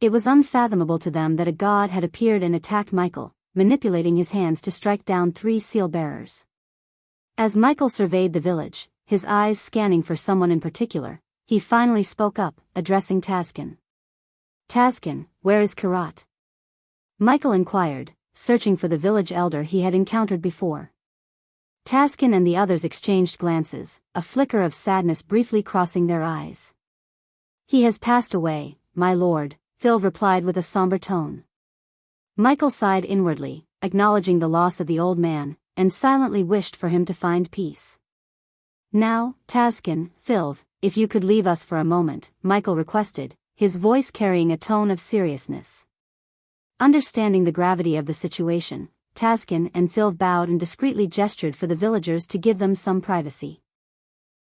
It was unfathomable to them that a god had appeared and attacked Michael, manipulating his hands to strike down 3 seal-bearers. As Michael surveyed the village, his eyes scanning for someone in particular, he finally spoke up, addressing Taskin. "Taskin, where is Kirat?" Michael inquired, searching for the village elder he had encountered before. Taskin and the others exchanged glances, a flicker of sadness briefly crossing their eyes. "He has passed away, my lord," Thilv replied with a somber tone. Michael sighed inwardly, acknowledging the loss of the old man, and silently wished for him to find peace. "Now, Taskin, Thilv, if you could leave us for a moment," Michael requested, his voice carrying a tone of seriousness. Understanding the gravity of the situation, Taskin and Thilv bowed and discreetly gestured for the villagers to give them some privacy.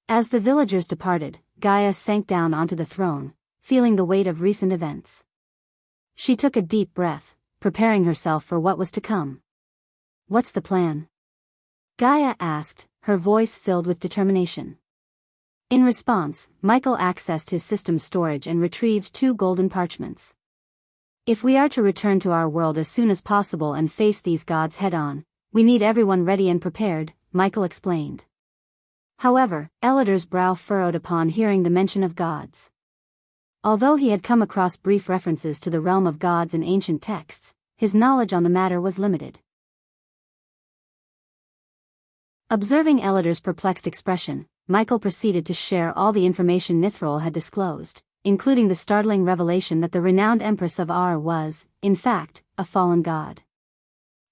As the villagers departed, Gaia sank down onto the throne, feeling the weight of recent events. She took a deep breath, preparing herself for what was to come. "What's the plan?" Gaia asked, her voice filled with determination. In response, Michael accessed his system's storage and retrieved 2 golden parchments. "If we are to return to our world as soon as possible and face these gods head-on, we need everyone ready and prepared," Michael explained. However, Ellider's brow furrowed upon hearing the mention of gods. Although he had come across brief references to the realm of gods in ancient texts, his knowledge on the matter was limited. Observing Ellider's perplexed expression, Michael proceeded to share all the information Nithrol had disclosed, including the startling revelation that the renowned Empress of Ar was, in fact, a fallen god.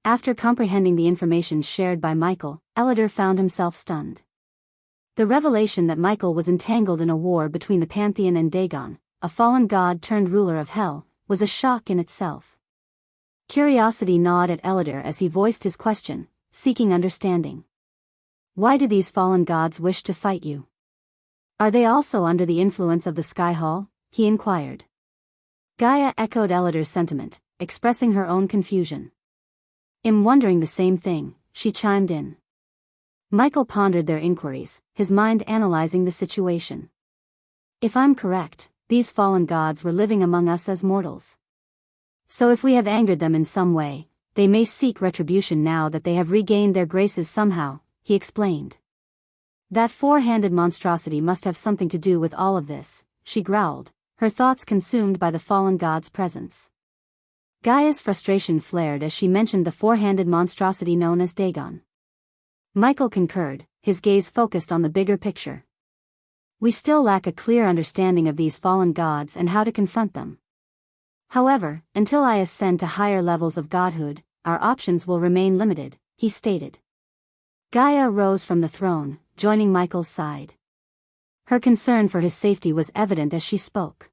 After comprehending the information shared by Michael, Ellider found himself stunned. The revelation that Michael was entangled in a war between the Pantheon and Dagon, a fallen god turned ruler of Hell, was a shock in itself. Curiosity gnawed at Ellider as he voiced his question, seeking understanding. "Why do these fallen gods wish to fight you? Are they also under the influence of the Sky Hall?" he inquired. Gaia echoed Ellider's sentiment, expressing her own confusion. "I'm wondering the same thing," she chimed in. Michael pondered their inquiries, his mind analyzing the situation. "If I'm correct, these fallen gods were living among us as mortals. So if we have angered them in some way, they may seek retribution now that they have regained their graces somehow, he explained. That four-handed monstrosity must have something to do with all of this, she growled, her thoughts consumed by the fallen god's presence. Gaia's frustration flared as she mentioned the four-handed monstrosity known as Dagon. Michael concurred, his gaze focused on the bigger picture. We still lack a clear understanding of these fallen gods and how to confront them. However, until I ascend to higher levels of godhood, our options will remain limited, he stated. Gaia rose from the throne, joining Michael's side. Her concern for his safety was evident as she spoke.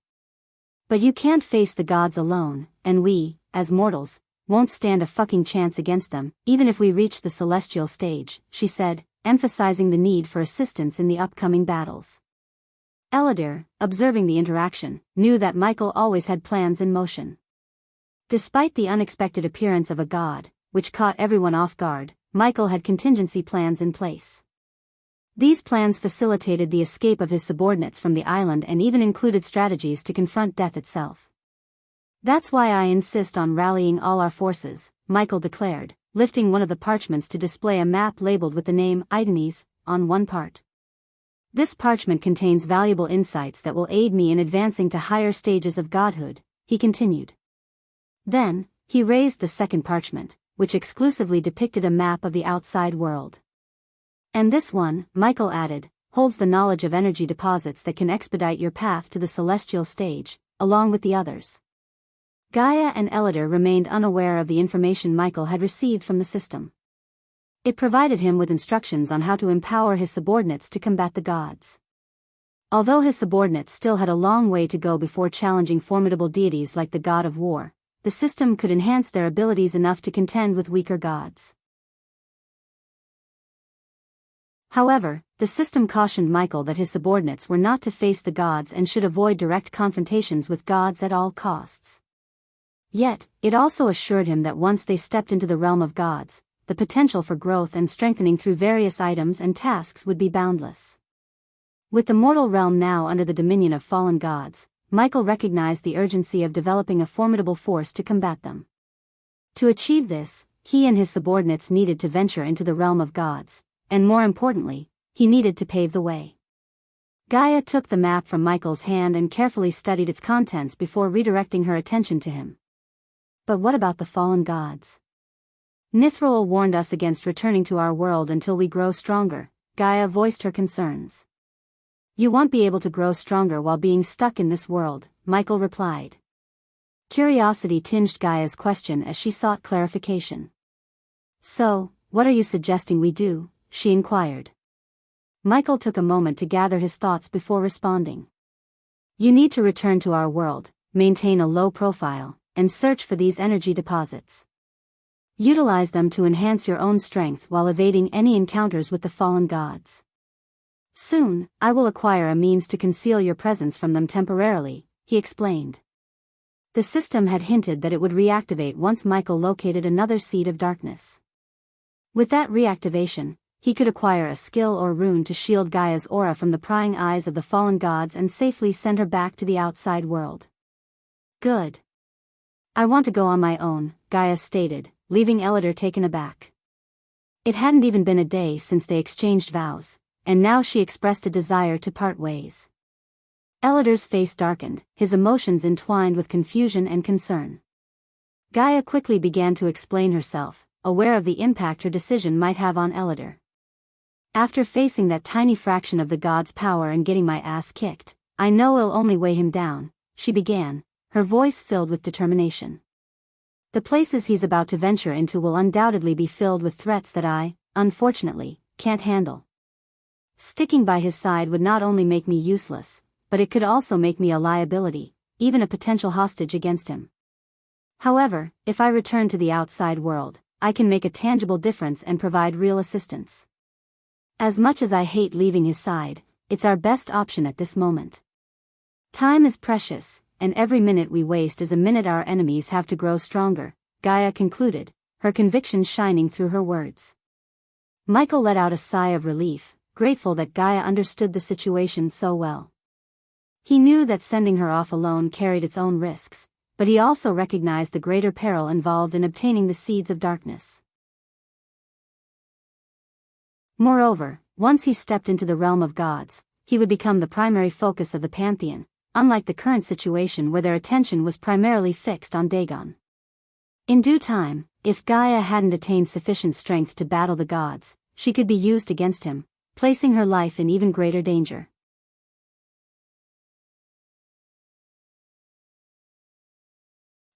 But you can't face the gods alone, and we, as mortals, won't stand a fucking chance against them, even if we reach the celestial stage, she said, emphasizing the need for assistance in the upcoming battles. Elodie, observing the interaction, knew that Michael always had plans in motion. Despite the unexpected appearance of a god, which caught everyone off guard, Michael had contingency plans in place. These plans facilitated the escape of his subordinates from the island and even included strategies to confront death itself. That's why I insist on rallying all our forces, Michael declared, lifting one of the parchments to display a map labeled with the name Idones on one part. This parchment contains valuable insights that will aid me in advancing to higher stages of godhood, he continued. Then, he raised the second parchment, which exclusively depicted a map of the outside world. And this one, Michael added, holds the knowledge of energy deposits that can expedite your path to the celestial stage, along with the others. Gaia and Elodie remained unaware of the information Michael had received from the system. It provided him with instructions on how to empower his subordinates to combat the gods. Although his subordinates still had a long way to go before challenging formidable deities like the god of war, the system could enhance their abilities enough to contend with weaker gods. However, the system cautioned Michael that his subordinates were not to face the gods and should avoid direct confrontations with gods at all costs. Yet, it also assured him that once they stepped into the realm of gods, the potential for growth and strengthening through various items and tasks would be boundless. With the mortal realm now under the dominion of fallen gods, Michael recognized the urgency of developing a formidable force to combat them. To achieve this, he and his subordinates needed to venture into the realm of gods, and more importantly, he needed to pave the way. Gaia took the map from Michael's hand and carefully studied its contents before redirecting her attention to him. But what about the fallen gods? Nithroel warned us against returning to our world until we grow stronger, Gaia voiced her concerns. You won't be able to grow stronger while being stuck in this world, Michael replied. Curiosity tinged Gaia's question as she sought clarification. So, what are you suggesting we do? She inquired. Michael took a moment to gather his thoughts before responding. You need to return to our world, maintain a low profile, and search for these energy deposits. Utilize them to enhance your own strength while evading any encounters with the fallen gods. Soon, I will acquire a means to conceal your presence from them temporarily, he explained. The system had hinted that it would reactivate once Michael located another seed of darkness. With that reactivation, he could acquire a skill or rune to shield Gaia's aura from the prying eyes of the fallen gods and safely send her back to the outside world. Good. I want to go on my own, Gaia stated, leaving Elodie taken aback. It hadn't even been a day since they exchanged vows, and now she expressed a desire to part ways. Elodie's face darkened, his emotions entwined with confusion and concern. Gaia quickly began to explain herself, aware of the impact her decision might have on Elodie. After facing that tiny fraction of the god's power and getting my ass kicked, I know it'll only weigh him down, she began, her voice filled with determination. The places he's about to venture into will undoubtedly be filled with threats that I, unfortunately, can't handle. Sticking by his side would not only make me useless, but it could also make me a liability, even a potential hostage against him. However, if I return to the outside world, I can make a tangible difference and provide real assistance. As much as I hate leaving his side, it's our best option at this moment. Time is precious, and every minute we waste is a minute our enemies have to grow stronger, Gaia concluded, her conviction shining through her words. Michael let out a sigh of relief, grateful that Gaia understood the situation so well. He knew that sending her off alone carried its own risks, but he also recognized the greater peril involved in obtaining the seeds of darkness. Moreover, once he stepped into the realm of gods, he would become the primary focus of the pantheon, unlike the current situation where their attention was primarily fixed on Dagon. In due time, if Gaia hadn't attained sufficient strength to battle the gods, she could be used against him, placing her life in even greater danger.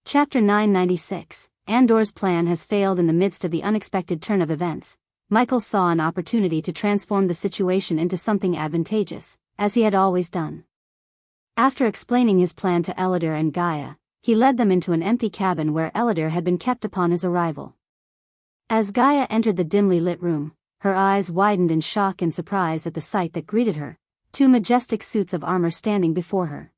Chapter 996, Andor's plan has failed. In the midst of the unexpected turn of events, Michael saw an opportunity to transform the situation into something advantageous, as he had always done. After explaining his plan to Elidar and Gaia, he led them into an empty cabin where Elidar had been kept upon his arrival. As Gaia entered the dimly lit room, her eyes widened in shock and surprise at the sight that greeted her, two majestic suits of armor standing before her.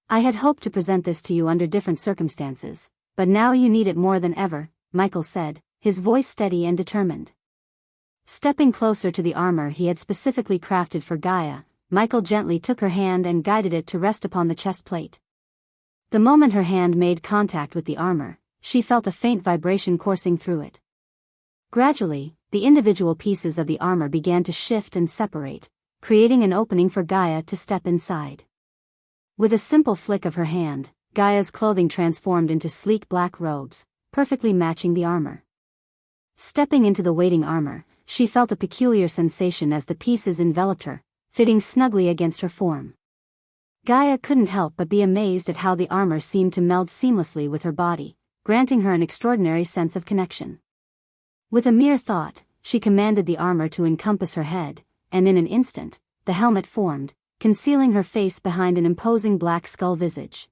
"I had hoped to present this to you under different circumstances, but now you need it more than ever," Michael said, his voice steady and determined. Stepping closer to the armor he had specifically crafted for Gaia, Michael gently took her hand and guided it to rest upon the chest plate. The moment her hand made contact with the armor, she felt a faint vibration coursing through it. Gradually, the individual pieces of the armor began to shift and separate, creating an opening for Gaia to step inside. With a simple flick of her hand, Gaia's clothing transformed into sleek black robes, perfectly matching the armor. Stepping into the waiting armor, she felt a peculiar sensation as the pieces enveloped her, fitting snugly against her form. Gaia couldn't help but be amazed at how the armor seemed to meld seamlessly with her body, granting her an extraordinary sense of connection. With a mere thought, she commanded the armor to encompass her head, and in an instant, the helmet formed, concealing her face behind an imposing black skull visage.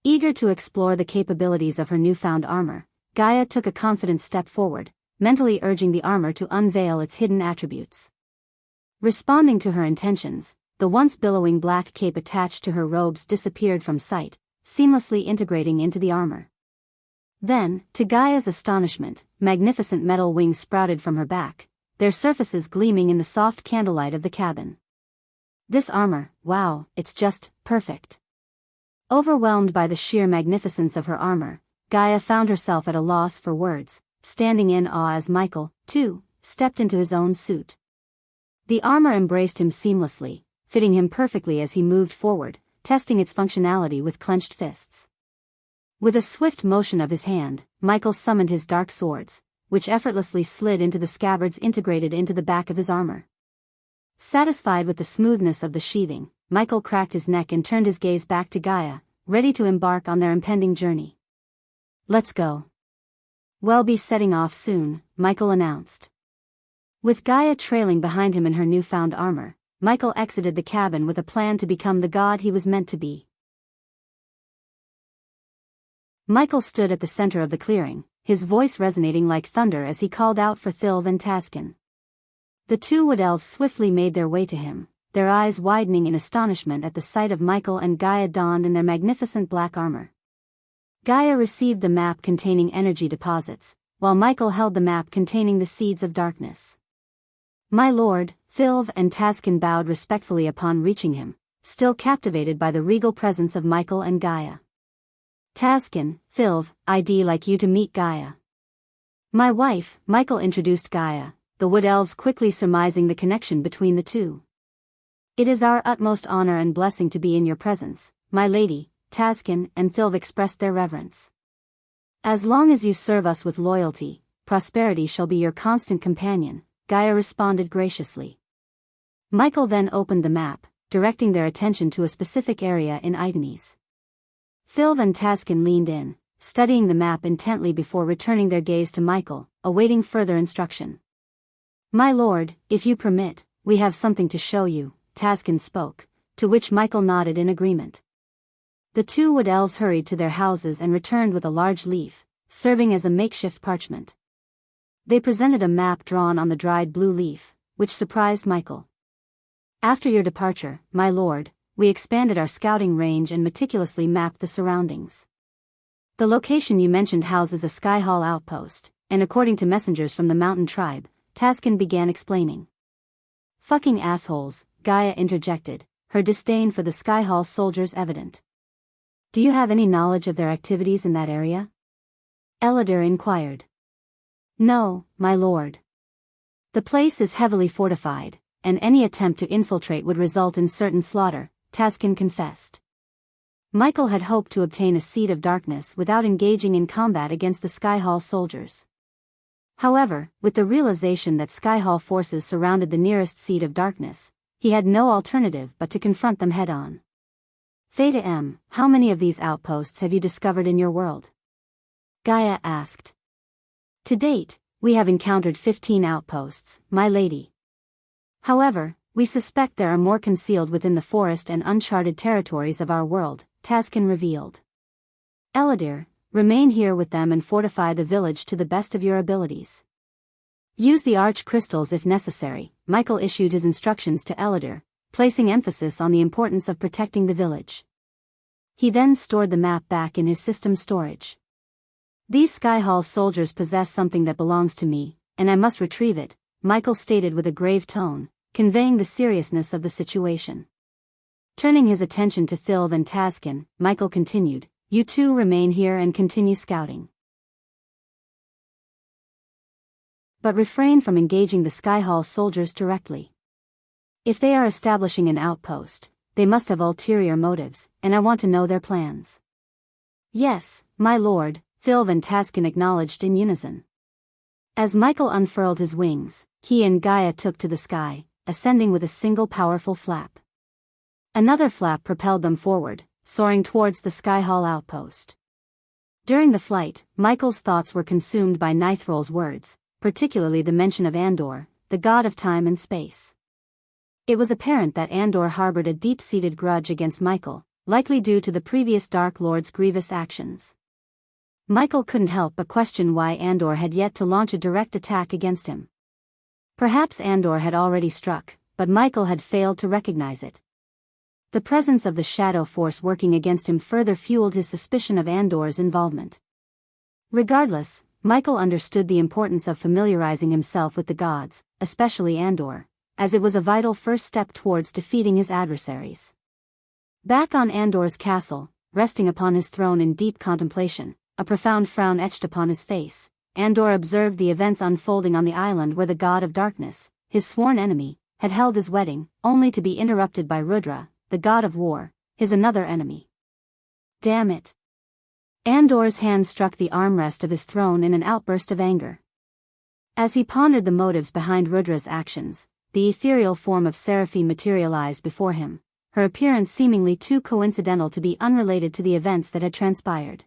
Eager to explore the capabilities of her newfound armor, Gaia took a confident step forward, mentally urging the armor to unveil its hidden attributes. Responding to her intentions, the once billowing black cape attached to her robes disappeared from sight, seamlessly integrating into the armor. Then, to Gaia's astonishment, magnificent metal wings sprouted from her back, their surfaces gleaming in the soft candlelight of the cabin. "This armor, wow, it's just perfect." Overwhelmed by the sheer magnificence of her armor, Gaia found herself at a loss for words, standing in awe as Michael, too, stepped into his own suit. The armor embraced him seamlessly, fitting him perfectly as he moved forward, testing its functionality with clenched fists. With a swift motion of his hand, Michael summoned his dark swords, which effortlessly slid into the scabbards integrated into the back of his armor. Satisfied with the smoothness of the sheathing, Michael cracked his neck and turned his gaze back to Gaia, ready to embark on their impending journey. "Let's go. We'll be setting off soon," Michael announced. With Gaia trailing behind him in her newfound armor, Michael exited the cabin with a plan to become the god he was meant to be. Michael stood at the center of the clearing, his voice resonating like thunder as he called out for Thilv and Taskin. The two wood elves swiftly made their way to him, their eyes widening in astonishment at the sight of Michael and Gaia donned in their magnificent black armor. Gaia received the map containing energy deposits, while Michael held the map containing the seeds of darkness. "My lord," Thilv and Taskin bowed respectfully upon reaching him, still captivated by the regal presence of Michael and Gaia. "Taskin, Thilv, I'd like you to meet Gaia." "My wife," Michael introduced Gaia, the wood elves quickly surmising the connection between the two. "It is our utmost honor and blessing to be in your presence, my lady," Taskin and Thilv expressed their reverence. "As long as you serve us with loyalty, prosperity shall be your constant companion," Gaia responded graciously. Michael then opened the map, directing their attention to a specific area in Idanes. Thilv and Taskin leaned in, studying the map intently before returning their gaze to Michael, awaiting further instruction. "My lord, if you permit, we have something to show you," Taskin spoke, to which Michael nodded in agreement. The two wood elves hurried to their houses and returned with a large leaf, serving as a makeshift parchment. They presented a map drawn on the dried blue leaf, which surprised Michael. "After your departure, my lord, we expanded our scouting range and meticulously mapped the surroundings. The location you mentioned houses a Sky Hall outpost, and according to messengers from the mountain tribe," Taskin began explaining. "Fucking assholes," Gaia interjected, her disdain for the Skyhall soldiers evident. "Do you have any knowledge of their activities in that area?" Elodor inquired. "No, my lord. The place is heavily fortified, and any attempt to infiltrate would result in certain slaughter," Taskin confessed. Michael had hoped to obtain a seed of darkness without engaging in combat against the Skyhall soldiers. However, with the realization that Skyhall forces surrounded the nearest seed of darkness, he had no alternative but to confront them head-on. "Theta M, how many of these outposts have you discovered in your world?" Gaia asked. "To date, we have encountered 15 outposts, my lady. However, we suspect there are more concealed within the forest and uncharted territories of our world," Taskin revealed. "Elodor, remain here with them and fortify the village to the best of your abilities. Use the arch crystals if necessary," Michael issued his instructions to Elodor, placing emphasis on the importance of protecting the village. He then stored the map back in his system storage. "These Skyhall soldiers possess something that belongs to me, and I must retrieve it," Michael stated with a grave tone, conveying the seriousness of the situation. Turning his attention to Thilv and Taskin, Michael continued, "You two remain here and continue scouting. But refrain from engaging the Skyhall soldiers directly. If they are establishing an outpost, they must have ulterior motives, and I want to know their plans." "Yes, my lord," Thilv and Taskin acknowledged in unison. As Michael unfurled his wings, he and Gaia took to the sky, ascending with a single powerful flap. Another flap propelled them forward, soaring towards the Skyhall outpost. During the flight, Michael's thoughts were consumed by Nithrol's words, particularly the mention of Andor, the god of time and space. It was apparent that Andor harbored a deep-seated grudge against Michael, likely due to the previous Dark Lord's grievous actions. Michael couldn't help but question why Andor had yet to launch a direct attack against him. Perhaps Andor had already struck, but Michael had failed to recognize it. The presence of the Shadow Force working against him further fueled his suspicion of Andor's involvement. Regardless, Michael understood the importance of familiarizing himself with the gods, especially Andor, as it was a vital first step towards defeating his adversaries. Back on Andor's castle, resting upon his throne in deep contemplation, a profound frown etched upon his face, Andor observed the events unfolding on the island where the god of darkness, his sworn enemy, had held his wedding, only to be interrupted by Rudra, the god of war, his another enemy. Damn it! Andor's hand struck the armrest of his throne in an outburst of anger. As he pondered the motives behind Rudra's actions, the ethereal form of Seraphine materialized before him, her appearance seemingly too coincidental to be unrelated to the events that had transpired.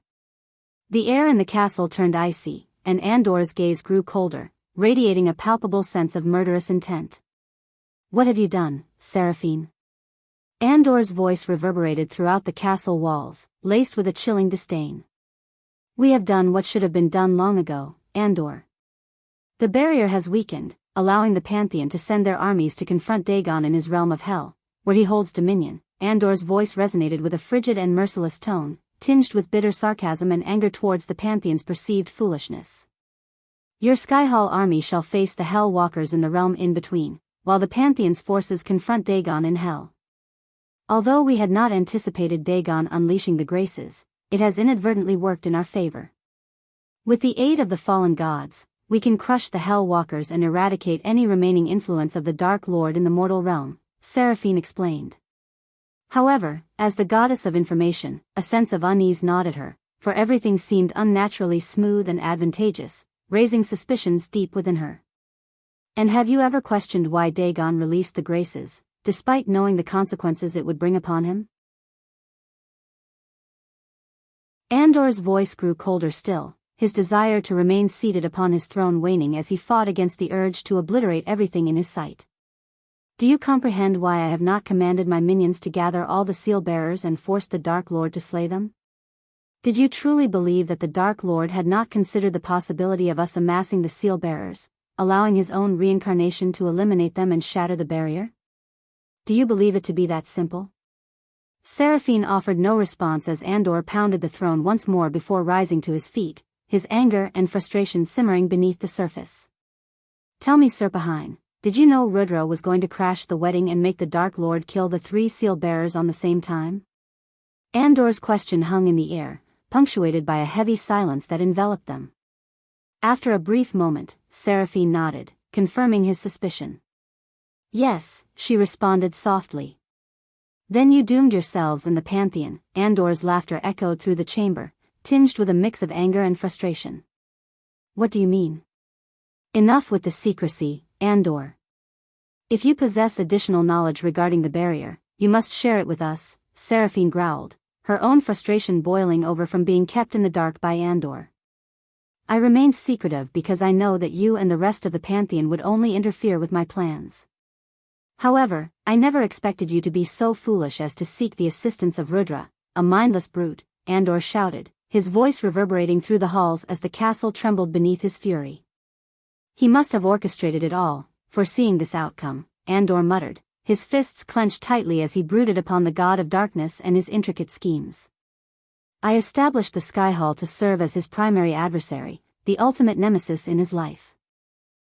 The air in the castle turned icy, and Andor's gaze grew colder, radiating a palpable sense of murderous intent. "What have you done, Seraphine?" Andor's voice reverberated throughout the castle walls, laced with a chilling disdain. "We have done what should have been done long ago, Andor. The barrier has weakened, allowing the Pantheon to send their armies to confront Dagon in his realm of hell, where he holds dominion." Andor's voice resonated with a frigid and merciless tone, tinged with bitter sarcasm and anger towards the Pantheon's perceived foolishness. "Your Skyhall army shall face the Hell Walkers in the realm in between, while the Pantheon's forces confront Dagon in hell. Although we had not anticipated Dagon unleashing the graces, it has inadvertently worked in our favor. With the aid of the fallen gods, we can crush the Hell Walkers and eradicate any remaining influence of the Dark Lord in the mortal realm," Seraphine explained. However, as the goddess of information, a sense of unease gnawed at her, for everything seemed unnaturally smooth and advantageous, raising suspicions deep within her. "And have you ever questioned why Dagon released the graces, despite knowing the consequences it would bring upon him?" Andor's voice grew colder still, his desire to remain seated upon his throne waning as he fought against the urge to obliterate everything in his sight. "Do you comprehend why I have not commanded my minions to gather all the seal-bearers and forced the Dark Lord to slay them? Did you truly believe that the Dark Lord had not considered the possibility of us amassing the seal-bearers, allowing his own reincarnation to eliminate them and shatter the barrier? Do you believe it to be that simple?" Seraphine offered no response as Andor pounded the throne once more before rising to his feet, his anger and frustration simmering beneath the surface. "Tell me, Serpahine, did you know Rudra was going to crash the wedding and make the Dark Lord kill the 3 seal-bearers on the same time? Andor's question hung in the air, punctuated by a heavy silence that enveloped them. After a brief moment, Seraphine nodded, confirming his suspicion. Yes, she responded softly. Then you doomed yourselves in the Pantheon. Andor's laughter echoed through the chamber, tinged with a mix of anger and frustration. What do you mean? Enough with the secrecy, Andor. If you possess additional knowledge regarding the barrier, you must share it with us, Seraphine growled, her own frustration boiling over from being kept in the dark by Andor. I remain secretive because I know that you and the rest of the Pantheon would only interfere with my plans. However, I never expected you to be so foolish as to seek the assistance of Rudra, a mindless brute, Andor shouted, his voice reverberating through the halls as the castle trembled beneath his fury. He must have orchestrated it all, foreseeing this outcome, Andor muttered, his fists clenched tightly as he brooded upon the god of darkness and his intricate schemes. I established the Sky Hall to serve as his primary adversary, the ultimate nemesis in his life.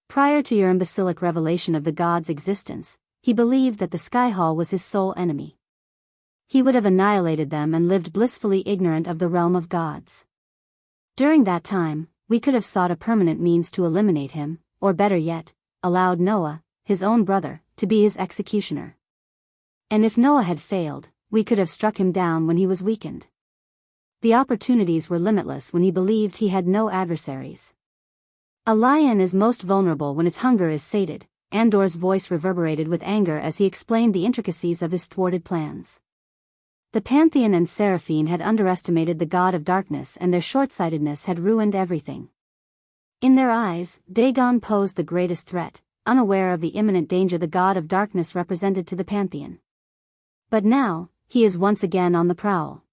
Prior to your imbecilic revelation of the god's existence, he believed that the Sky Hall was his sole enemy. He would have annihilated them and lived blissfully ignorant of the realm of gods. During that time, we could have sought a permanent means to eliminate him, or better yet, allowed Noah, his own brother, to be his executioner. And if Noah had failed, we could have struck him down when he was weakened. The opportunities were limitless when he believed he had no adversaries. A lion is most vulnerable when its hunger is sated. Andor's voice reverberated with anger as he explained the intricacies of his thwarted plans. The Pantheon and Seraphine had underestimated the god of darkness, and their short-sightedness had ruined everything. In their eyes, Dagon posed the greatest threat, unaware of the imminent danger the god of darkness represented to the Pantheon. But now, he is once again on the prowl.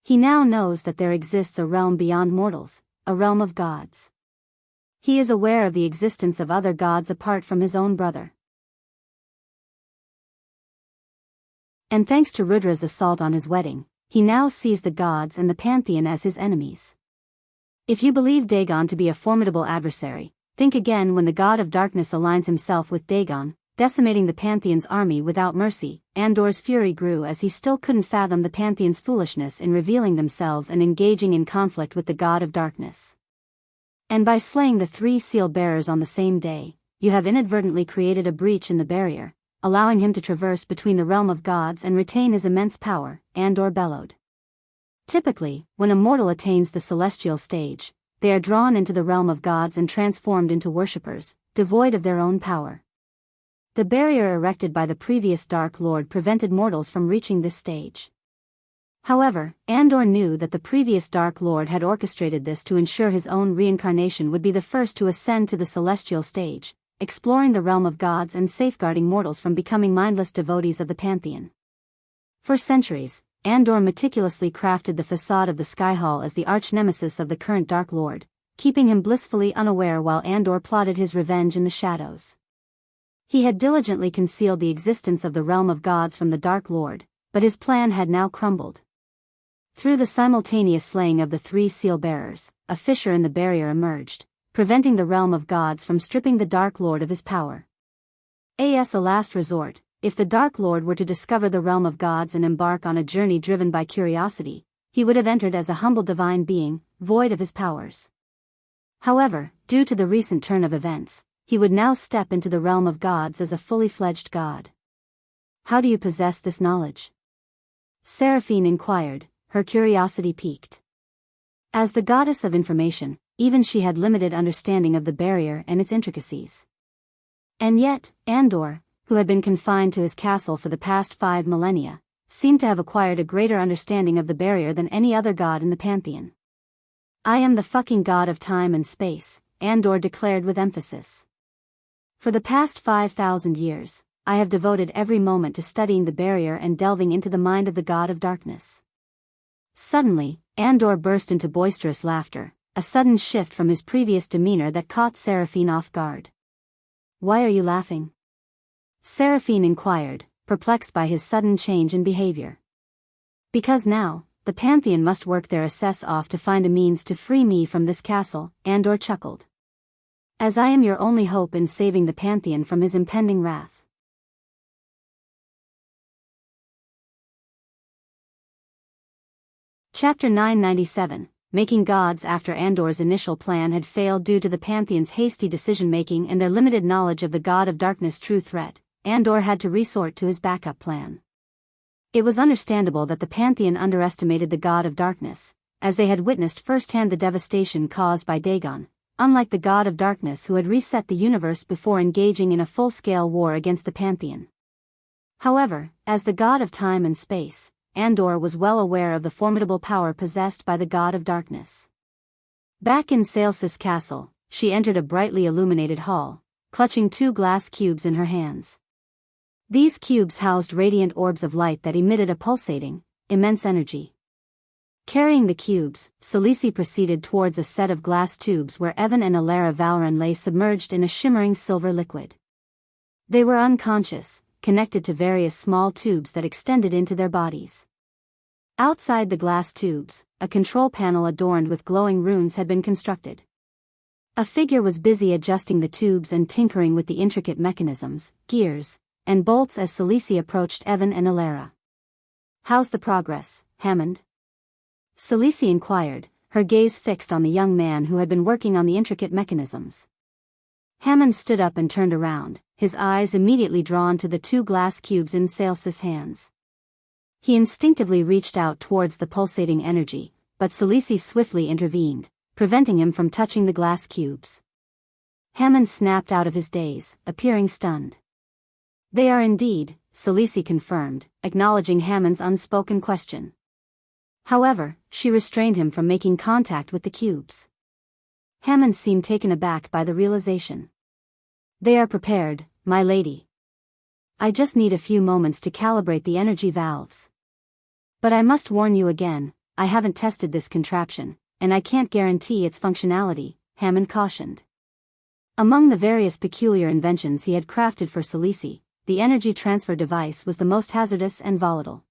He now knows that there exists a realm beyond mortals, a realm of gods. He is aware of the existence of other gods apart from his own brother. And thanks to Rudra's assault on his wedding, he now sees the gods and the Pantheon as his enemies. If you believe Dagon to be a formidable adversary, think again when the god of darkness aligns himself with Dagon, decimating the Pantheon's army without mercy. Andor's fury grew as he still couldn't fathom the Pantheon's foolishness in revealing themselves and engaging in conflict with the god of darkness. And by slaying the 3 seal-bearers on the same day, you have inadvertently created a breach in the barrier, allowing him to traverse between the realm of gods and retain his immense power, Andor bellowed. Typically, when a mortal attains the celestial stage, they are drawn into the realm of gods and transformed into worshippers, devoid of their own power. The barrier erected by the previous Dark Lord prevented mortals from reaching this stage. However, Andor knew that the previous Dark Lord had orchestrated this to ensure his own reincarnation would be the first to ascend to the celestial stage, exploring the realm of gods and safeguarding mortals from becoming mindless devotees of the Pantheon. For centuries, Andor meticulously crafted the facade of the Sky Hall as the arch-nemesis of the current Dark Lord, keeping him blissfully unaware while Andor plotted his revenge in the shadows. He had diligently concealed the existence of the realm of gods from the Dark Lord, but his plan had now crumbled. Through the simultaneous slaying of the 3 seal-bearers, a fissure in the barrier emerged, preventing the realm of gods from stripping the Dark Lord of his power. As a last resort, if the Dark Lord were to discover the realm of gods and embark on a journey driven by curiosity, he would have entered as a humble divine being, void of his powers. However, due to the recent turn of events, he would now step into the realm of gods as a fully fledged god. How do you possess this knowledge? Seraphine inquired, her curiosity piqued. As the goddess of information, even she had limited understanding of the barrier and its intricacies. And yet, Andor, who had been confined to his castle for the past 5 millennia, seemed to have acquired a greater understanding of the barrier than any other god in the Pantheon. I am the fucking god of time and space, Andor declared with emphasis. For the past 5,000 years, I have devoted every moment to studying the barrier and delving into the mind of the god of darkness. Suddenly, Andor burst into boisterous laughter, a sudden shift from his previous demeanor that caught Seraphine off guard. Why are you laughing? Seraphine inquired, perplexed by his sudden change in behavior. Because now, the Pantheon must work their asses off to find a means to free me from this castle, Andor chuckled. as I am your only hope in saving the Pantheon from his impending wrath. Chapter 997. Making Gods. After Andor's initial plan had failed due to the Pantheon's hasty decision-making and their limited knowledge of the God of Darkness' true threat, Andor had to resort to his backup plan. It was understandable that the Pantheon underestimated the God of Darkness, as they had witnessed firsthand the devastation caused by Dagon, unlike the God of Darkness who had reset the universe before engaging in a full-scale war against the Pantheon. However, as the God of Time and Space, Andor was well aware of the formidable power possessed by the God of Darkness. Back in Saelsis Castle, she entered a brightly illuminated hall, clutching 2 glass cubes in her hands. These cubes housed radiant orbs of light that emitted a pulsating, immense energy. Carrying the cubes, Selisi proceeded towards a set of glass tubes where Evan and Alara Valran lay submerged in a shimmering silver liquid. They were unconscious, connected to various small tubes that extended into their bodies. Outside the glass tubes, a control panel adorned with glowing runes had been constructed. A figure was busy adjusting the tubes and tinkering with the intricate mechanisms, gears, and bolts as Selisi approached Evan and Alara. "How's the progress, Hammond?" Selisi inquired, her gaze fixed on the young man who had been working on the intricate mechanisms. Hammond stood up and turned around, his eyes immediately drawn to the 2 glass cubes in Saelsis' hands. He instinctively reached out towards the pulsating energy, but Selisi swiftly intervened, preventing him from touching the glass cubes. Hammond snapped out of his daze, appearing stunned. "They are indeed," Selisi confirmed, acknowledging Hammond's unspoken question. However, she restrained him from making contact with the cubes. Hammond seemed taken aback by the realization. "They are prepared, my lady. I just need a few moments to calibrate the energy valves. But I must warn you again, I haven't tested this contraption, and I can't guarantee its functionality," Hammond cautioned. Among the various peculiar inventions he had crafted for Selisi, the energy transfer device was the most hazardous and volatile.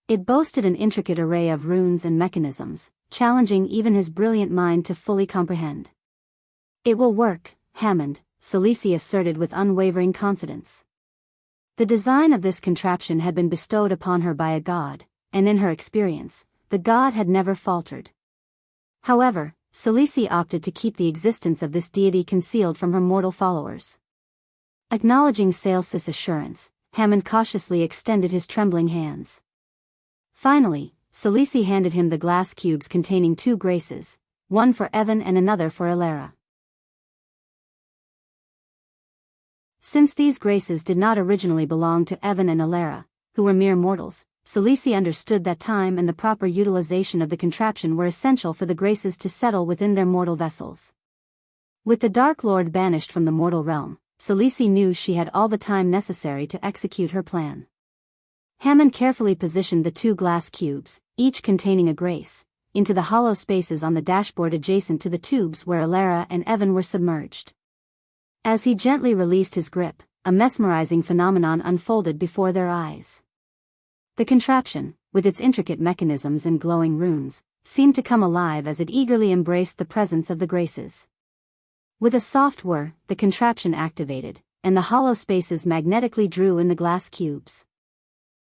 It boasted an intricate array of runes and mechanisms, challenging even his brilliant mind to fully comprehend. "It will work, Hammond," Selisi asserted with unwavering confidence. The design of this contraption had been bestowed upon her by a god, and in her experience, the god had never faltered. However, Selisi opted to keep the existence of this deity concealed from her mortal followers. Acknowledging Saelsis' assurance, Hammond cautiously extended his trembling hands. Finally, Selisi handed him the glass cubes containing 2 graces, one for Evan and another for Alara. Since these graces did not originally belong to Evan and Alara, who were mere mortals, Selisi understood that time and the proper utilization of the contraption were essential for the graces to settle within their mortal vessels. With the Dark Lord banished from the mortal realm, Selisi knew she had all the time necessary to execute her plan. Hammond carefully positioned the 2 glass cubes, each containing a grace, into the hollow spaces on the dashboard adjacent to the tubes where Alara and Evan were submerged. As he gently released his grip, a mesmerizing phenomenon unfolded before their eyes. The contraption, with its intricate mechanisms and glowing runes, seemed to come alive as it eagerly embraced the presence of the graces. With a soft whir, the contraption activated, and the hollow spaces magnetically drew in the glass cubes.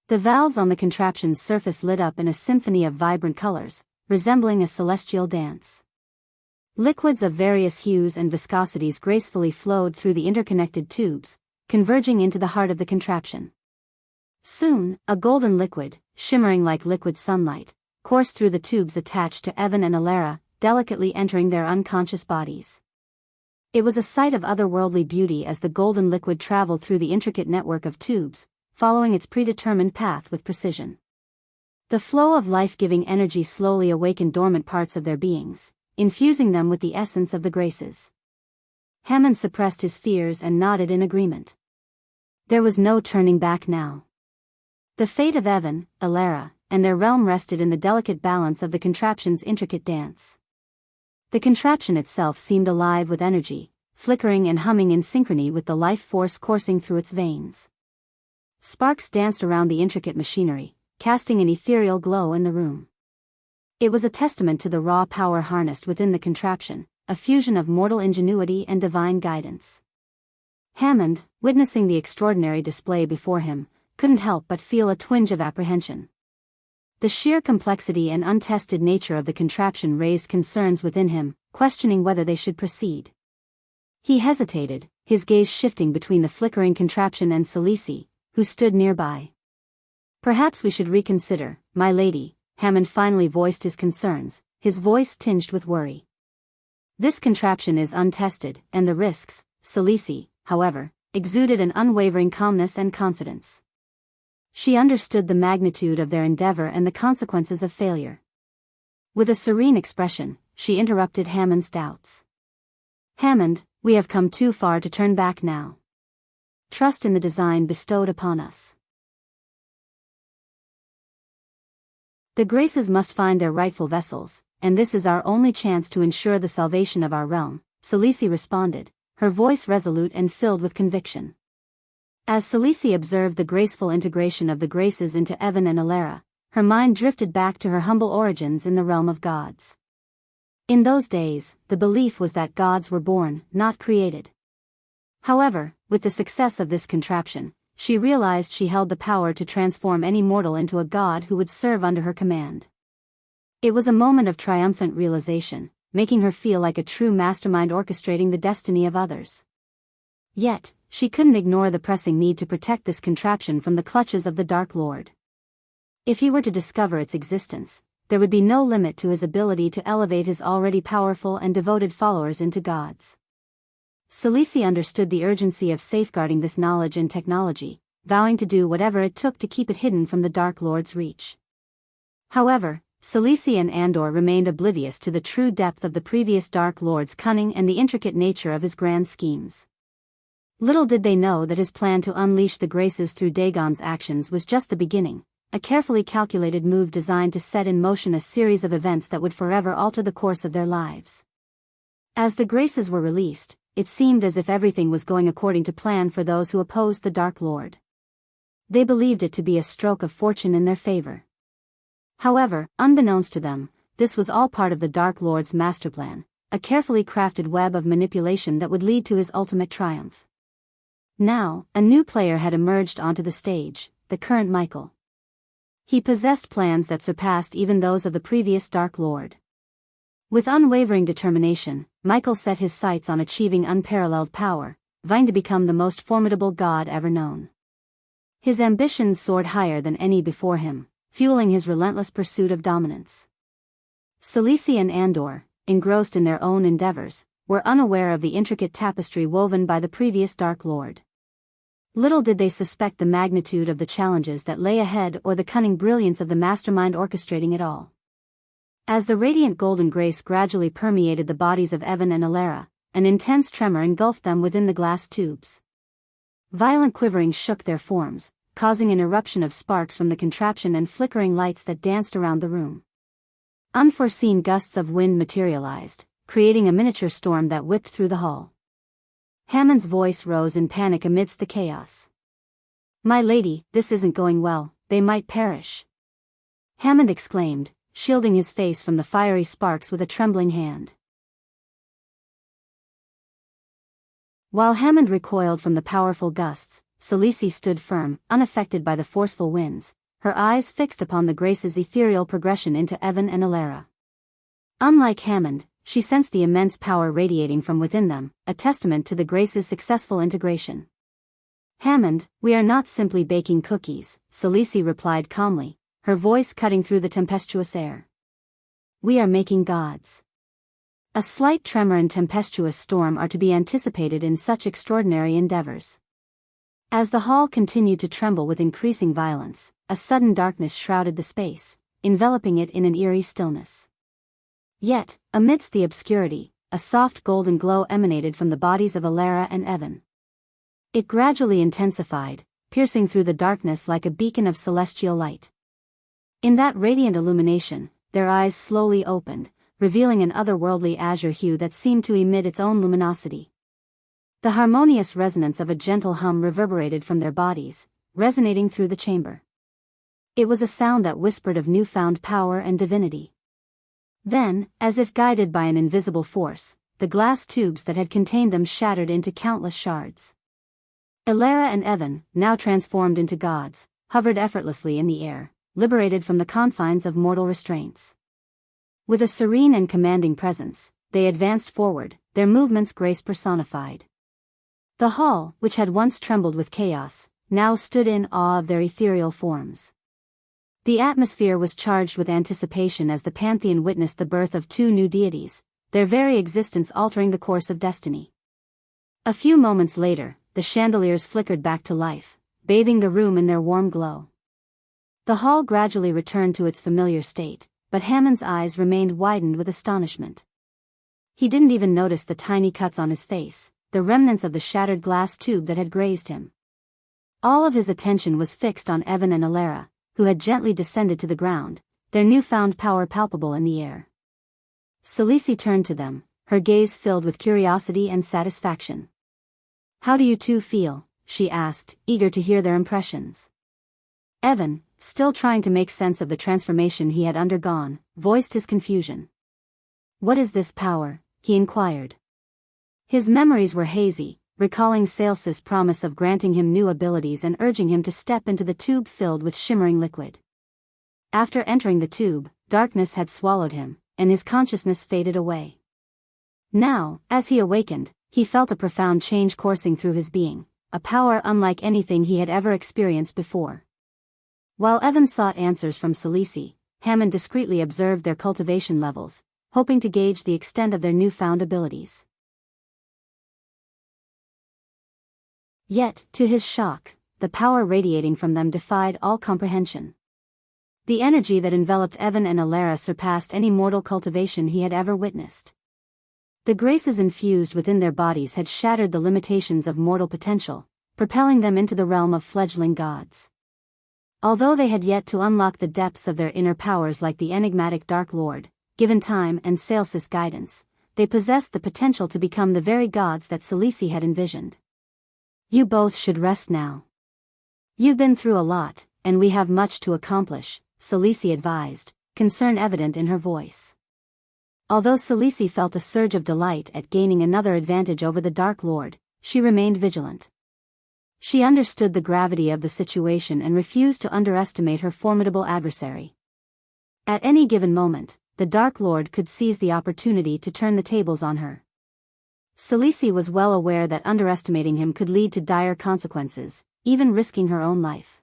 The valves on the contraption's surface lit up in a symphony of vibrant colors, resembling a celestial dance. Liquids of various hues and viscosities gracefully flowed through the interconnected tubes, converging into the heart of the contraption. Soon, a golden liquid, shimmering like liquid sunlight, coursed through the tubes attached to Evan and Alara, delicately entering their unconscious bodies. It was a sight of otherworldly beauty as the golden liquid traveled through the intricate network of tubes, following its predetermined path with precision. The flow of life-giving energy slowly awakened dormant parts of their beings, infusing them with the essence of the graces. Hammond suppressed his fears and nodded in agreement. There was no turning back now. The fate of Evan, Alara, and their realm rested in the delicate balance of the contraption's intricate dance. The contraption itself seemed alive with energy, flickering and humming in synchrony with the life force coursing through its veins. Sparks danced around the intricate machinery, casting an ethereal glow in the room. It was a testament to the raw power harnessed within the contraption, a fusion of mortal ingenuity and divine guidance. Hammond, witnessing the extraordinary display before him, couldn't help but feel a twinge of apprehension. The sheer complexity and untested nature of the contraption raised concerns within him, questioning whether they should proceed. He hesitated, his gaze shifting between the flickering contraption and Celice, who stood nearby. "Perhaps we should reconsider, my lady," Hammond finally voiced his concerns, his voice tinged with worry. "This contraption is untested, and the risks," Celice, however, exuded an unwavering calmness and confidence. She understood the magnitude of their endeavor and the consequences of failure. With a serene expression, she interrupted Hammond's doubts. "Hammond, we have come too far to turn back now. Trust in the design bestowed upon us. The Graces must find their rightful vessels, and this is our only chance to ensure the salvation of our realm," Celice responded, her voice resolute and filled with conviction. As Celice observed the graceful integration of the Graces into Evan and Alara, her mind drifted back to her humble origins in the realm of gods. In those days, the belief was that gods were born, not created. However, with the success of this contraption, she realized she held the power to transform any mortal into a god who would serve under her command. It was a moment of triumphant realization, making her feel like a true mastermind orchestrating the destiny of others. Yet, she couldn't ignore the pressing need to protect this contraption from the clutches of the Dark Lord. If he were to discover its existence, there would be no limit to his ability to elevate his already powerful and devoted followers into gods. Celice understood the urgency of safeguarding this knowledge and technology, vowing to do whatever it took to keep it hidden from the Dark Lord's reach. However, Celice and Andor remained oblivious to the true depth of the previous Dark Lord's cunning and the intricate nature of his grand schemes. Little did they know that his plan to unleash the Graces through Dagon's actions was just the beginning, a carefully calculated move designed to set in motion a series of events that would forever alter the course of their lives. As the Graces were released, it seemed as if everything was going according to plan for those who opposed the Dark Lord. They believed it to be a stroke of fortune in their favor. However, unbeknownst to them, this was all part of the Dark Lord's master plan, a carefully crafted web of manipulation that would lead to his ultimate triumph. Now, a new player had emerged onto the stage, the current Michael. He possessed plans that surpassed even those of the previous Dark Lord. With unwavering determination, Michael set his sights on achieving unparalleled power, vying to become the most formidable god ever known. His ambitions soared higher than any before him, fueling his relentless pursuit of dominance. Celice and Andor, engrossed in their own endeavors, were unaware of the intricate tapestry woven by the previous Dark Lord. Little did they suspect the magnitude of the challenges that lay ahead or the cunning brilliance of the mastermind orchestrating it all. As the radiant golden grace gradually permeated the bodies of Evan and Alara, an intense tremor engulfed them within the glass tubes. Violent quivering shook their forms, causing an eruption of sparks from the contraption and flickering lights that danced around the room. Unforeseen gusts of wind materialized, creating a miniature storm that whipped through the hall. Hammond's voice rose in panic amidst the chaos. "My lady, this isn't going well, they might perish," Hammond exclaimed, shielding his face from the fiery sparks with a trembling hand. While Hammond recoiled from the powerful gusts, Celice stood firm, unaffected by the forceful winds, her eyes fixed upon the Grace's ethereal progression into Evan and Alara. Unlike Hammond, she sensed the immense power radiating from within them, a testament to the Grace's successful integration. "Hammond, we are not simply baking cookies," Celice replied calmly, her voice cutting through the tempestuous air. "We are making gods." A slight tremor and tempestuous storm are to be anticipated in such extraordinary endeavors. As the hall continued to tremble with increasing violence, a sudden darkness shrouded the space, enveloping it in an eerie stillness. Yet, amidst the obscurity, a soft golden glow emanated from the bodies of Alara and Evan. It gradually intensified, piercing through the darkness like a beacon of celestial light. In that radiant illumination, their eyes slowly opened, revealing an otherworldly azure hue that seemed to emit its own luminosity. The harmonious resonance of a gentle hum reverberated from their bodies, resonating through the chamber. It was a sound that whispered of newfound power and divinity. Then, as if guided by an invisible force, the glass tubes that had contained them shattered into countless shards. Alara and Evan, now transformed into gods, hovered effortlessly in the air, liberated from the confines of mortal restraints. With a serene and commanding presence, they advanced forward, their movements grace personified. The hall, which had once trembled with chaos, now stood in awe of their ethereal forms. The atmosphere was charged with anticipation as the pantheon witnessed the birth of two new deities, their very existence altering the course of destiny. A few moments later, the chandeliers flickered back to life, bathing the room in their warm glow. The hall gradually returned to its familiar state, but Hammond's eyes remained widened with astonishment. He didn't even notice the tiny cuts on his face, the remnants of the shattered glass tube that had grazed him. All of his attention was fixed on Evan and Alara, who had gently descended to the ground, their newfound power palpable in the air. Celice turned to them, her gaze filled with curiosity and satisfaction. "How do you two feel?" she asked, eager to hear their impressions. Evan, still trying to make sense of the transformation he had undergone, voiced his confusion. "What is this power?" he inquired. His memories were hazy, recalling Sales's promise of granting him new abilities and urging him to step into the tube filled with shimmering liquid. After entering the tube, darkness had swallowed him, and his consciousness faded away. Now, as he awakened, he felt a profound change coursing through his being, a power unlike anything he had ever experienced before. While Evan sought answers from Celice, Hammond discreetly observed their cultivation levels, hoping to gauge the extent of their newfound abilities. Yet, to his shock, the power radiating from them defied all comprehension. The energy that enveloped Evan and Alara surpassed any mortal cultivation he had ever witnessed. The graces infused within their bodies had shattered the limitations of mortal potential, propelling them into the realm of fledgling gods. Although they had yet to unlock the depths of their inner powers like the enigmatic Dark Lord, given time and Sales's guidance, they possessed the potential to become the very gods that Celice had envisioned. "You both should rest now. You've been through a lot, and we have much to accomplish," Celice advised, concern evident in her voice. Although Celice felt a surge of delight at gaining another advantage over the Dark Lord, she remained vigilant. She understood the gravity of the situation and refused to underestimate her formidable adversary. At any given moment, the Dark Lord could seize the opportunity to turn the tables on her. Celice was well aware that underestimating him could lead to dire consequences, even risking her own life.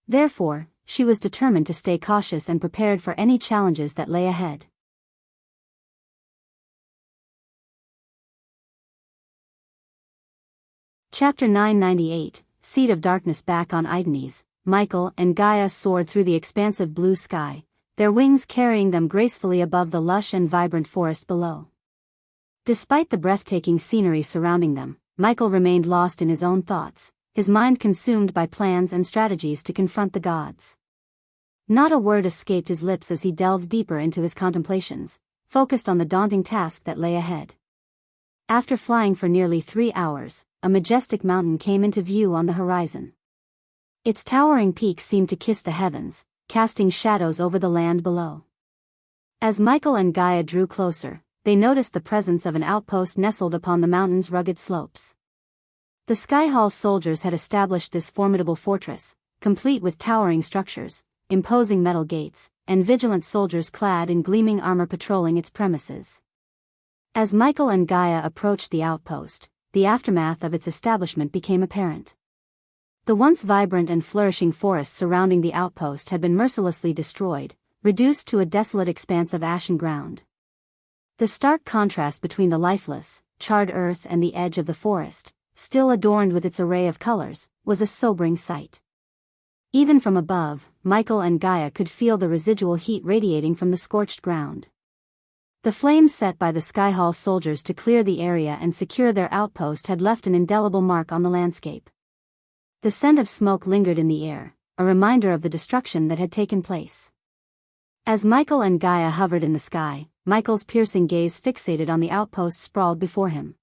Therefore, she was determined to stay cautious and prepared for any challenges that lay ahead. Chapter 998, Seed of Darkness. Back on Idanes, Michael and Gaia soared through the expansive blue sky, their wings carrying them gracefully above the lush and vibrant forest below. Despite the breathtaking scenery surrounding them, Michael remained lost in his own thoughts, his mind consumed by plans and strategies to confront the gods. Not a word escaped his lips as he delved deeper into his contemplations, focused on the daunting task that lay ahead. After flying for nearly 3 hours, a majestic mountain came into view on the horizon. Its towering peak seemed to kiss the heavens, casting shadows over the land below. As Michael and Gaia drew closer, they noticed the presence of an outpost nestled upon the mountain's rugged slopes. The Skyhall soldiers had established this formidable fortress, complete with towering structures, imposing metal gates, and vigilant soldiers clad in gleaming armor patrolling its premises. As Michael and Gaia approached the outpost, the aftermath of its establishment became apparent. The once vibrant and flourishing forests surrounding the outpost had been mercilessly destroyed, reduced to a desolate expanse of ashen ground. The stark contrast between the lifeless, charred earth and the edge of the forest, still adorned with its array of colors, was a sobering sight. Even from above, Michael and Gaia could feel the residual heat radiating from the scorched ground. The flames set by the Skyhall soldiers to clear the area and secure their outpost had left an indelible mark on the landscape. The scent of smoke lingered in the air, a reminder of the destruction that had taken place. As Michael and Gaia hovered in the sky, Michael's piercing gaze fixated on the outpost sprawled before him.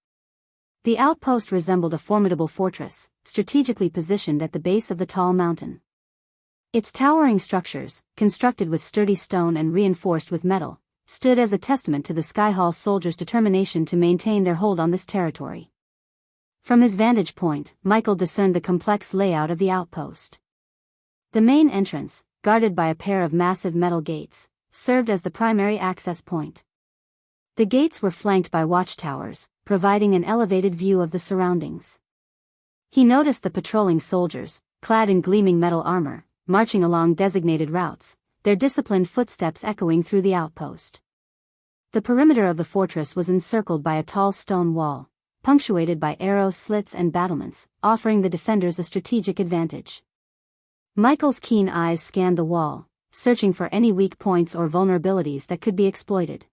The outpost resembled a formidable fortress, strategically positioned at the base of the tall mountain. Its towering structures, constructed with sturdy stone and reinforced with metal, stood as a testament to the Skyhall soldiers' determination to maintain their hold on this territory. From his vantage point, Michael discerned the complex layout of the outpost. The main entrance, guarded by a pair of massive metal gates, served as the primary access point. The gates were flanked by watchtowers, providing an elevated view of the surroundings. He noticed the patrolling soldiers, clad in gleaming metal armor, marching along designated routes, their disciplined footsteps echoing through the outpost. The perimeter of the fortress was encircled by a tall stone wall, punctuated by arrow slits and battlements, offering the defenders a strategic advantage. Michael's keen eyes scanned the wall, searching for any weak points or vulnerabilities that could be exploited.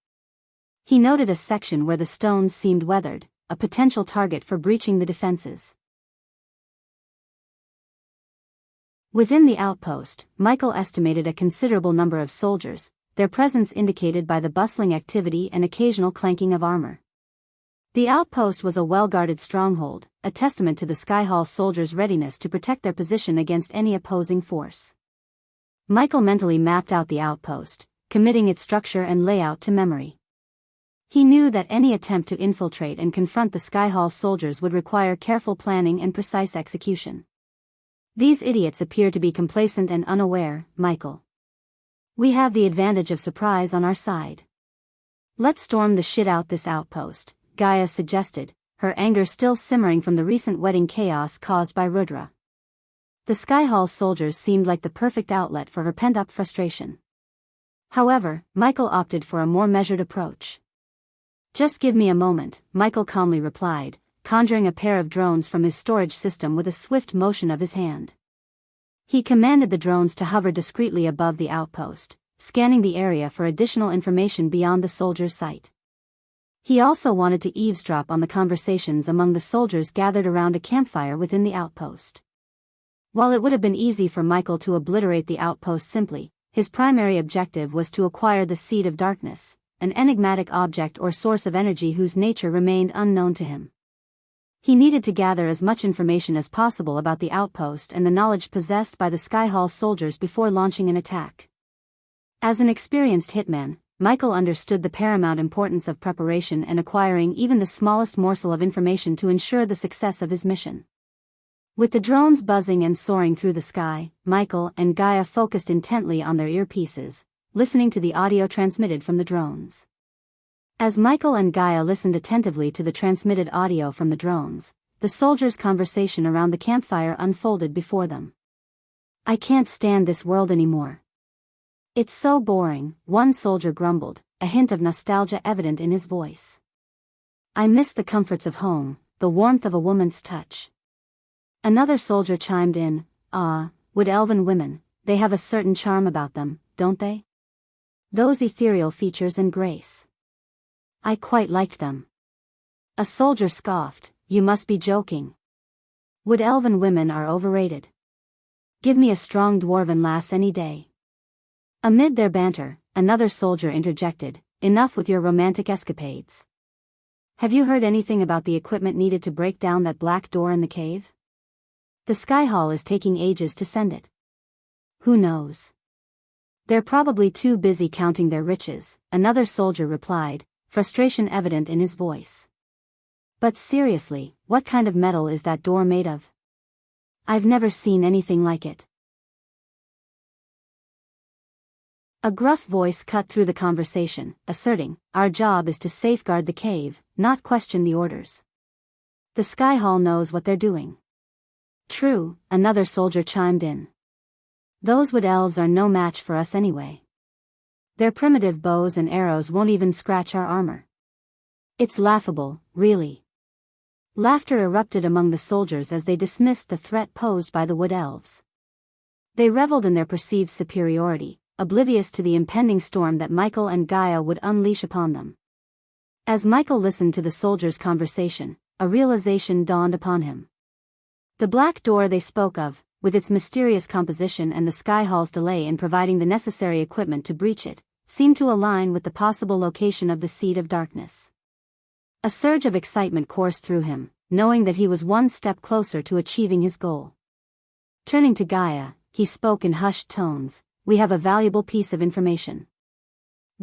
He noted a section where the stones seemed weathered, a potential target for breaching the defenses. Within the outpost, Michael estimated a considerable number of soldiers, their presence indicated by the bustling activity and occasional clanking of armor. The outpost was a well-guarded stronghold, a testament to the Skyhall soldiers' readiness to protect their position against any opposing force. Michael mentally mapped out the outpost, committing its structure and layout to memory. He knew that any attempt to infiltrate and confront the Skyhall soldiers would require careful planning and precise execution. These idiots appear to be complacent and unaware, Michael. We have the advantage of surprise on our side. Let's storm the shit out this outpost, Gaia suggested, her anger still simmering from the recent wedding chaos caused by Rudra. The Skyhall soldiers seemed like the perfect outlet for her pent-up frustration. However, Michael opted for a more measured approach. Just give me a moment, Michael calmly replied, conjuring a pair of drones from his storage system with a swift motion of his hand. He commanded the drones to hover discreetly above the outpost, scanning the area for additional information beyond the soldiers' sight. He also wanted to eavesdrop on the conversations among the soldiers gathered around a campfire within the outpost. While it would have been easy for Michael to obliterate the outpost simply, his primary objective was to acquire the Seed of Darkness, an enigmatic object or source of energy whose nature remained unknown to him. He needed to gather as much information as possible about the outpost and the knowledge possessed by the Skyhall soldiers before launching an attack. As an experienced hitman, Michael understood the paramount importance of preparation and acquiring even the smallest morsel of information to ensure the success of his mission. With the drones buzzing and soaring through the sky, Michael and Gaia focused intently on their earpieces, listening to the audio transmitted from the drones. As Michael and Gaia listened attentively to the transmitted audio from the drones, the soldiers' conversation around the campfire unfolded before them. I can't stand this world anymore. It's so boring, one soldier grumbled, a hint of nostalgia evident in his voice. I miss the comforts of home, the warmth of a woman's touch. Another soldier chimed in, wood elven women, they have a certain charm about them, don't they? Those ethereal features and grace. I quite liked them. A soldier scoffed, you must be joking. Wood elven women are overrated. Give me a strong dwarven lass any day. Amid their banter, another soldier interjected, enough with your romantic escapades. Have you heard anything about the equipment needed to break down that black door in the cave? The Skyhall is taking ages to send it. Who knows? They're probably too busy counting their riches, another soldier replied, frustration evident in his voice. But seriously, what kind of metal is that door made of? I've never seen anything like it. A gruff voice cut through the conversation, asserting, our job is to safeguard the cave, not question the orders. The Skyhall knows what they're doing. True, another soldier chimed in. Those wood elves are no match for us anyway. Their primitive bows and arrows won't even scratch our armor. It's laughable, really. Laughter erupted among the soldiers as they dismissed the threat posed by the wood elves. They reveled in their perceived superiority, oblivious to the impending storm that Michael and Gaia would unleash upon them. As Michael listened to the soldiers' conversation, a realization dawned upon him. The black door they spoke of, with its mysterious composition and the Skyhall's delay in providing the necessary equipment to breach it, seemed to align with the possible location of the Seed of Darkness. A surge of excitement coursed through him, knowing that he was one step closer to achieving his goal. Turning to Gaia, he spoke in hushed tones, we have a valuable piece of information.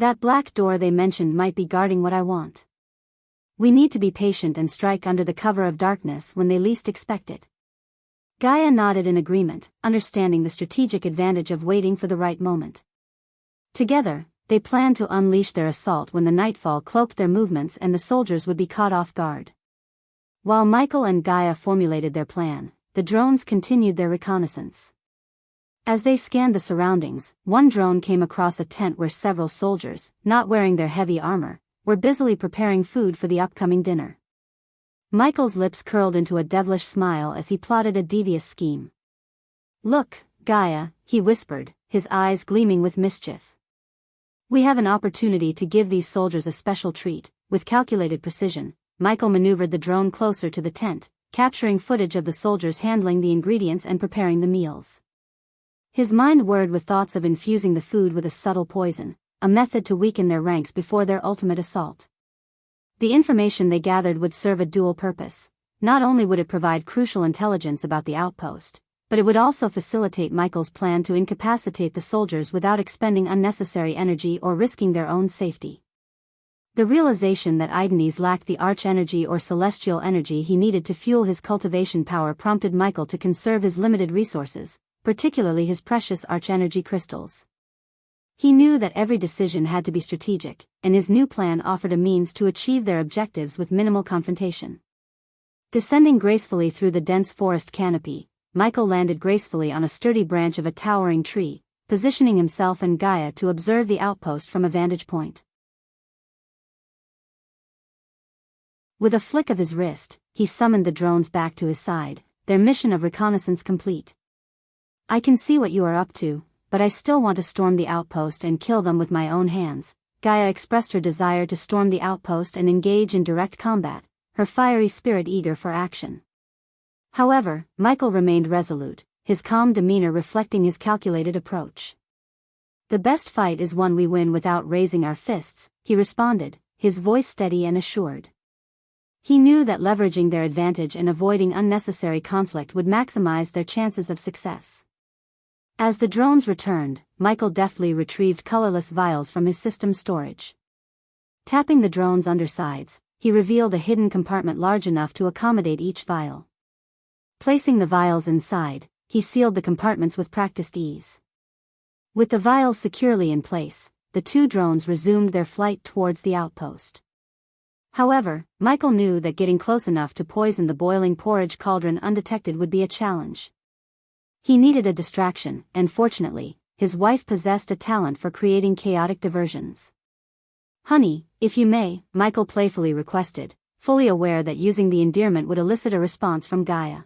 That black door they mentioned might be guarding what I want. We need to be patient and strike under the cover of darkness when they least expect it. Gaia nodded in agreement, understanding the strategic advantage of waiting for the right moment. Together, they planned to unleash their assault when the nightfall cloaked their movements and the soldiers would be caught off guard. While Michael and Gaia formulated their plan, the drones continued their reconnaissance. As they scanned the surroundings, one drone came across a tent where several soldiers, not wearing their heavy armor, were busily preparing food for the upcoming dinner. Michael's lips curled into a devilish smile as he plotted a devious scheme. "Look, Gaia," he whispered, his eyes gleaming with mischief. "We have an opportunity to give these soldiers a special treat." With calculated precision, Michael maneuvered the drone closer to the tent, capturing footage of the soldiers handling the ingredients and preparing the meals. His mind whirred with thoughts of infusing the food with a subtle poison, a method to weaken their ranks before their ultimate assault. The information they gathered would serve a dual purpose. Not only would it provide crucial intelligence about the outpost, but it would also facilitate Michael's plan to incapacitate the soldiers without expending unnecessary energy or risking their own safety. The realization that Aidenes lacked the arch-energy or celestial energy he needed to fuel his cultivation power prompted Michael to conserve his limited resources, particularly his precious arch-energy crystals. He knew that every decision had to be strategic, and his new plan offered a means to achieve their objectives with minimal confrontation. Descending gracefully through the dense forest canopy, Michael landed gracefully on a sturdy branch of a towering tree, positioning himself and Gaia to observe the outpost from a vantage point. With a flick of his wrist, he summoned the drones back to his side, their mission of reconnaissance complete. "I can see what you are up to, but I still want to storm the outpost and kill them with my own hands." Gaia expressed her desire to storm the outpost and engage in direct combat, her fiery spirit eager for action. However, Michael remained resolute, his calm demeanor reflecting his calculated approach. "The best fight is one we win without raising our fists," he responded, his voice steady and assured. He knew that leveraging their advantage and avoiding unnecessary conflict would maximize their chances of success. As the drones returned, Michael deftly retrieved colorless vials from his system storage. Tapping the drone's undersides, he revealed a hidden compartment large enough to accommodate each vial. Placing the vials inside, he sealed the compartments with practiced ease. With the vials securely in place, the two drones resumed their flight towards the outpost. However, Michael knew that getting close enough to poison the boiling porridge cauldron undetected would be a challenge. He needed a distraction, and fortunately, his wife possessed a talent for creating chaotic diversions. "Honey, if you may," Michael playfully requested, fully aware that using the endearment would elicit a response from Gaia.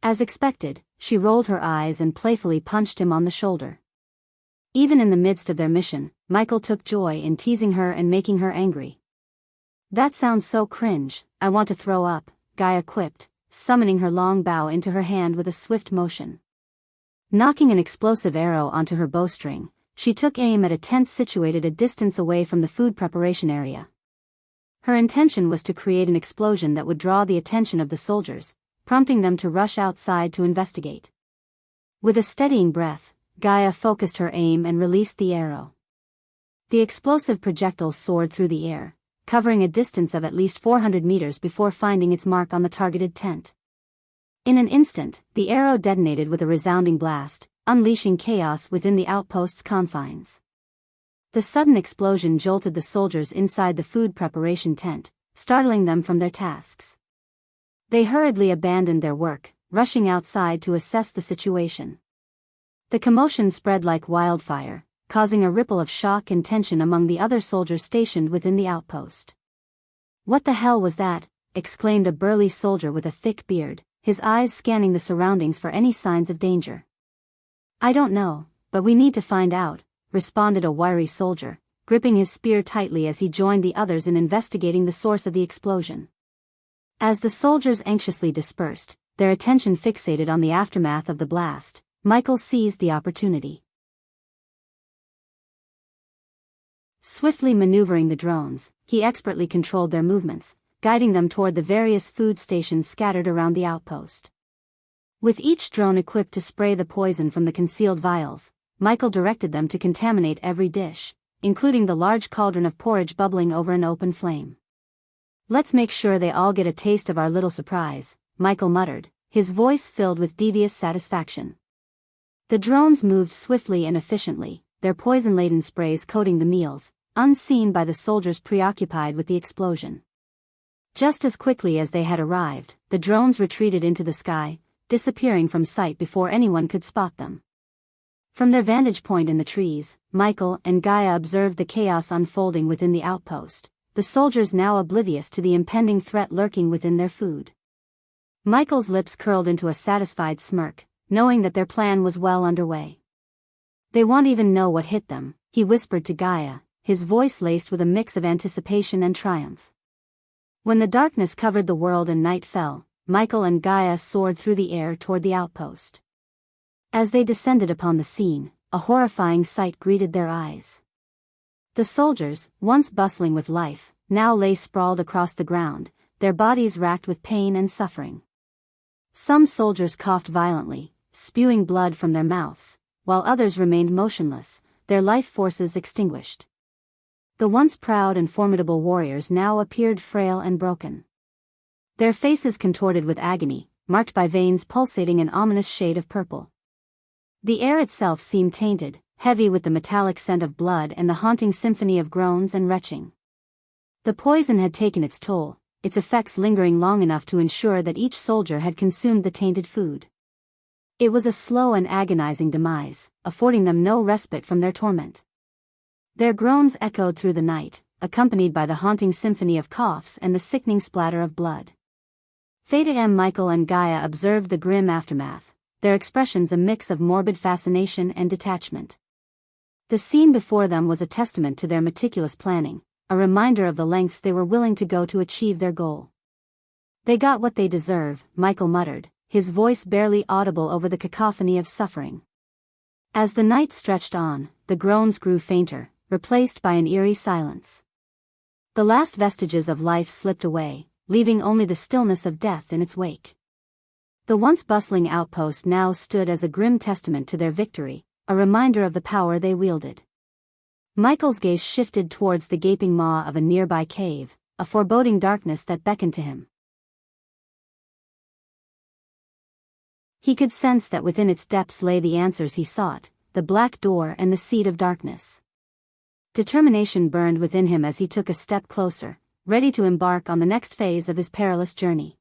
As expected, she rolled her eyes and playfully punched him on the shoulder. Even in the midst of their mission, Michael took joy in teasing her and making her angry. "That sounds so cringe, I want to throw up," Gaia quipped, summoning her long bow into her hand with a swift motion. Knocking an explosive arrow onto her bowstring, she took aim at a tent situated a distance away from the food preparation area. Her intention was to create an explosion that would draw the attention of the soldiers, prompting them to rush outside to investigate. With a steadying breath, Gaia focused her aim and released the arrow. The explosive projectile soared through the air, covering a distance of at least 400 meters before finding its mark on the targeted tent. In an instant, the arrow detonated with a resounding blast, unleashing chaos within the outpost's confines. The sudden explosion jolted the soldiers inside the food preparation tent, startling them from their tasks. They hurriedly abandoned their work, rushing outside to assess the situation. The commotion spread like wildfire, causing a ripple of shock and tension among the other soldiers stationed within the outpost. "What the hell was that?" exclaimed a burly soldier with a thick beard, his eyes scanning the surroundings for any signs of danger. "I don't know, but we need to find out," responded a wiry soldier, gripping his spear tightly as he joined the others in investigating the source of the explosion. As the soldiers anxiously dispersed, their attention fixated on the aftermath of the blast, Michael seized the opportunity. Swiftly maneuvering the drones, he expertly controlled their movements, guiding them toward the various food stations scattered around the outpost. With each drone equipped to spray the poison from the concealed vials, Michael directed them to contaminate every dish, including the large cauldron of porridge bubbling over an open flame. "Let's make sure they all get a taste of our little surprise," Michael muttered, his voice filled with devious satisfaction. The drones moved swiftly and efficiently, their poison-laden sprays coating the meals, unseen by the soldiers preoccupied with the explosion. Just as quickly as they had arrived, the drones retreated into the sky, disappearing from sight before anyone could spot them. From their vantage point in the trees, Michael and Gaia observed the chaos unfolding within the outpost, the soldiers now oblivious to the impending threat lurking within their food. Michael's lips curled into a satisfied smirk, knowing that their plan was well underway. "They won't even know what hit them," he whispered to Gaia, his voice laced with a mix of anticipation and triumph. When the darkness covered the world and night fell, Michael and Gaia soared through the air toward the outpost. As they descended upon the scene, a horrifying sight greeted their eyes. The soldiers, once bustling with life, now lay sprawled across the ground, their bodies racked with pain and suffering. Some soldiers coughed violently, spewing blood from their mouths, while others remained motionless, their life forces extinguished. The once proud and formidable warriors now appeared frail and broken. Their faces contorted with agony, marked by veins pulsating an ominous shade of purple. The air itself seemed tainted, heavy with the metallic scent of blood and the haunting symphony of groans and retching. The poison had taken its toll, its effects lingering long enough to ensure that each soldier had consumed the tainted food. It was a slow and agonizing demise, affording them no respite from their torment. Their groans echoed through the night, accompanied by the haunting symphony of coughs and the sickening splatter of blood. Theta M. Michael and Gaia observed the grim aftermath, their expressions a mix of morbid fascination and detachment. The scene before them was a testament to their meticulous planning, a reminder of the lengths they were willing to go to achieve their goal. "They got what they deserve," Michael muttered, his voice barely audible over the cacophony of suffering. As the night stretched on, the groans grew fainter, replaced by an eerie silence. The last vestiges of life slipped away, leaving only the stillness of death in its wake. The once bustling outpost now stood as a grim testament to their victory, a reminder of the power they wielded. Michael's gaze shifted towards the gaping maw of a nearby cave, a foreboding darkness that beckoned to him. He could sense that within its depths lay the answers he sought, the black door and the seed of darkness. Determination burned within him as he took a step closer, ready to embark on the next phase of his perilous journey.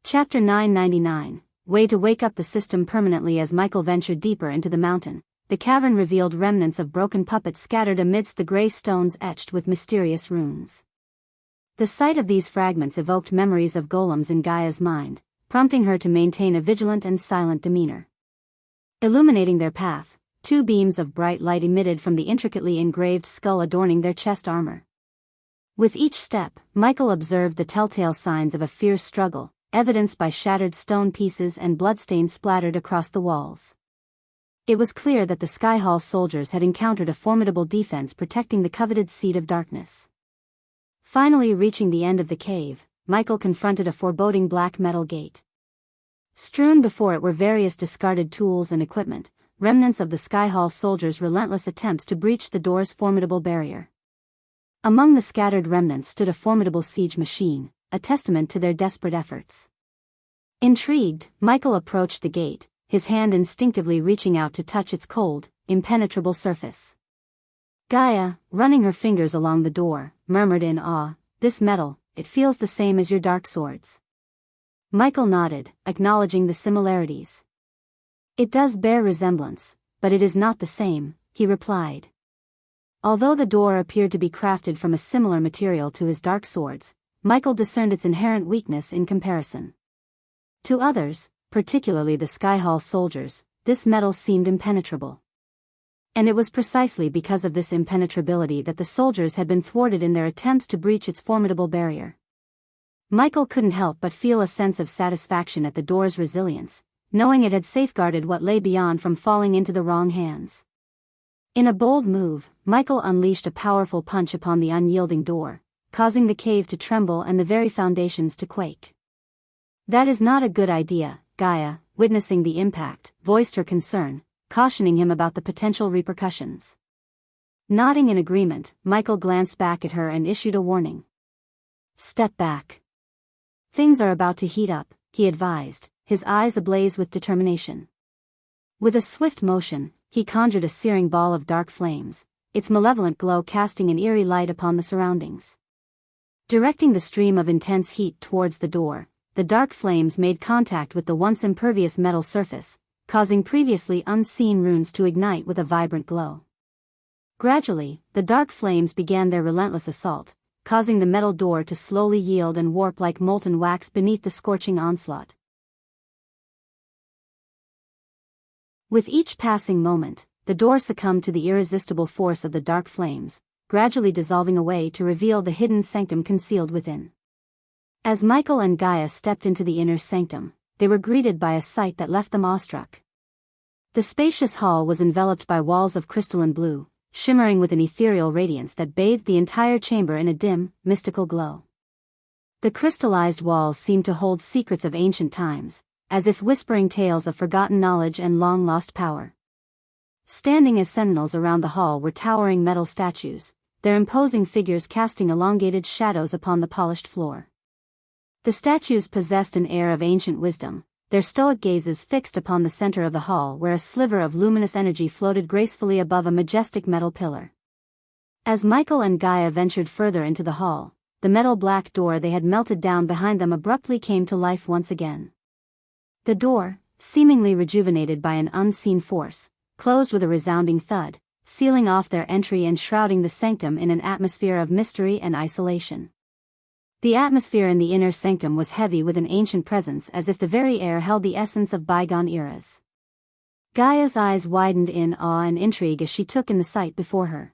Chapter 999, Way to Wake Up the System Permanently. As Michael ventured deeper into the mountain, the cavern revealed remnants of broken puppets scattered amidst the gray stones etched with mysterious runes. The sight of these fragments evoked memories of golems in Gaia's mind, prompting her to maintain a vigilant and silent demeanor. Illuminating their path, two beams of bright light emitted from the intricately engraved skull adorning their chest armor. With each step, Michael observed the telltale signs of a fierce struggle, evidenced by shattered stone pieces and bloodstains splattered across the walls. It was clear that the Skyhall soldiers had encountered a formidable defense protecting the coveted seed of darkness. Finally reaching the end of the cave, Michael confronted a foreboding black metal gate. Strewn before it were various discarded tools and equipment, remnants of the Skyhall soldiers' relentless attempts to breach the door's formidable barrier. Among the scattered remnants stood a formidable siege machine, a testament to their desperate efforts. Intrigued, Michael approached the gate, his hand instinctively reaching out to touch its cold, impenetrable surface. Gaia, running her fingers along the door, murmured in awe, "This metal, it feels the same as your dark swords." Michael nodded, acknowledging the similarities. "It does bear resemblance, but it is not the same," he replied. Although the door appeared to be crafted from a similar material to his dark swords, Michael discerned its inherent weakness in comparison. To others, particularly the Skyhall soldiers, this metal seemed impenetrable. And it was precisely because of this impenetrability that the soldiers had been thwarted in their attempts to breach its formidable barrier. Michael couldn't help but feel a sense of satisfaction at the door's resilience, knowing it had safeguarded what lay beyond from falling into the wrong hands. In a bold move, Michael unleashed a powerful punch upon the unyielding door, causing the cave to tremble and the very foundations to quake. "That is not a good idea," Gaia, witnessing the impact, voiced her concern, cautioning him about the potential repercussions. Nodding in agreement, Michael glanced back at her and issued a warning. "Step back. Things are about to heat up," he advised, his eyes ablaze with determination. With a swift motion, he conjured a searing ball of dark flames, its malevolent glow casting an eerie light upon the surroundings. Directing the stream of intense heat towards the door, the dark flames made contact with the once impervious metal surface, causing previously unseen runes to ignite with a vibrant glow. Gradually, the dark flames began their relentless assault, causing the metal door to slowly yield and warp like molten wax beneath the scorching onslaught. With each passing moment, the door succumbed to the irresistible force of the dark flames, gradually dissolving away to reveal the hidden sanctum concealed within. As Michael and Gaia stepped into the inner sanctum, they were greeted by a sight that left them awestruck. The spacious hall was enveloped by walls of crystalline blue, shimmering with an ethereal radiance that bathed the entire chamber in a dim, mystical glow. The crystallized walls seemed to hold secrets of ancient times, as if whispering tales of forgotten knowledge and long-lost power. Standing as sentinels around the hall were towering metal statues, their imposing figures casting elongated shadows upon the polished floor. The statues possessed an air of ancient wisdom, their stoic gazes fixed upon the center of the hall where a sliver of luminous energy floated gracefully above a majestic metal pillar. As Michael and Gaia ventured further into the hall, the metal black door they had melted down behind them abruptly came to life once again. The door, seemingly rejuvenated by an unseen force, closed with a resounding thud, sealing off their entry and shrouding the sanctum in an atmosphere of mystery and isolation. The atmosphere in the inner sanctum was heavy with an ancient presence as if the very air held the essence of bygone eras. Gaia's eyes widened in awe and intrigue as she took in the sight before her.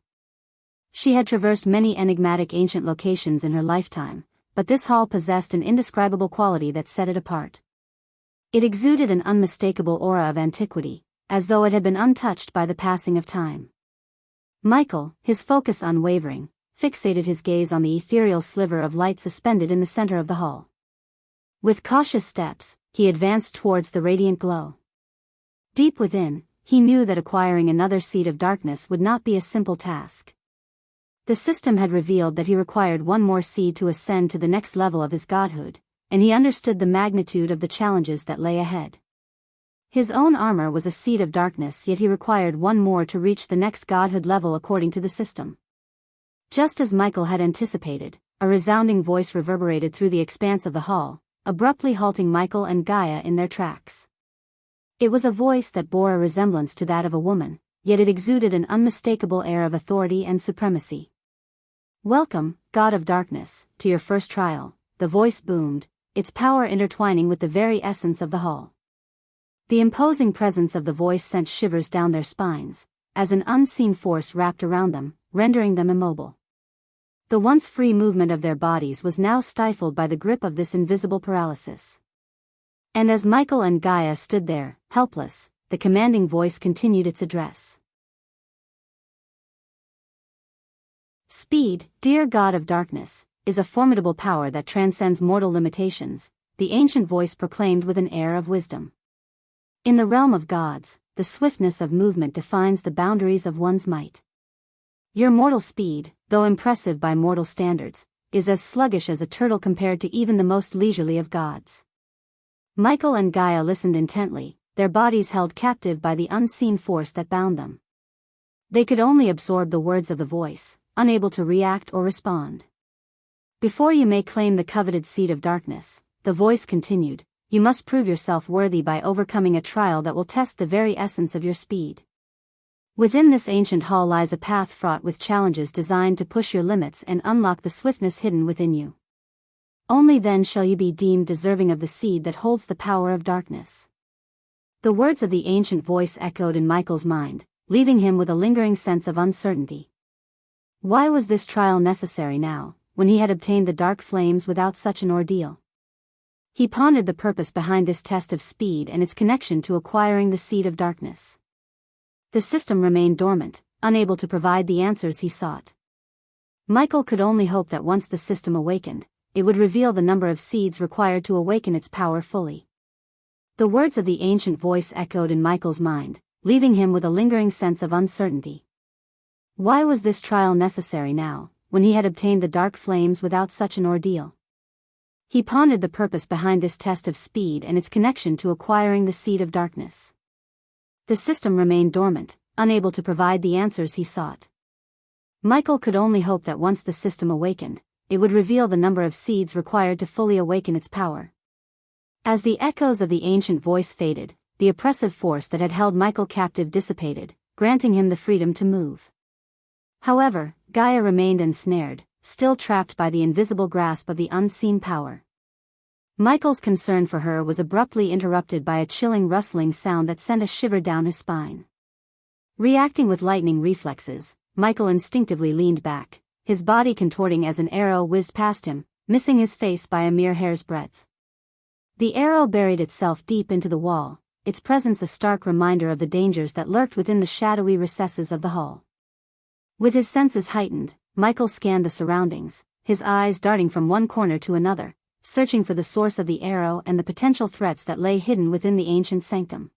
She had traversed many enigmatic ancient locations in her lifetime, but this hall possessed an indescribable quality that set it apart. It exuded an unmistakable aura of antiquity, as though it had been untouched by the passing of time. Michael, his focus unwavering, fixated his gaze on the ethereal sliver of light suspended in the center of the hall. With cautious steps, he advanced towards the radiant glow. Deep within, he knew that acquiring another seed of darkness would not be a simple task. The system had revealed that he required one more seed to ascend to the next level of his godhood, and he understood the magnitude of the challenges that lay ahead. His own armor was a seed of darkness, yet he required one more to reach the next godhood level according to the system. Just as Michael had anticipated, a resounding voice reverberated through the expanse of the hall, abruptly halting Michael and Gaia in their tracks. It was a voice that bore a resemblance to that of a woman, yet it exuded an unmistakable air of authority and supremacy. "Welcome, God of Darkness, to your first trial," the voice boomed, its power intertwining with the very essence of the hall. The imposing presence of the voice sent shivers down their spines, as an unseen force wrapped around them, rendering them immobile. The once free movement of their bodies was now stifled by the grip of this invisible paralysis. And as Michael and Gaia stood there, helpless, the commanding voice continued its address. "Speed, dear God of Darkness, is a formidable power that transcends mortal limitations," the ancient voice proclaimed with an air of wisdom. "In the realm of gods, the swiftness of movement defines the boundaries of one's might. Your mortal speed, though impressive by mortal standards, is as sluggish as a turtle compared to even the most leisurely of gods." Michael and Gaia listened intently, their bodies held captive by the unseen force that bound them. They could only absorb the words of the voice, unable to react or respond. "Before you may claim the coveted seed of darkness," the voice continued, "you must prove yourself worthy by overcoming a trial that will test the very essence of your speed. Within this ancient hall lies a path fraught with challenges designed to push your limits and unlock the swiftness hidden within you. Only then shall you be deemed deserving of the seed that holds the power of darkness." The words of the ancient voice echoed in Michael's mind, leaving him with a lingering sense of uncertainty. Why was this trial necessary now, when he had obtained the dark flames without such an ordeal? He pondered the purpose behind this test of speed and its connection to acquiring the seed of darkness. The system remained dormant, unable to provide the answers he sought. Michael could only hope that once the system awakened, it would reveal the number of seeds required to awaken its power fully. The words of the ancient voice echoed in Michael's mind, leaving him with a lingering sense of uncertainty. Why was this trial necessary now, when he had obtained the dark flames without such an ordeal? He pondered the purpose behind this test of speed and its connection to acquiring the seed of darkness. The system remained dormant, unable to provide the answers he sought. Michael could only hope that once the system awakened, it would reveal the number of seeds required to fully awaken its power. As the echoes of the ancient voice faded, the oppressive force that had held Michael captive dissipated, granting him the freedom to move. However, Gaia remained ensnared, still trapped by the invisible grasp of the unseen power. Michael's concern for her was abruptly interrupted by a chilling rustling sound that sent a shiver down his spine. Reacting with lightning reflexes, Michael instinctively leaned back, his body contorting as an arrow whizzed past him, missing his face by a mere hair's breadth. The arrow buried itself deep into the wall, its presence a stark reminder of the dangers that lurked within the shadowy recesses of the hull. With his senses heightened, Michael scanned the surroundings, his eyes darting from one corner to another, searching for the source of the arrow and the potential threats that lay hidden within the ancient sanctum.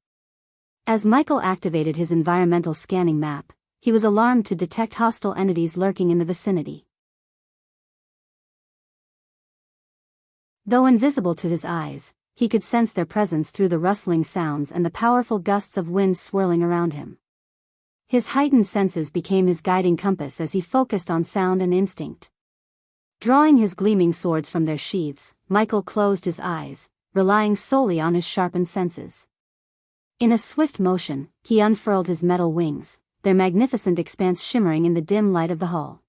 As Michael activated his environmental scanning map, he was alarmed to detect hostile entities lurking in the vicinity. Though invisible to his eyes, he could sense their presence through the rustling sounds and the powerful gusts of wind swirling around him. His heightened senses became his guiding compass as he focused on sound and instinct. Drawing his gleaming swords from their sheaths, Michael closed his eyes, relying solely on his sharpened senses. In a swift motion, he unfurled his metal wings, their magnificent expanse shimmering in the dim light of the hull.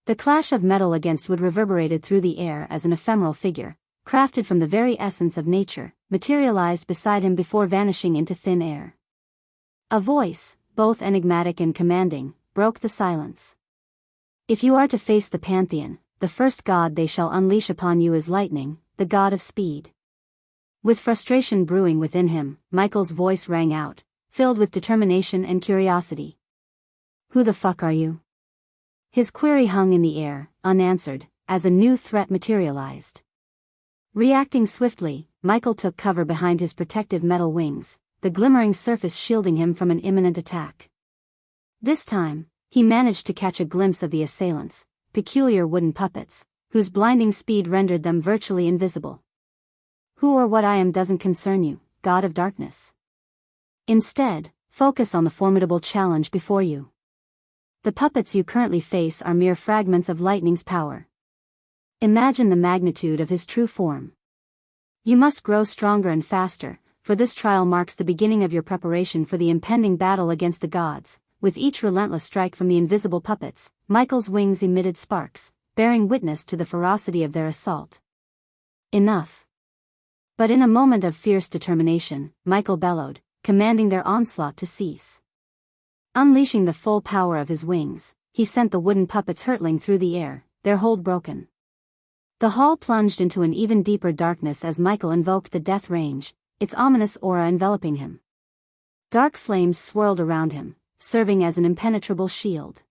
The clash of metal against wood reverberated through the air as an ephemeral figure, crafted from the very essence of nature, materialized beside him before vanishing into thin air. A voice, both enigmatic and commanding, broke the silence. If you are to face the pantheon, the first god they shall unleash upon you is lightning, the god of speed. With frustration brewing within him, Michael's voice rang out, filled with determination and curiosity. Who the fuck are you? His query hung in the air, unanswered, as a new threat materialized. Reacting swiftly, Michael took cover behind his protective metal wings, the glimmering surface shielding him from an imminent attack. This time, he managed to catch a glimpse of the assailants, peculiar wooden puppets, whose blinding speed rendered them virtually invisible. Who or what I am doesn't concern you, God of Darkness. Instead, focus on the formidable challenge before you. The puppets you currently face are mere fragments of lightning's power. Imagine the magnitude of his true form. You must grow stronger and faster, for this trial marks the beginning of your preparation for the impending battle against the gods. With each relentless strike from the invisible puppets, Michael's wings emitted sparks, bearing witness to the ferocity of their assault. Enough. But in a moment of fierce determination, Michael bellowed, commanding their onslaught to cease. Unleashing the full power of his wings, he sent the wooden puppets hurtling through the air, their hold broken. The hall plunged into an even deeper darkness as Michael invoked the death range, its ominous aura enveloping him. Dark flames swirled around him, serving as an impenetrable shield.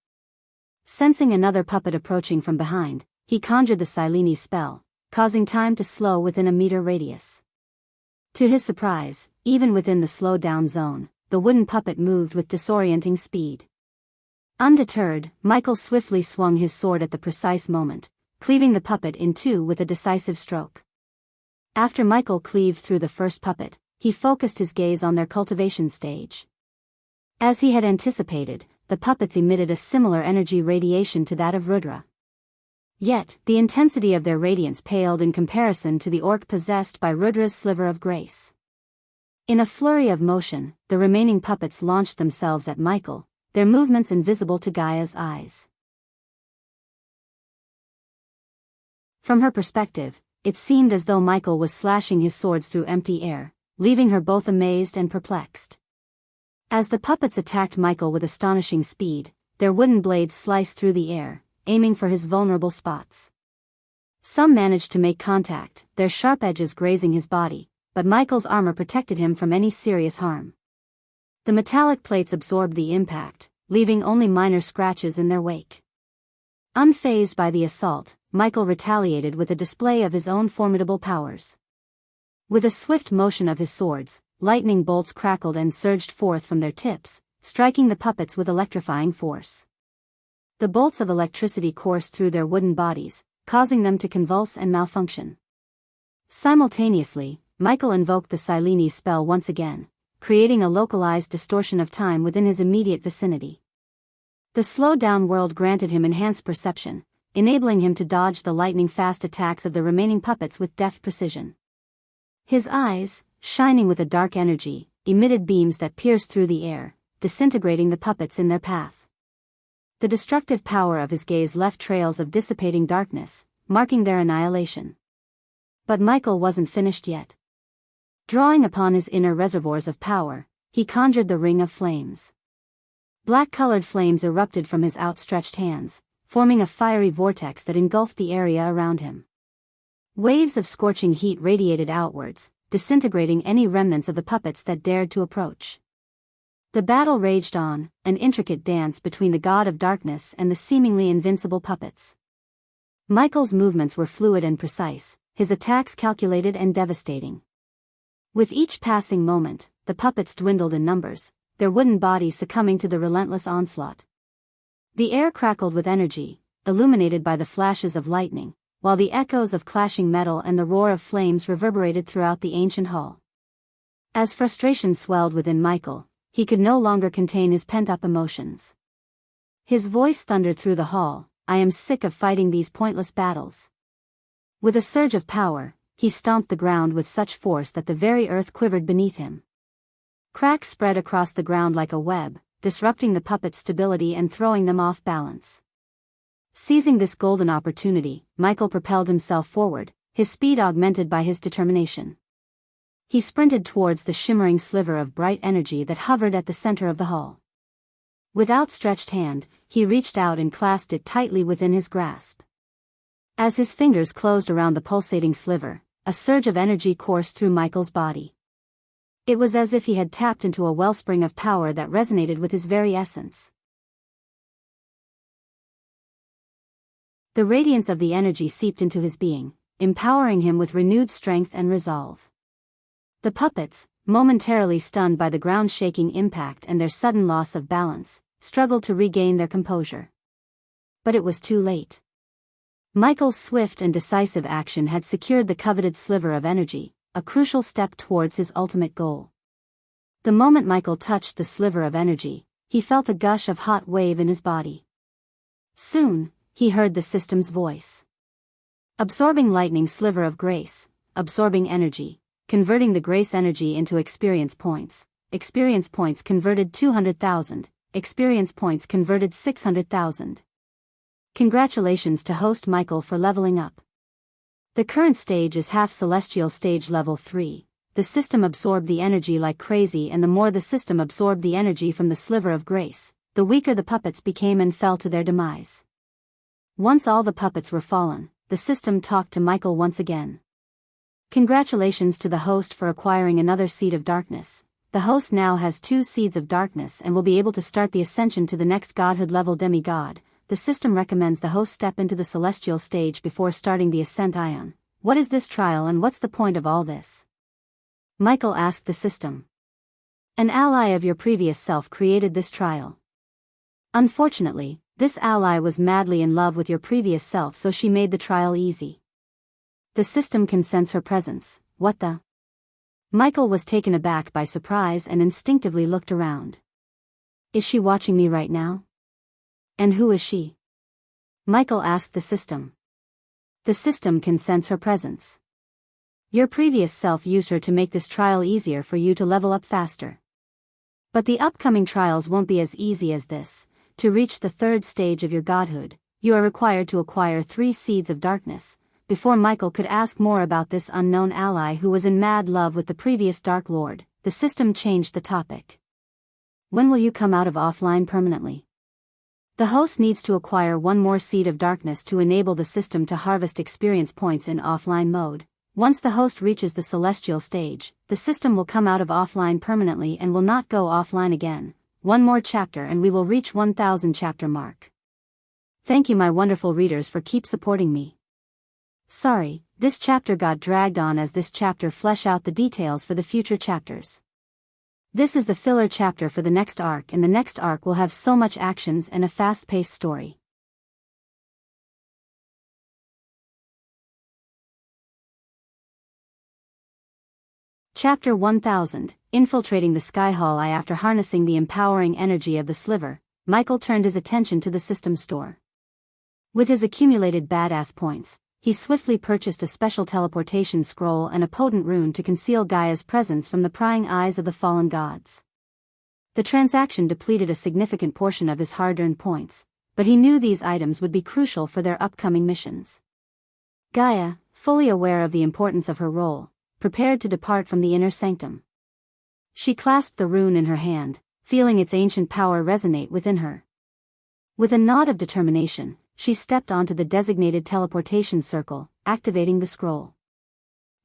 Sensing another puppet approaching from behind, he conjured the Silene spell, causing time to slow within a meter radius. To his surprise, even within the slowed-down zone, the wooden puppet moved with disorienting speed. Undeterred, Michael swiftly swung his sword at the precise moment, cleaving the puppet in two with a decisive stroke. After Michael cleaved through the first puppet, he focused his gaze on their cultivation stage. As he had anticipated, the puppets emitted a similar energy radiation to that of Rudra. Yet, the intensity of their radiance paled in comparison to the orc possessed by Rudra's sliver of grace. In a flurry of motion, the remaining puppets launched themselves at Michael, their movements invisible to Gaia's eyes. From her perspective, it seemed as though Michael was slashing his swords through empty air, leaving her both amazed and perplexed. As the puppets attacked Michael with astonishing speed, their wooden blades sliced through the air, aiming for his vulnerable spots. Some managed to make contact, their sharp edges grazing his body, but Michael's armor protected him from any serious harm. The metallic plates absorbed the impact, leaving only minor scratches in their wake. Unfazed by the assault, Michael retaliated with a display of his own formidable powers. With a swift motion of his swords, lightning bolts crackled and surged forth from their tips, striking the puppets with electrifying force. The bolts of electricity coursed through their wooden bodies, causing them to convulse and malfunction. Simultaneously, Michael invoked the Silene spell once again, creating a localized distortion of time within his immediate vicinity. The slowed-down world granted him enhanced perception, enabling him to dodge the lightning-fast attacks of the remaining puppets with deft precision. His eyes, shining with a dark energy, emitted beams that pierced through the air, disintegrating the puppets in their path. The destructive power of his gaze left trails of dissipating darkness, marking their annihilation. But Michael wasn't finished yet. Drawing upon his inner reservoirs of power, he conjured the Ring of Flames. Black-colored flames erupted from his outstretched hands, forming a fiery vortex that engulfed the area around him. Waves of scorching heat radiated outwards, disintegrating any remnants of the puppets that dared to approach. The battle raged on, an intricate dance between the god of darkness and the seemingly invincible puppets. Michael's movements were fluid and precise, his attacks calculated and devastating. With each passing moment, the puppets dwindled in numbers, their wooden bodies succumbing to the relentless onslaught. The air crackled with energy, illuminated by the flashes of lightning, while the echoes of clashing metal and the roar of flames reverberated throughout the ancient hall. As frustration swelled within Michael, he could no longer contain his pent-up emotions. His voice thundered through the hall, "I am sick of fighting these pointless battles." With a surge of power, he stomped the ground with such force that the very earth quivered beneath him. Cracks spread across the ground like a web, disrupting the puppets' stability and throwing them off balance. Seizing this golden opportunity, Michael propelled himself forward, his speed augmented by his determination. He sprinted towards the shimmering sliver of bright energy that hovered at the center of the hall. With outstretched hand, he reached out and clasped it tightly within his grasp. As his fingers closed around the pulsating sliver, a surge of energy coursed through Michael's body. It was as if he had tapped into a wellspring of power that resonated with his very essence. The radiance of the energy seeped into his being, empowering him with renewed strength and resolve. The puppets, momentarily stunned by the ground-shaking impact and their sudden loss of balance, struggled to regain their composure. But it was too late. Michael's swift and decisive action had secured the coveted sliver of energy, a crucial step towards his ultimate goal. The moment Michael touched the sliver of energy, he felt a gush of hot wave in his body. Soon, he heard the system's voice. Absorbing lightning sliver of grace, absorbing energy, converting the grace energy into experience points converted 200,000, experience points converted 600,000. Congratulations to host Michael for leveling up. The current stage is half celestial stage level 3. The system absorbed the energy like crazy, and the more the system absorbed the energy from the sliver of grace, the weaker the puppets became and fell to their demise. Once all the puppets were fallen, the system talked to Michael once again. Congratulations to the host for acquiring another seed of darkness. The host now has 2 seeds of darkness and will be able to start the ascension to the next godhood level demigod. The system recommends the host step into the celestial stage before starting the ascent ion. What is this trial and what's the point of all this? Michael asked the system. An ally of your previous self created this trial. Unfortunately, this ally was madly in love with your previous self, so she made the trial easy. The system can sense her presence. What the? Michael was taken aback by surprise and instinctively looked around. Is she watching me right now? And who is she? Michael asked the system. The system can sense her presence. Your previous self used her to make this trial easier for you to level up faster. But the upcoming trials won't be as easy as this. To reach the 3rd stage of your godhood, you are required to acquire 3 seeds of darkness. Before Michael could ask more about this unknown ally who was in mad love with the previous Dark Lord, the system changed the topic. When will you come out of offline permanently? The host needs to acquire 1 more seed of darkness to enable the system to harvest experience points in offline mode. Once the host reaches the celestial stage, the system will come out of offline permanently and will not go offline again. 1 more chapter and we will reach 1000 chapter mark. Thank you my wonderful readers for keep supporting me. Sorry, this chapter got dragged on as this chapter flesh out the details for the future chapters. This is the filler chapter for the next arc, and the next arc will have so much actions and a fast-paced story. Chapter 1000, Infiltrating the Sky Hall. After harnessing the empowering energy of the sliver, Michael turned his attention to the system store. With his accumulated badass points, he swiftly purchased a special teleportation scroll and a potent rune to conceal Gaia's presence from the prying eyes of the fallen gods. The transaction depleted a significant portion of his hard-earned points, but he knew these items would be crucial for their upcoming missions. Gaia, fully aware of the importance of her role, prepared to depart from the inner sanctum. She clasped the rune in her hand, feeling its ancient power resonate within her. With a nod of determination, she stepped onto the designated teleportation circle, activating the scroll.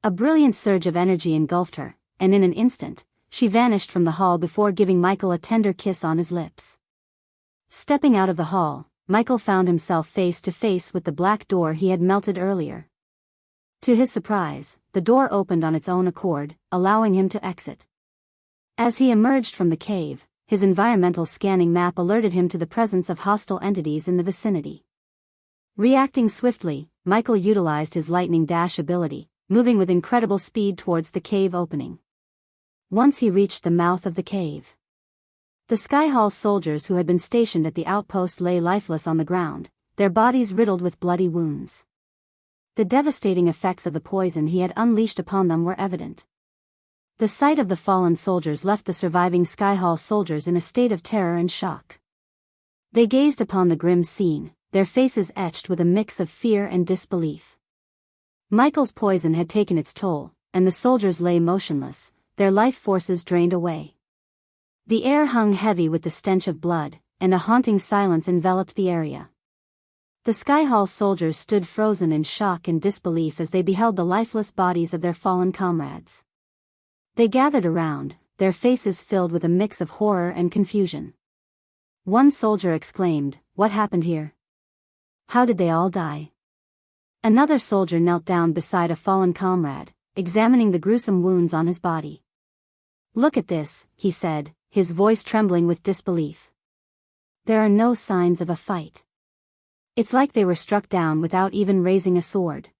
A brilliant surge of energy engulfed her, and in an instant, she vanished from the hall before giving Michael a tender kiss on his lips. Stepping out of the hall, Michael found himself face to face with the black door he had melted earlier. To his surprise, the door opened on its own accord, allowing him to exit. As he emerged from the cave, his environmental scanning map alerted him to the presence of hostile entities in the vicinity. Reacting swiftly, Michael utilized his lightning dash ability, moving with incredible speed towards the cave opening. Once he reached the mouth of the cave, the Sky Hall soldiers who had been stationed at the outpost lay lifeless on the ground, their bodies riddled with bloody wounds. The devastating effects of the poison he had unleashed upon them were evident. The sight of the fallen soldiers left the surviving Sky Hall soldiers in a state of terror and shock. They gazed upon the grim scene, their faces etched with a mix of fear and disbelief. Michael's poison had taken its toll, and the soldiers lay motionless, their life forces drained away. The air hung heavy with the stench of blood, and a haunting silence enveloped the area. The Sky Hall soldiers stood frozen in shock and disbelief as they beheld the lifeless bodies of their fallen comrades. They gathered around, their faces filled with a mix of horror and confusion. One soldier exclaimed, "What happened here? How did they all die?" Another soldier knelt down beside a fallen comrade, examining the gruesome wounds on his body. "Look at this," he said, his voice trembling with disbelief. "There are no signs of a fight. It's like they were struck down without even raising a sword."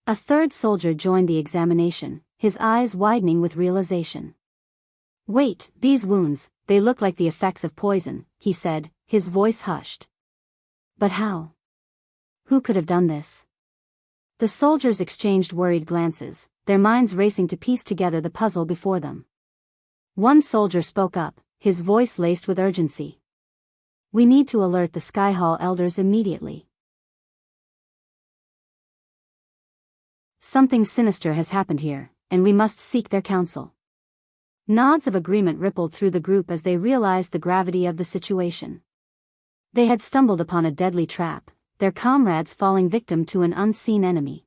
A third soldier joined the examination, his eyes widening with realization. "Wait, these wounds, they look like the effects of poison," he said, his voice hushed. "But how? Who could have done this?" The soldiers exchanged worried glances, their minds racing to piece together the puzzle before them. One soldier spoke up, his voice laced with urgency. "We need to alert the Sky Hall elders immediately. Something sinister has happened here, and we must seek their counsel." Nods of agreement rippled through the group as they realized the gravity of the situation. They had stumbled upon a deadly trap, their comrades falling victim to an unseen enemy.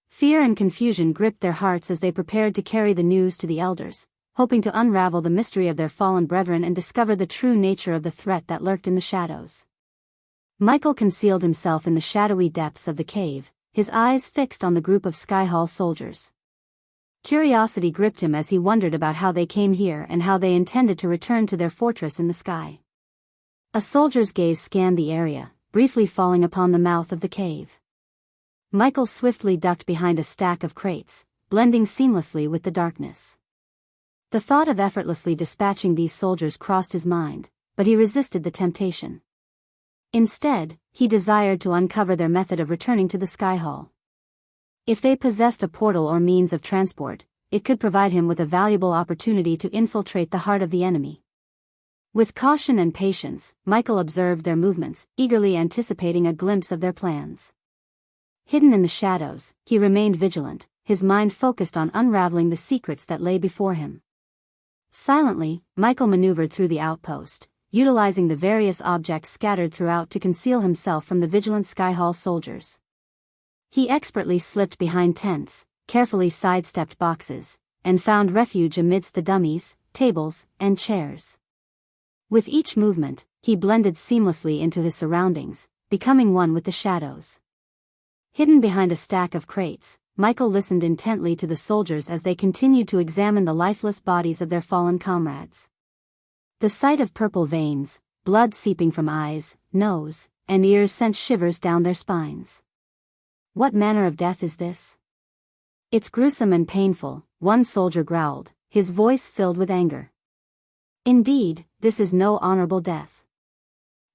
Fear and confusion gripped their hearts as they prepared to carry the news to the elders, hoping to unravel the mystery of their fallen brethren and discover the true nature of the threat that lurked in the shadows. Michael concealed himself in the shadowy depths of the cave, his eyes fixed on the group of Sky Hall soldiers. Curiosity gripped him as he wondered about how they came here and how they intended to return to their fortress in the sky. A soldier's gaze scanned the area, briefly falling upon the mouth of the cave. Michael swiftly ducked behind a stack of crates, blending seamlessly with the darkness. The thought of effortlessly dispatching these soldiers crossed his mind, but he resisted the temptation. Instead, he desired to uncover their method of returning to the Sky Hall. If they possessed a portal or means of transport, it could provide him with a valuable opportunity to infiltrate the heart of the enemy. With caution and patience, Michael observed their movements, eagerly anticipating a glimpse of their plans. Hidden in the shadows, he remained vigilant, his mind focused on unraveling the secrets that lay before him. Silently, Michael maneuvered through the outpost, utilizing the various objects scattered throughout to conceal himself from the vigilant Sky Hall soldiers. He expertly slipped behind tents, carefully sidestepped boxes, and found refuge amidst the dummies, tables, and chairs. With each movement, he blended seamlessly into his surroundings, becoming one with the shadows. Hidden behind a stack of crates, Michael listened intently to the soldiers as they continued to examine the lifeless bodies of their fallen comrades. The sight of purple veins, blood seeping from eyes, nose, and ears sent shivers down their spines. What manner of death is this? It's gruesome and painful, one soldier growled, his voice filled with anger. Indeed, this is no honorable death.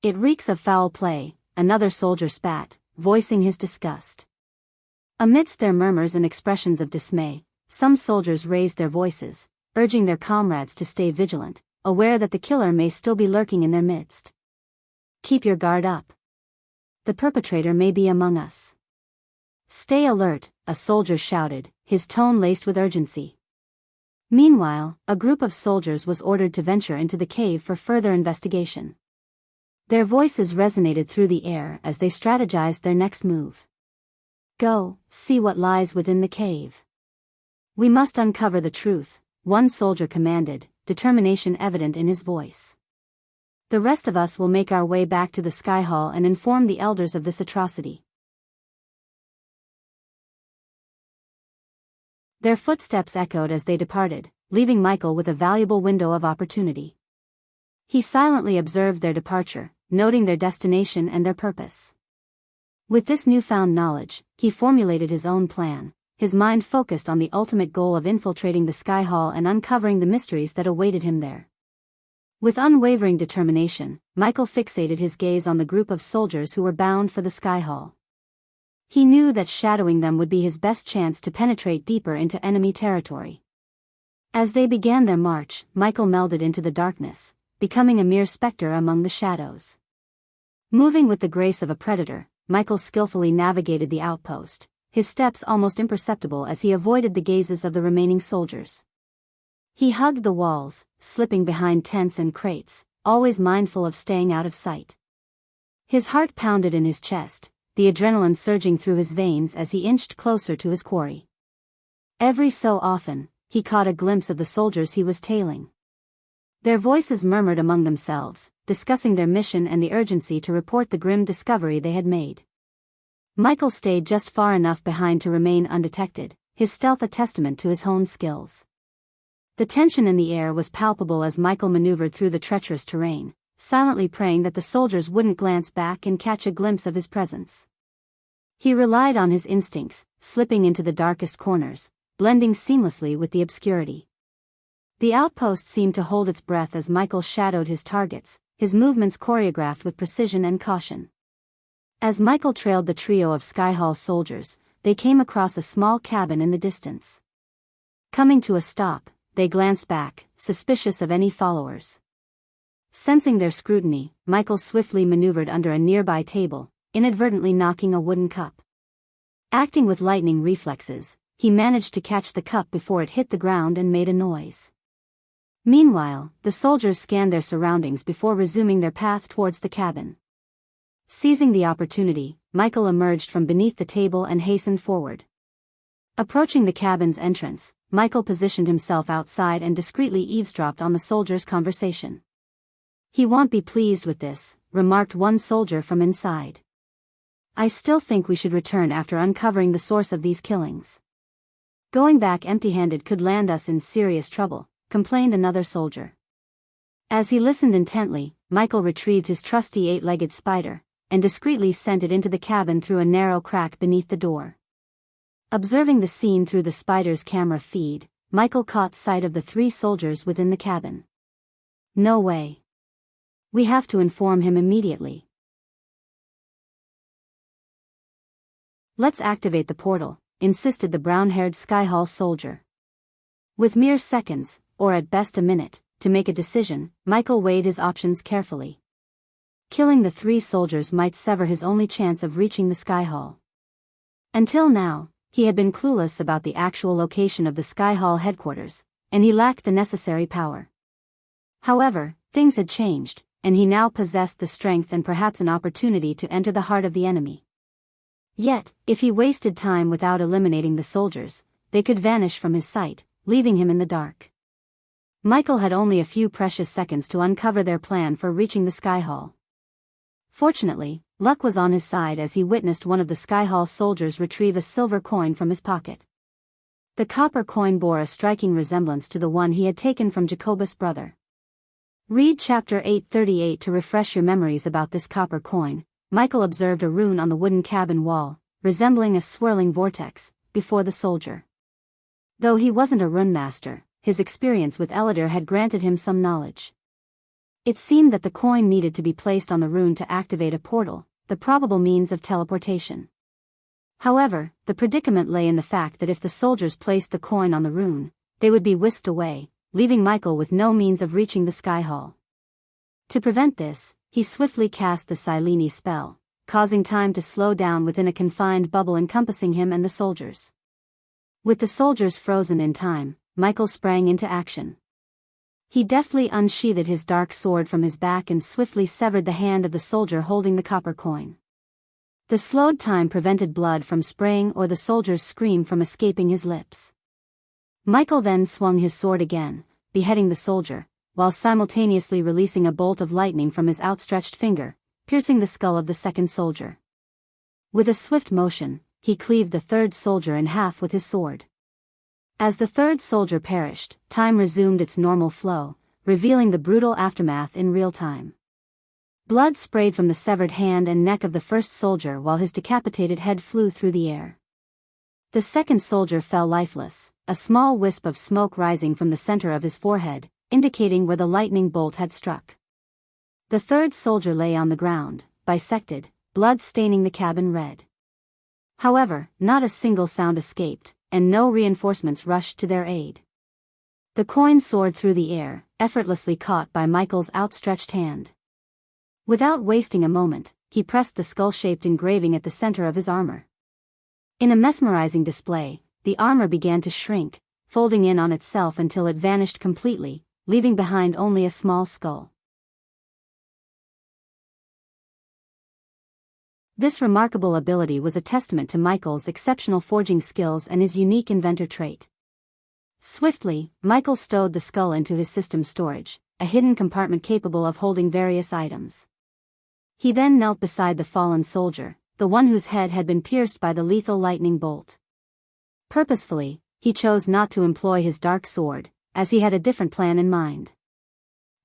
It reeks of foul play, another soldier spat, voicing his disgust. Amidst their murmurs and expressions of dismay, some soldiers raised their voices, urging their comrades to stay vigilant, aware that the killer may still be lurking in their midst. Keep your guard up. The perpetrator may be among us. Stay alert, a soldier shouted, his tone laced with urgency. Meanwhile, a group of soldiers was ordered to venture into the cave for further investigation. Their voices resonated through the air as they strategized their next move. Go, see what lies within the cave. We must uncover the truth, one soldier commanded, determination evident in his voice. The rest of us will make our way back to the Sky Hall and inform the elders of this atrocity. Their footsteps echoed as they departed, leaving Michael with a valuable window of opportunity. He silently observed their departure, noting their destination and their purpose. With this newfound knowledge, he formulated his own plan, his mind focused on the ultimate goal of infiltrating the Sky Hall and uncovering the mysteries that awaited him there. With unwavering determination, Michael fixated his gaze on the group of soldiers who were bound for the Sky Hall. He knew that shadowing them would be his best chance to penetrate deeper into enemy territory. As they began their march, Michael melded into the darkness, becoming a mere specter among the shadows. Moving with the grace of a predator, Michael skillfully navigated the outpost, his steps almost imperceptible as he avoided the gazes of the remaining soldiers. He hugged the walls, slipping behind tents and crates, always mindful of staying out of sight. His heart pounded in his chest, the adrenaline surging through his veins as he inched closer to his quarry. Every so often, he caught a glimpse of the soldiers he was tailing. Their voices murmured among themselves, discussing their mission and the urgency to report the grim discovery they had made. Michael stayed just far enough behind to remain undetected, his stealth a testament to his honed skills. The tension in the air was palpable as Michael maneuvered through the treacherous terrain, silently praying that the soldiers wouldn't glance back and catch a glimpse of his presence. He relied on his instincts, slipping into the darkest corners, blending seamlessly with the obscurity. The outpost seemed to hold its breath as Michael shadowed his targets, his movements choreographed with precision and caution. As Michael trailed the trio of Sky Hall soldiers, they came across a small cabin in the distance. Coming to a stop, they glanced back, suspicious of any followers. Sensing their scrutiny, Michael swiftly maneuvered under a nearby table, inadvertently knocking a wooden cup. Acting with lightning reflexes, he managed to catch the cup before it hit the ground and made a noise. Meanwhile, the soldiers scanned their surroundings before resuming their path towards the cabin. Seizing the opportunity, Michael emerged from beneath the table and hastened forward. Approaching the cabin's entrance, Michael positioned himself outside and discreetly eavesdropped on the soldiers' conversation. "He won't be pleased with this," remarked one soldier from inside. "I still think we should return after uncovering the source of these killings. Going back empty-handed could land us in serious trouble," complained another soldier. As he listened intently, Michael retrieved his trusty 8-legged spider, and discreetly sent it into the cabin through a narrow crack beneath the door. Observing the scene through the spider's camera feed, Michael caught sight of the 3 soldiers within the cabin. "No way. We have to inform him immediately. Let's activate the portal," insisted the brown-haired Sky Hall soldier. With mere seconds, or at best a minute, to make a decision, Michael weighed his options carefully. Killing the 3 soldiers might sever his only chance of reaching the Sky Hall. Until now, he had been clueless about the actual location of the Sky Hall headquarters, and he lacked the necessary power. However, things had changed, and he now possessed the strength and perhaps an opportunity to enter the heart of the enemy. Yet, if he wasted time without eliminating the soldiers, they could vanish from his sight, leaving him in the dark. Michael had only a few precious seconds to uncover their plan for reaching the Sky Hall. Fortunately, Luck was on his side as he witnessed one of the Skyhall soldiers retrieve a silver coin from his pocket. The copper coin bore a striking resemblance to the one he had taken from Jacobus' brother. Read chapter 838 to refresh your memories about this copper coin. Michael observed a rune on the wooden cabin wall, resembling a swirling vortex, before the soldier. Though he wasn't a rune master, his experience with Elidar had granted him some knowledge. It seemed that the coin needed to be placed on the rune to activate a portal, the probable means of teleportation. However, the predicament lay in the fact that if the soldiers placed the coin on the rune, they would be whisked away, leaving Michael with no means of reaching the Skyhall. To prevent this, he swiftly cast the Sileni spell, causing time to slow down within a confined bubble encompassing him and the soldiers. With the soldiers frozen in time, Michael sprang into action. He deftly unsheathed his dark sword from his back and swiftly severed the hand of the soldier holding the copper coin. The slowed time prevented blood from spraying or the soldier's scream from escaping his lips. Michael then swung his sword again, beheading the soldier, while simultaneously releasing a bolt of lightning from his outstretched finger, piercing the skull of the second soldier. With a swift motion, he cleaved the third soldier in half with his sword. As the third soldier perished, time resumed its normal flow, revealing the brutal aftermath in real time. Blood sprayed from the severed hand and neck of the first soldier while his decapitated head flew through the air. The second soldier fell lifeless, a small wisp of smoke rising from the center of his forehead, indicating where the lightning bolt had struck. The third soldier lay on the ground, bisected, blood staining the cabin red. However, not a single sound escaped, and no reinforcements rushed to their aid. The coin soared through the air, effortlessly caught by Michael's outstretched hand. Without wasting a moment, he pressed the skull-shaped engraving at the center of his armor. In a mesmerizing display, the armor began to shrink, folding in on itself until it vanished completely, leaving behind only a small skull. This remarkable ability was a testament to Michael's exceptional forging skills and his unique inventor trait. Swiftly, Michael stowed the skull into his system storage, a hidden compartment capable of holding various items. He then knelt beside the fallen soldier, the one whose head had been pierced by the lethal lightning bolt. Purposefully, he chose not to employ his dark sword, as he had a different plan in mind.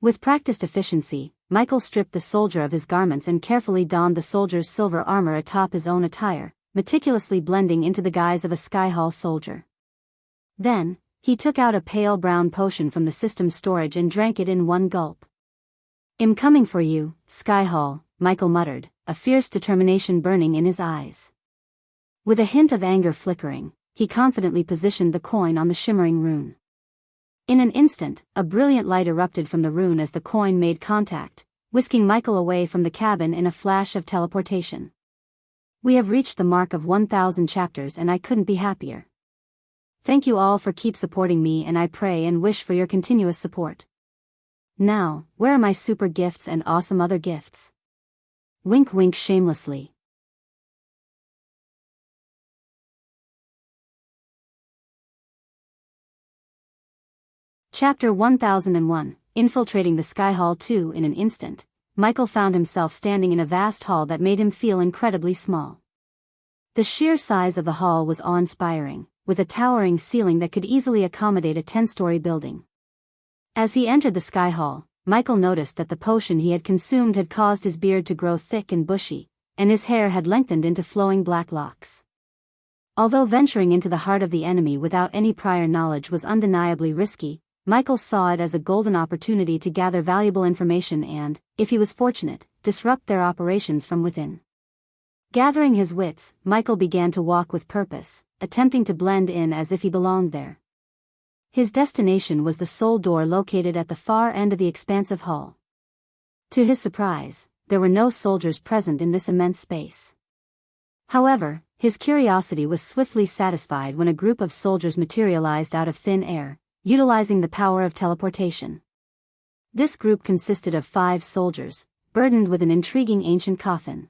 With practiced efficiency, Michael stripped the soldier of his garments and carefully donned the soldier's silver armor atop his own attire, meticulously blending into the guise of a Skyhall soldier. Then, he took out a pale brown potion from the system storage and drank it in one gulp. "I'm coming for you, Skyhall," Michael muttered, a fierce determination burning in his eyes. With a hint of anger flickering, he confidently positioned the coin on the shimmering rune. In an instant, a brilliant light erupted from the rune as the coin made contact, whisking Michael away from the cabin in a flash of teleportation. We have reached the mark of 1,000 chapters and I couldn't be happier. Thank you all for keep supporting me and I pray and wish for your continuous support. Now, where are my super gifts and awesome other gifts? Wink wink shamelessly. Chapter 1001, Infiltrating the Skyhall 2. In an instant, Michael found himself standing in a vast hall that made him feel incredibly small. The sheer size of the hall was awe-inspiring, with a towering ceiling that could easily accommodate a 10-story building. As he entered the Skyhall, Michael noticed that the potion he had consumed had caused his beard to grow thick and bushy, and his hair had lengthened into flowing black locks. Although venturing into the heart of the enemy without any prior knowledge was undeniably risky, Michael saw it as a golden opportunity to gather valuable information and, if he was fortunate, disrupt their operations from within. Gathering his wits, Michael began to walk with purpose, attempting to blend in as if he belonged there. His destination was the sole door located at the far end of the expansive hall. To his surprise, there were no soldiers present in this immense space. However, his curiosity was swiftly satisfied when a group of soldiers materialized out of thin air, utilizing the power of teleportation. This group consisted of 5 soldiers, burdened with an intriguing ancient coffin.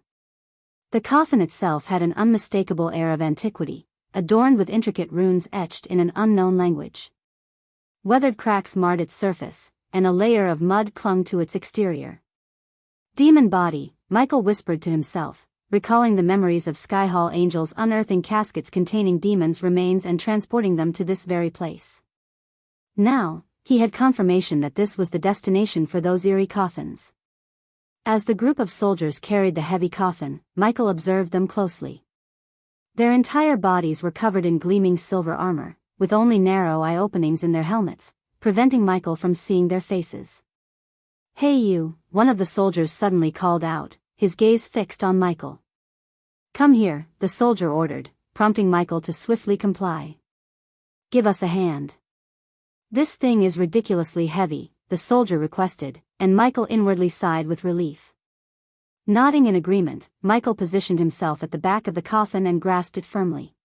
The coffin itself had an unmistakable air of antiquity, adorned with intricate runes etched in an unknown language. Weathered cracks marred its surface, and a layer of mud clung to its exterior. Demon body, Michael whispered to himself, recalling the memories of Sky Hall angels unearthing caskets containing demons' remains and transporting them to this very place. Now, he had confirmation that this was the destination for those eerie coffins. As the group of soldiers carried the heavy coffin, Michael observed them closely. Their entire bodies were covered in gleaming silver armor, with only narrow eye openings in their helmets, preventing Michael from seeing their faces. "Hey you," one of the soldiers suddenly called out, his gaze fixed on Michael. "Come here," the soldier ordered, prompting Michael to swiftly comply. "Give us a hand." "This thing is ridiculously heavy," the soldier requested, and Michael inwardly sighed with relief. Nodding in agreement, Michael positioned himself at the back of the coffin and grasped it firmly.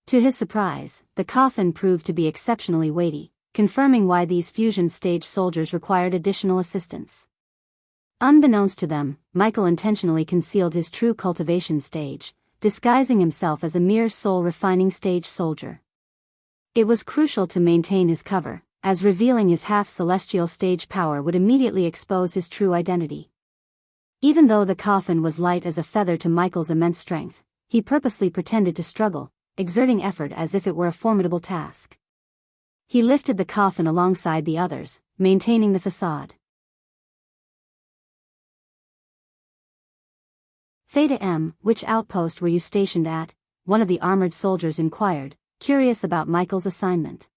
To his surprise, the coffin proved to be exceptionally weighty, confirming why these fusion stage soldiers required additional assistance. Unbeknownst to them, Michael intentionally concealed his true cultivation stage, disguising himself as a mere soul-refining stage soldier. It was crucial to maintain his cover, as revealing his half-celestial stage power would immediately expose his true identity. Even though the coffin was light as a feather to Michael's immense strength, he purposely pretended to struggle, exerting effort as if it were a formidable task. He lifted the coffin alongside the others, maintaining the facade. "Theta M, which outpost were you stationed at?" one of the armored soldiers inquired, curious about Michael's assignment.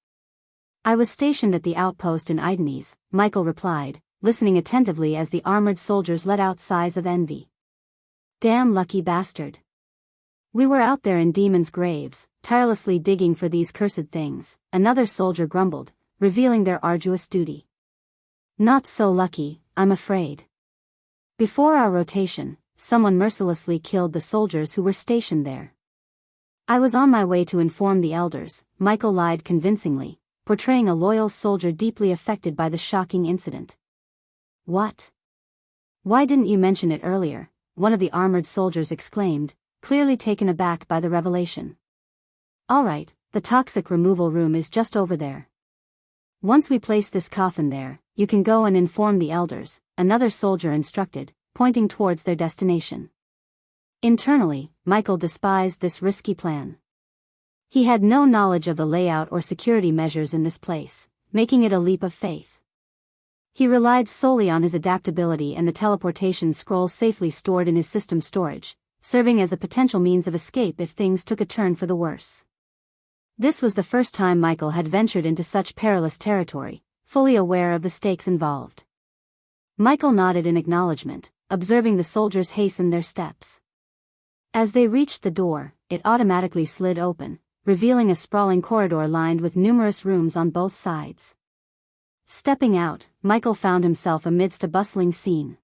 "I was stationed at the outpost in Idenese," Michael replied, listening attentively as the armored soldiers let out sighs of envy. "Damn lucky bastard. We were out there in demons' graves, tirelessly digging for these cursed things," another soldier grumbled, revealing their arduous duty. "Not so lucky, I'm afraid. Before our rotation, someone mercilessly killed the soldiers who were stationed there. I was on my way to inform the elders," Michael lied convincingly, portraying a loyal soldier deeply affected by the shocking incident. "What? Why didn't you mention it earlier?" one of the armored soldiers exclaimed, clearly taken aback by the revelation. "All right, the toxic removal room is just over there. Once we place this coffin there, you can go and inform the elders," another soldier instructed, pointing towards their destination. Internally, Michael despised this risky plan. He had no knowledge of the layout or security measures in this place, making it a leap of faith. He relied solely on his adaptability and the teleportation scroll safely stored in his system storage, serving as a potential means of escape if things took a turn for the worse. This was the first time Michael had ventured into such perilous territory, fully aware of the stakes involved. Michael nodded in acknowledgement, observing the soldiers hasten their steps. As they reached the door, it automatically slid open, revealing a sprawling corridor lined with numerous rooms on both sides. Stepping out, Michael found himself amidst a bustling scene.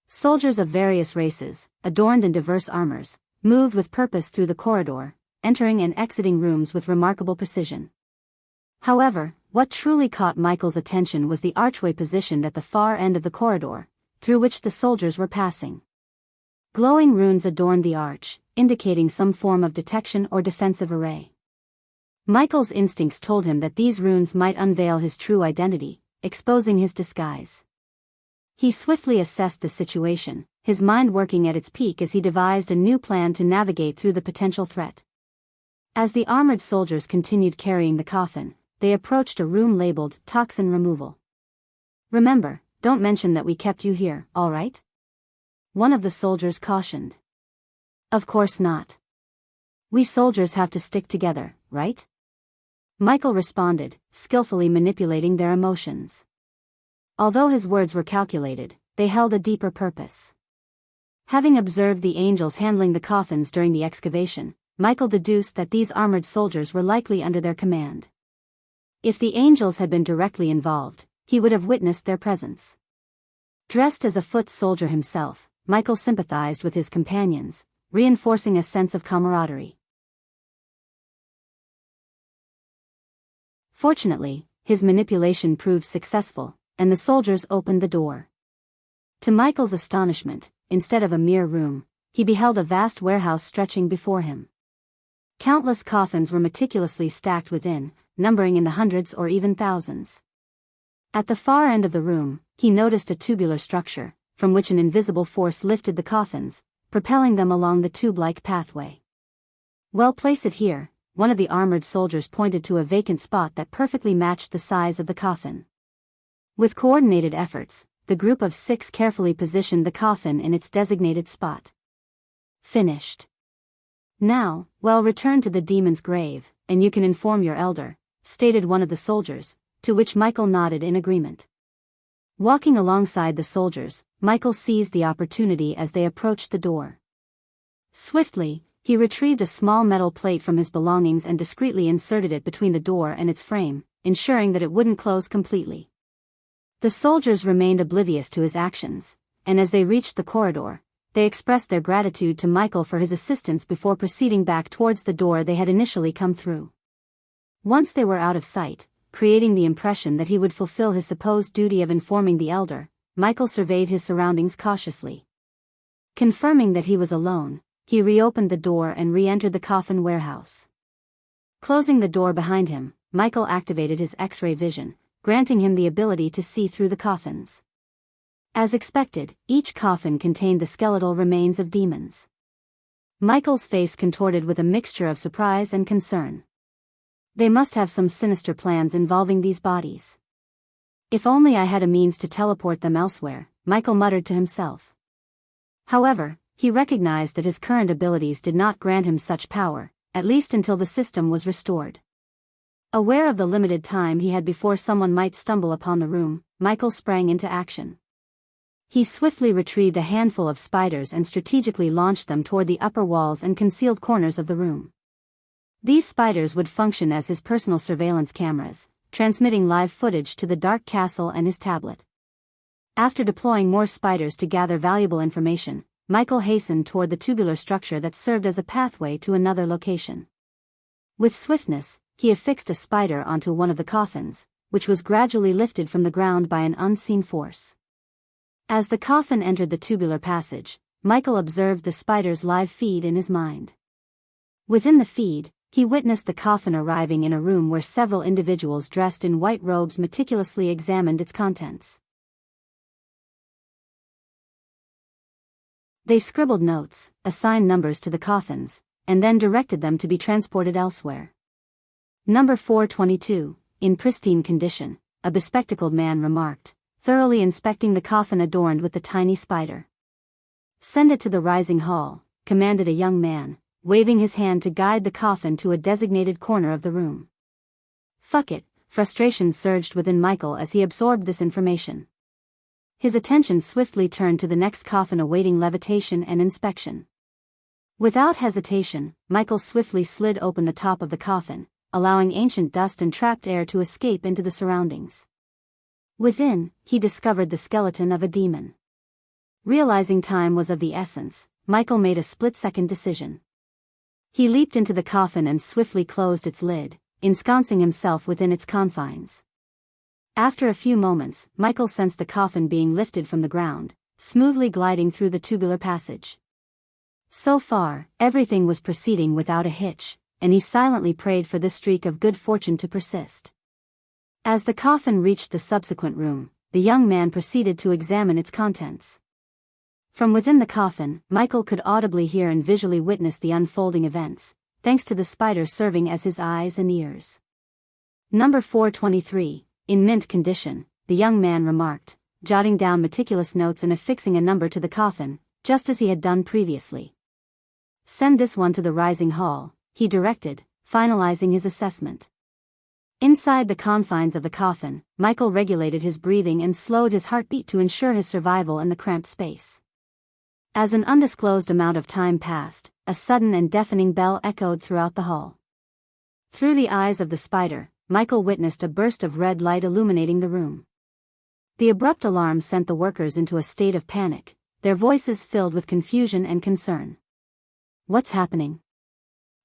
Soldiers of various races, adorned in diverse armors, moved with purpose through the corridor, entering and exiting rooms with remarkable precision. However, what truly caught Michael's attention was the archway positioned at the far end of the corridor, through which the soldiers were passing. Glowing runes adorned the arch, indicating some form of detection or defensive array. Michael's instincts told him that these runes might unveil his true identity, exposing his disguise. He swiftly assessed the situation, his mind working at its peak as he devised a new plan to navigate through the potential threat. As the armored soldiers continued carrying the coffin, they approached a room labeled Toxin Removal. "Remember, don't mention that we kept you here, all right?" one of the soldiers cautioned. "Of course not. We soldiers have to stick together, right?" Michael responded, skillfully manipulating their emotions. Although his words were calculated, they held a deeper purpose. Having observed the angels handling the coffins during the excavation, Michael deduced that these armored soldiers were likely under their command. If the angels had been directly involved, he would have witnessed their presence. Dressed as a foot soldier himself, Michael sympathized with his companions, reinforcing a sense of camaraderie. Fortunately, his manipulation proved successful, and the soldiers opened the door. To Michael's astonishment, instead of a mere room, he beheld a vast warehouse stretching before him. Countless coffins were meticulously stacked within, numbering in the hundreds or even thousands. At the far end of the room, he noticed a tubular structure, from which an invisible force lifted the coffins, propelling them along the tube-like pathway. "Well, place it here," one of the armored soldiers pointed to a vacant spot that perfectly matched the size of the coffin. With coordinated efforts, the group of 6 carefully positioned the coffin in its designated spot. Finished. "Now, well, return to the demon's grave, and you can inform your elder," stated one of the soldiers, to which Michael nodded in agreement. Walking alongside the soldiers, Michael seized the opportunity as they approached the door. Swiftly, he retrieved a small metal plate from his belongings and discreetly inserted it between the door and its frame, ensuring that it wouldn't close completely. The soldiers remained oblivious to his actions, and as they reached the corridor, they expressed their gratitude to Michael for his assistance before proceeding back towards the door they had initially come through. Once they were out of sight, creating the impression that he would fulfill his supposed duty of informing the elder, Michael surveyed his surroundings cautiously. Confirming that he was alone, he reopened the door and re-entered the coffin warehouse. Closing the door behind him, Michael activated his X-ray vision, granting him the ability to see through the coffins. As expected, each coffin contained the skeletal remains of demons. Michael's face contorted with a mixture of surprise and concern. They must have some sinister plans involving these bodies. "If only I had a means to teleport them elsewhere," Michael muttered to himself. However, he recognized that his current abilities did not grant him such power, at least until the system was restored. Aware of the limited time he had before someone might stumble upon the room, Michael sprang into action. He swiftly retrieved a handful of spiders and strategically launched them toward the upper walls and concealed corners of the room. These spiders would function as his personal surveillance cameras, transmitting live footage to the dark castle and his tablet. After deploying more spiders to gather valuable information, Michael hastened toward the tubular structure that served as a pathway to another location. With swiftness, he affixed a spider onto one of the coffins, which was gradually lifted from the ground by an unseen force. As the coffin entered the tubular passage, Michael observed the spider's live feed in his mind. Within the feed, he witnessed the coffin arriving in a room where several individuals dressed in white robes meticulously examined its contents. They scribbled notes, assigned numbers to the coffins, and then directed them to be transported elsewhere. "Number 422, in pristine condition," a bespectacled man remarked, thoroughly inspecting the coffin adorned with the tiny spider. "Send it to the rising hall," commanded a young man, waving his hand to guide the coffin to a designated corner of the room. "Fuck it," frustration surged within Michael as he absorbed this information. His attention swiftly turned to the next coffin awaiting levitation and inspection. Without hesitation, Michael swiftly slid open the top of the coffin, allowing ancient dust and trapped air to escape into the surroundings. Within, he discovered the skeleton of a demon. Realizing time was of the essence, Michael made a split-second decision. He leaped into the coffin and swiftly closed its lid, ensconcing himself within its confines. After a few moments, Michael sensed the coffin being lifted from the ground, smoothly gliding through the tubular passage. So far, everything was proceeding without a hitch, and he silently prayed for this streak of good fortune to persist. As the coffin reached the subsequent room, the young man proceeded to examine its contents. From within the coffin, Michael could audibly hear and visually witness the unfolding events, thanks to the spider serving as his eyes and ears. "Number 423, in mint condition," the young man remarked, jotting down meticulous notes and affixing a number to the coffin, just as he had done previously. "Send this one to the rising hall," he directed, finalizing his assessment. Inside the confines of the coffin, Michael regulated his breathing and slowed his heartbeat to ensure his survival in the cramped space. As an undisclosed amount of time passed, a sudden and deafening bell echoed throughout the hall. Through the eyes of the spider, Michael witnessed a burst of red light illuminating the room. The abrupt alarm sent the workers into a state of panic, their voices filled with confusion and concern. "What's happening?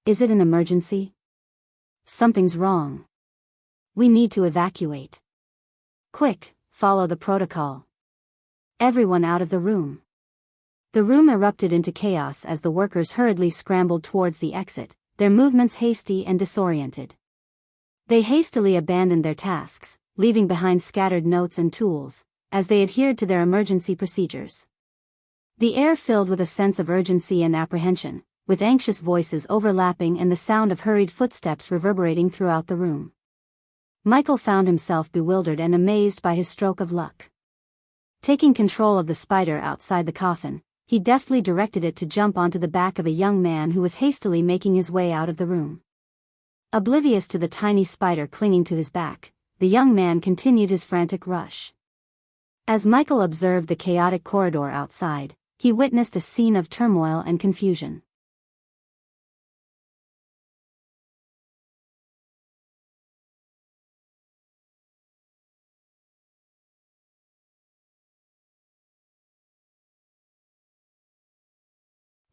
Is it an emergency? Something's wrong. We need to evacuate. Quick, follow the protocol. Everyone out of the room." The room erupted into chaos as the workers hurriedly scrambled towards the exit, their movements hasty and disoriented. They hastily abandoned their tasks, leaving behind scattered notes and tools, as they adhered to their emergency procedures. The air filled with a sense of urgency and apprehension, with anxious voices overlapping and the sound of hurried footsteps reverberating throughout the room. Michael found himself bewildered and amazed by his stroke of luck. Taking control of the spider outside the coffin, he deftly directed it to jump onto the back of a young man who was hastily making his way out of the room. Oblivious to the tiny spider clinging to his back, the young man continued his frantic rush. As Michael observed the chaotic corridor outside, he witnessed a scene of turmoil and confusion.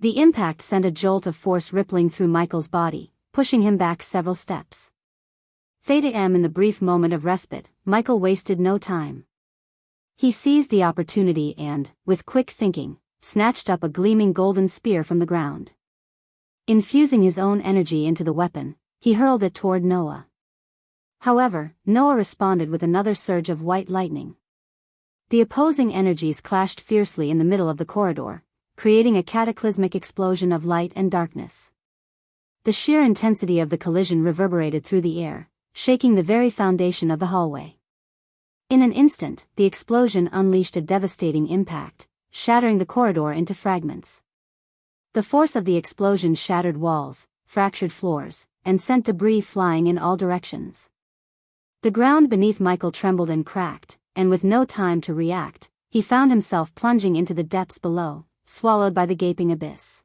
The impact sent a jolt of force rippling through Michael's body, pushing him back several steps. In the brief moment of respite, Michael wasted no time. He seized the opportunity and, with quick thinking, snatched up a gleaming golden spear from the ground. Infusing his own energy into the weapon, he hurled it toward Noah. However, Noah responded with another surge of white lightning. The opposing energies clashed fiercely in the middle of the corridor, creating a cataclysmic explosion of light and darkness. The sheer intensity of the collision reverberated through the air, shaking the very foundation of the hallway. In an instant, the explosion unleashed a devastating impact, shattering the corridor into fragments. The force of the explosion shattered walls, fractured floors, and sent debris flying in all directions. The ground beneath Michael trembled and cracked, and with no time to react, he found himself plunging into the depths below, swallowed by the gaping abyss.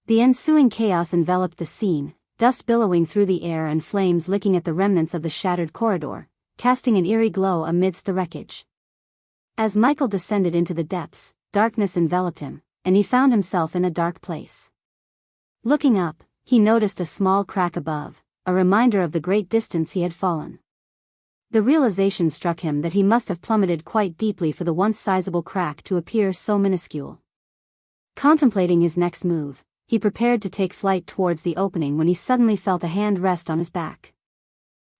The ensuing chaos enveloped the scene, dust billowing through the air and flames licking at the remnants of the shattered corridor, casting an eerie glow amidst the wreckage. As Michael descended into the depths, darkness enveloped him, and he found himself in a dark place. Looking up, he noticed a small crack above, a reminder of the great distance he had fallen. The realization struck him that he must have plummeted quite deeply for the once sizable crack to appear so minuscule. Contemplating his next move, he prepared to take flight towards the opening when he suddenly felt a hand rest on his back.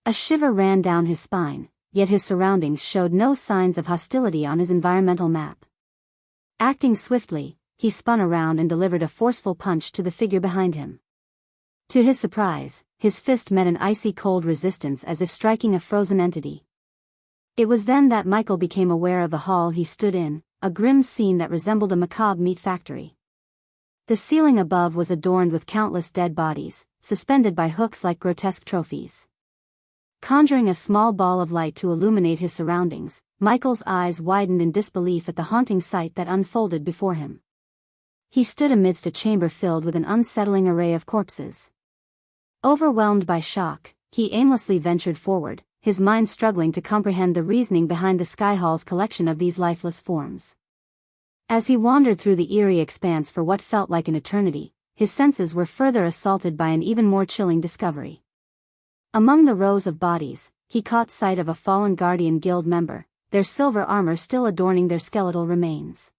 A shiver ran down his spine, yet his surroundings showed no signs of hostility on his environmental map. Acting swiftly, he spun around and delivered a forceful punch to the figure behind him. To his surprise, his fist met an icy cold resistance as if striking a frozen entity. It was then that Michael became aware of the hall he stood in, a grim scene that resembled a macabre meat factory. The ceiling above was adorned with countless dead bodies, suspended by hooks like grotesque trophies. Conjuring a small ball of light to illuminate his surroundings, Michael's eyes widened in disbelief at the haunting sight that unfolded before him. He stood amidst a chamber filled with an unsettling array of corpses. Overwhelmed by shock, he aimlessly ventured forward, his mind struggling to comprehend the reasoning behind the Sky Hall's collection of these lifeless forms. As he wandered through the eerie expanse for what felt like an eternity, his senses were further assaulted by an even more chilling discovery. Among the rows of bodies, he caught sight of a fallen Guardian Guild member, their silver armor still adorning their skeletal remains.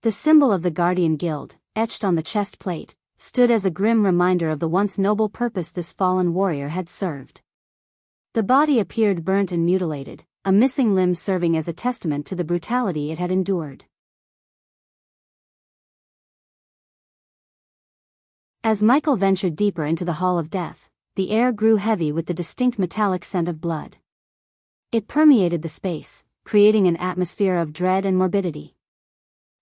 The symbol of the Guardian Guild, etched on the chest plate, stood as a grim reminder of the once noble purpose this fallen warrior had served. The body appeared burnt and mutilated, a missing limb serving as a testament to the brutality it had endured. As Michael ventured deeper into the Hall of Death, the air grew heavy with the distinct metallic scent of blood. It permeated the space, creating an atmosphere of dread and morbidity.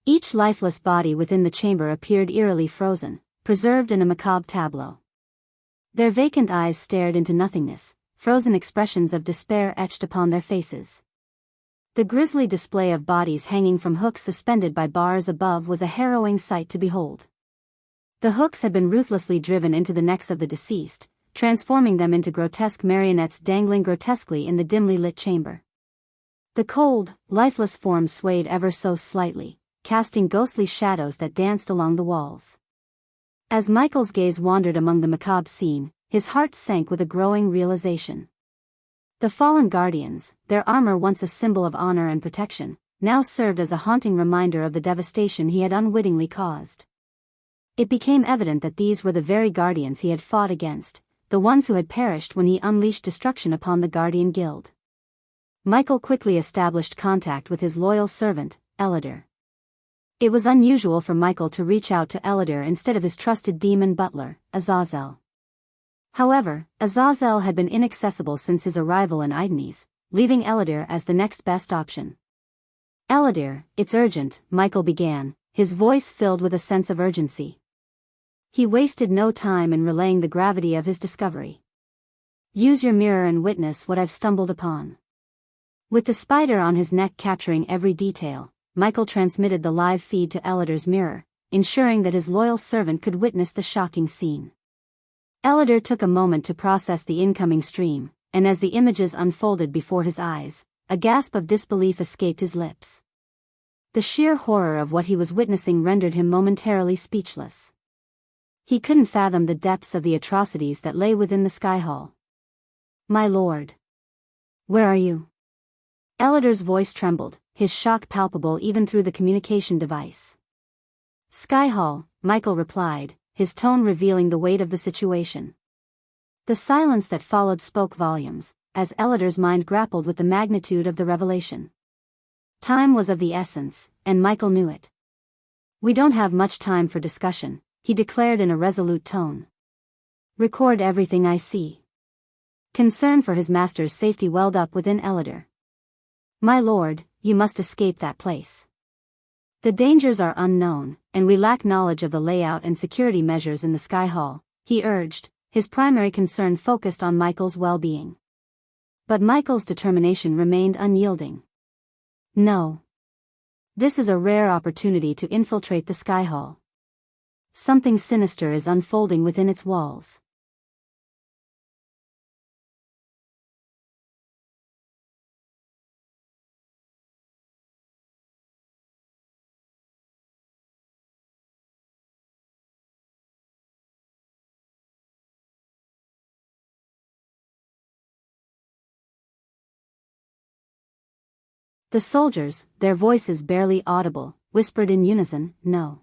Each lifeless body within the chamber appeared eerily frozen, preserved in a macabre tableau. Their vacant eyes stared into nothingness, frozen expressions of despair etched upon their faces. The grisly display of bodies hanging from hooks suspended by bars above was a harrowing sight to behold. The hooks had been ruthlessly driven into the necks of the deceased, transforming them into grotesque marionettes dangling grotesquely in the dimly lit chamber. The cold, lifeless forms swayed ever so slightly, casting ghostly shadows that danced along the walls. As Michael's gaze wandered among the macabre scene, his heart sank with a growing realization. The fallen guardians, their armor once a symbol of honor and protection, now served as a haunting reminder of the devastation he had unwittingly caused. It became evident that these were the very guardians he had fought against, the ones who had perished when he unleashed destruction upon the Guardian Guild. Michael quickly established contact with his loyal servant, Elodor. It was unusual for Michael to reach out to Elodor instead of his trusted demon butler, Azazel. However, Azazel had been inaccessible since his arrival in Idanes, leaving Elodor as the next best option. "Elodor, it's urgent," Michael began, his voice filled with a sense of urgency. He wasted no time in relaying the gravity of his discovery. "Use your mirror and witness what I've stumbled upon." With the spider on his neck capturing every detail, Michael transmitted the live feed to Elodor's mirror, ensuring that his loyal servant could witness the shocking scene. Elodor took a moment to process the incoming stream, and as the images unfolded before his eyes, a gasp of disbelief escaped his lips. The sheer horror of what he was witnessing rendered him momentarily speechless. He couldn't fathom the depths of the atrocities that lay within the Sky Hall. "My lord. Where are you?" Elodor's voice trembled, his shock palpable even through the communication device. "Sky Hall," Michael replied, his tone revealing the weight of the situation. The silence that followed spoke volumes, as Elodor's mind grappled with the magnitude of the revelation. Time was of the essence, and Michael knew it. "We don't have much time for discussion," he declared in a resolute tone. "Record everything I see." Concern for his master's safety welled up within Elodor. "My lord, you must escape that place. The dangers are unknown, and we lack knowledge of the layout and security measures in the Sky Hall," he urged, his primary concern focused on Michael's well-being. But Michael's determination remained unyielding. "No. This is a rare opportunity to infiltrate the Sky Hall. Something sinister is unfolding within its walls." The soldiers, their voices barely audible, whispered in unison, "No."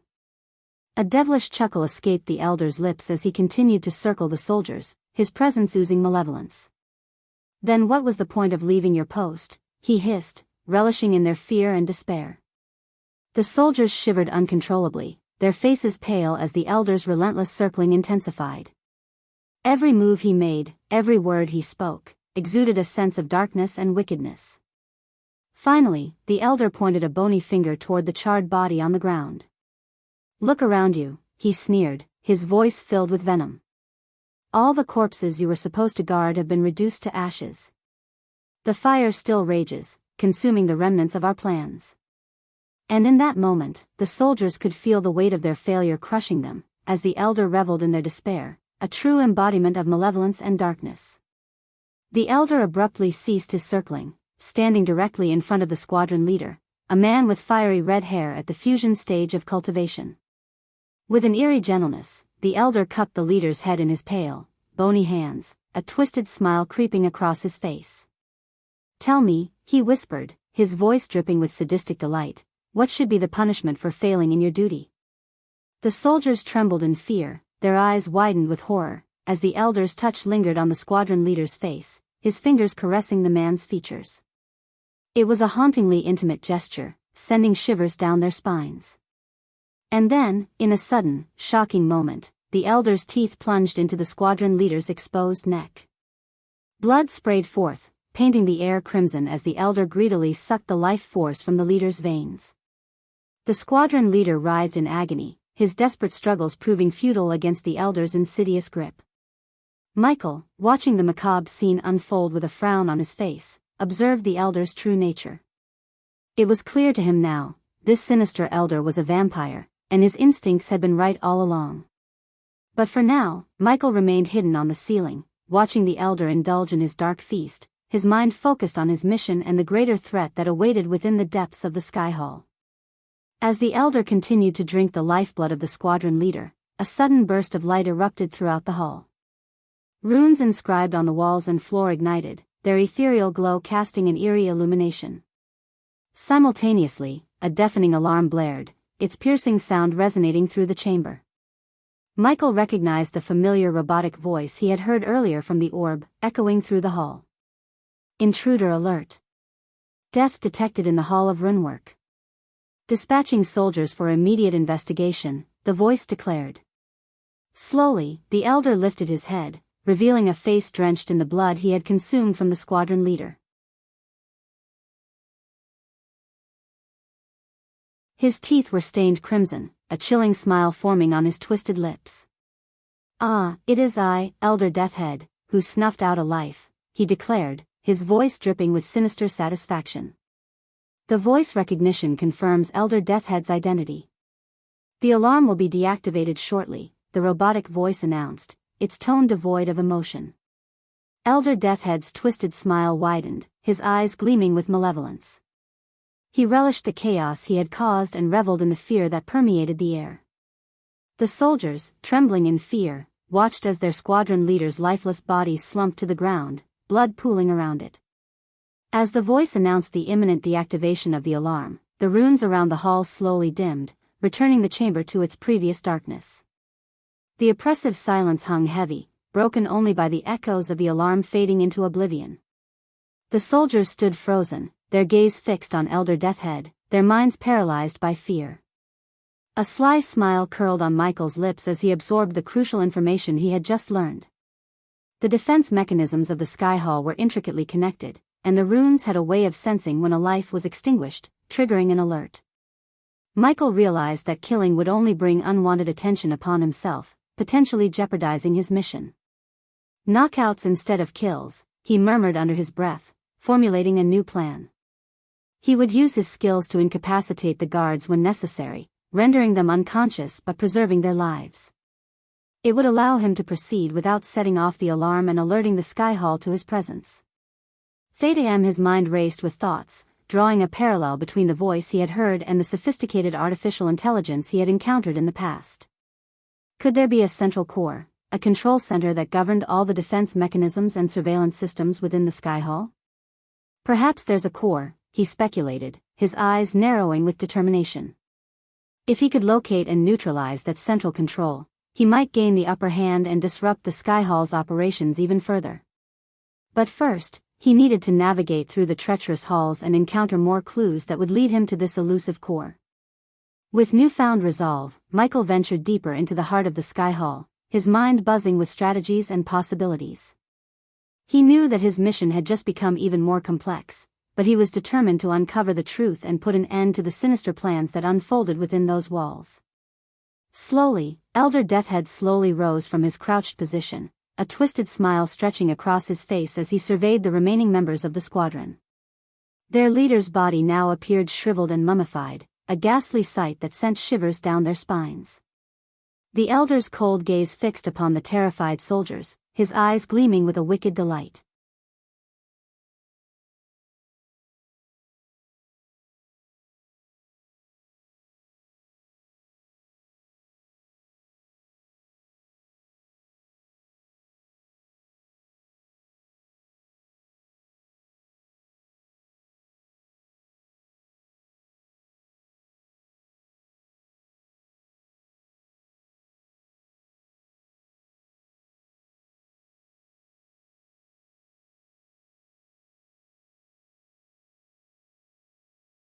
A devilish chuckle escaped the elder's lips as he continued to circle the soldiers, his presence oozing malevolence. "Then what was the point of leaving your post?" he hissed, relishing in their fear and despair. The soldiers shivered uncontrollably, their faces pale as the elder's relentless circling intensified. Every move he made, every word he spoke, exuded a sense of darkness and wickedness. Finally, the elder pointed a bony finger toward the charred body on the ground. "Look around you," he sneered, his voice filled with venom. "All the corpses you were supposed to guard have been reduced to ashes. The fire still rages, consuming the remnants of our plans." And in that moment, the soldiers could feel the weight of their failure crushing them, as the elder reveled in their despair, a true embodiment of malevolence and darkness. The elder abruptly ceased his circling, standing directly in front of the squadron leader, a man with fiery red hair at the fusion stage of cultivation. With an eerie gentleness, the elder cupped the leader's head in his pale, bony hands, a twisted smile creeping across his face. "Tell me," he whispered, his voice dripping with sadistic delight, "what should be the punishment for failing in your duty?" The soldiers trembled in fear, their eyes widened with horror, as the elder's touch lingered on the squadron leader's face, his fingers caressing the man's features. It was a hauntingly intimate gesture, sending shivers down their spines. And then, in a sudden, shocking moment, the elder's teeth plunged into the squadron leader's exposed neck. Blood sprayed forth, painting the air crimson as the elder greedily sucked the life force from the leader's veins. The squadron leader writhed in agony, his desperate struggles proving futile against the elder's insidious grip. Michael, watching the macabre scene unfold with a frown on his face, observed the elder's true nature. It was clear to him now, this sinister elder was a vampire, and his instincts had been right all along. But for now, Michael remained hidden on the ceiling, watching the elder indulge in his dark feast, his mind focused on his mission and the greater threat that awaited within the depths of the Sky Hall. As the elder continued to drink the lifeblood of the squadron leader, a sudden burst of light erupted throughout the hall. Runes inscribed on the walls and floor ignited, their ethereal glow casting an eerie illumination. Simultaneously, a deafening alarm blared, its piercing sound resonating through the chamber. Michael recognized the familiar robotic voice he had heard earlier from the orb, echoing through the hall. "Intruder alert. Death detected in the Hall of Runework. Dispatching soldiers for immediate investigation, the voice declared. Slowly, the elder lifted his head, revealing a face drenched in the blood he had consumed from the squadron leader. His teeth were stained crimson, a chilling smile forming on his twisted lips. "Ah, it is I, Elder Deathhead, who snuffed out a life," he declared, his voice dripping with sinister satisfaction. The voice recognition confirms Elder Deathhead's identity. "The alarm will be deactivated shortly," the robotic voice announced, its tone devoid of emotion. Elder Deathhead's twisted smile widened, his eyes gleaming with malevolence. He relished the chaos he had caused and reveled in the fear that permeated the air. The soldiers, trembling in fear, watched as their squadron leader's lifeless body slumped to the ground, blood pooling around it. As the voice announced the imminent deactivation of the alarm, the runes around the hall slowly dimmed, returning the chamber to its previous darkness. The oppressive silence hung heavy, broken only by the echoes of the alarm fading into oblivion. The soldiers stood frozen, their gaze fixed on Elder Deathhead, their minds paralyzed by fear. A sly smile curled on Michael's lips as he absorbed the crucial information he had just learned. The defense mechanisms of the Sky Hall were intricately connected, and the runes had a way of sensing when a life was extinguished, triggering an alert. Michael realized that killing would only bring unwanted attention upon himself, potentially jeopardizing his mission. "Knockouts instead of kills," he murmured under his breath, formulating a new plan. He would use his skills to incapacitate the guards when necessary, rendering them unconscious but preserving their lives. It would allow him to proceed without setting off the alarm and alerting the Sky Hall to his presence. His mind raced with thoughts, drawing a parallel between the voice he had heard and the sophisticated artificial intelligence he had encountered in the past. Could there be a central core, a control center that governed all the defense mechanisms and surveillance systems within the Sky Hall? "Perhaps there's a core," he speculated, his eyes narrowing with determination. If he could locate and neutralize that central control, he might gain the upper hand and disrupt the Sky Hall's operations even further. But first, he needed to navigate through the treacherous halls and encounter more clues that would lead him to this elusive core. With newfound resolve, Michael ventured deeper into the heart of the Sky Hall, his mind buzzing with strategies and possibilities. He knew that his mission had just become even more complex, but he was determined to uncover the truth and put an end to the sinister plans that unfolded within those walls. Slowly, Elder Deathhead slowly rose from his crouched position, a twisted smile stretching across his face as he surveyed the remaining members of the squadron. Their leader's body now appeared shriveled and mummified, a ghastly sight that sent shivers down their spines. The elder's cold gaze fixed upon the terrified soldiers, his eyes gleaming with a wicked delight.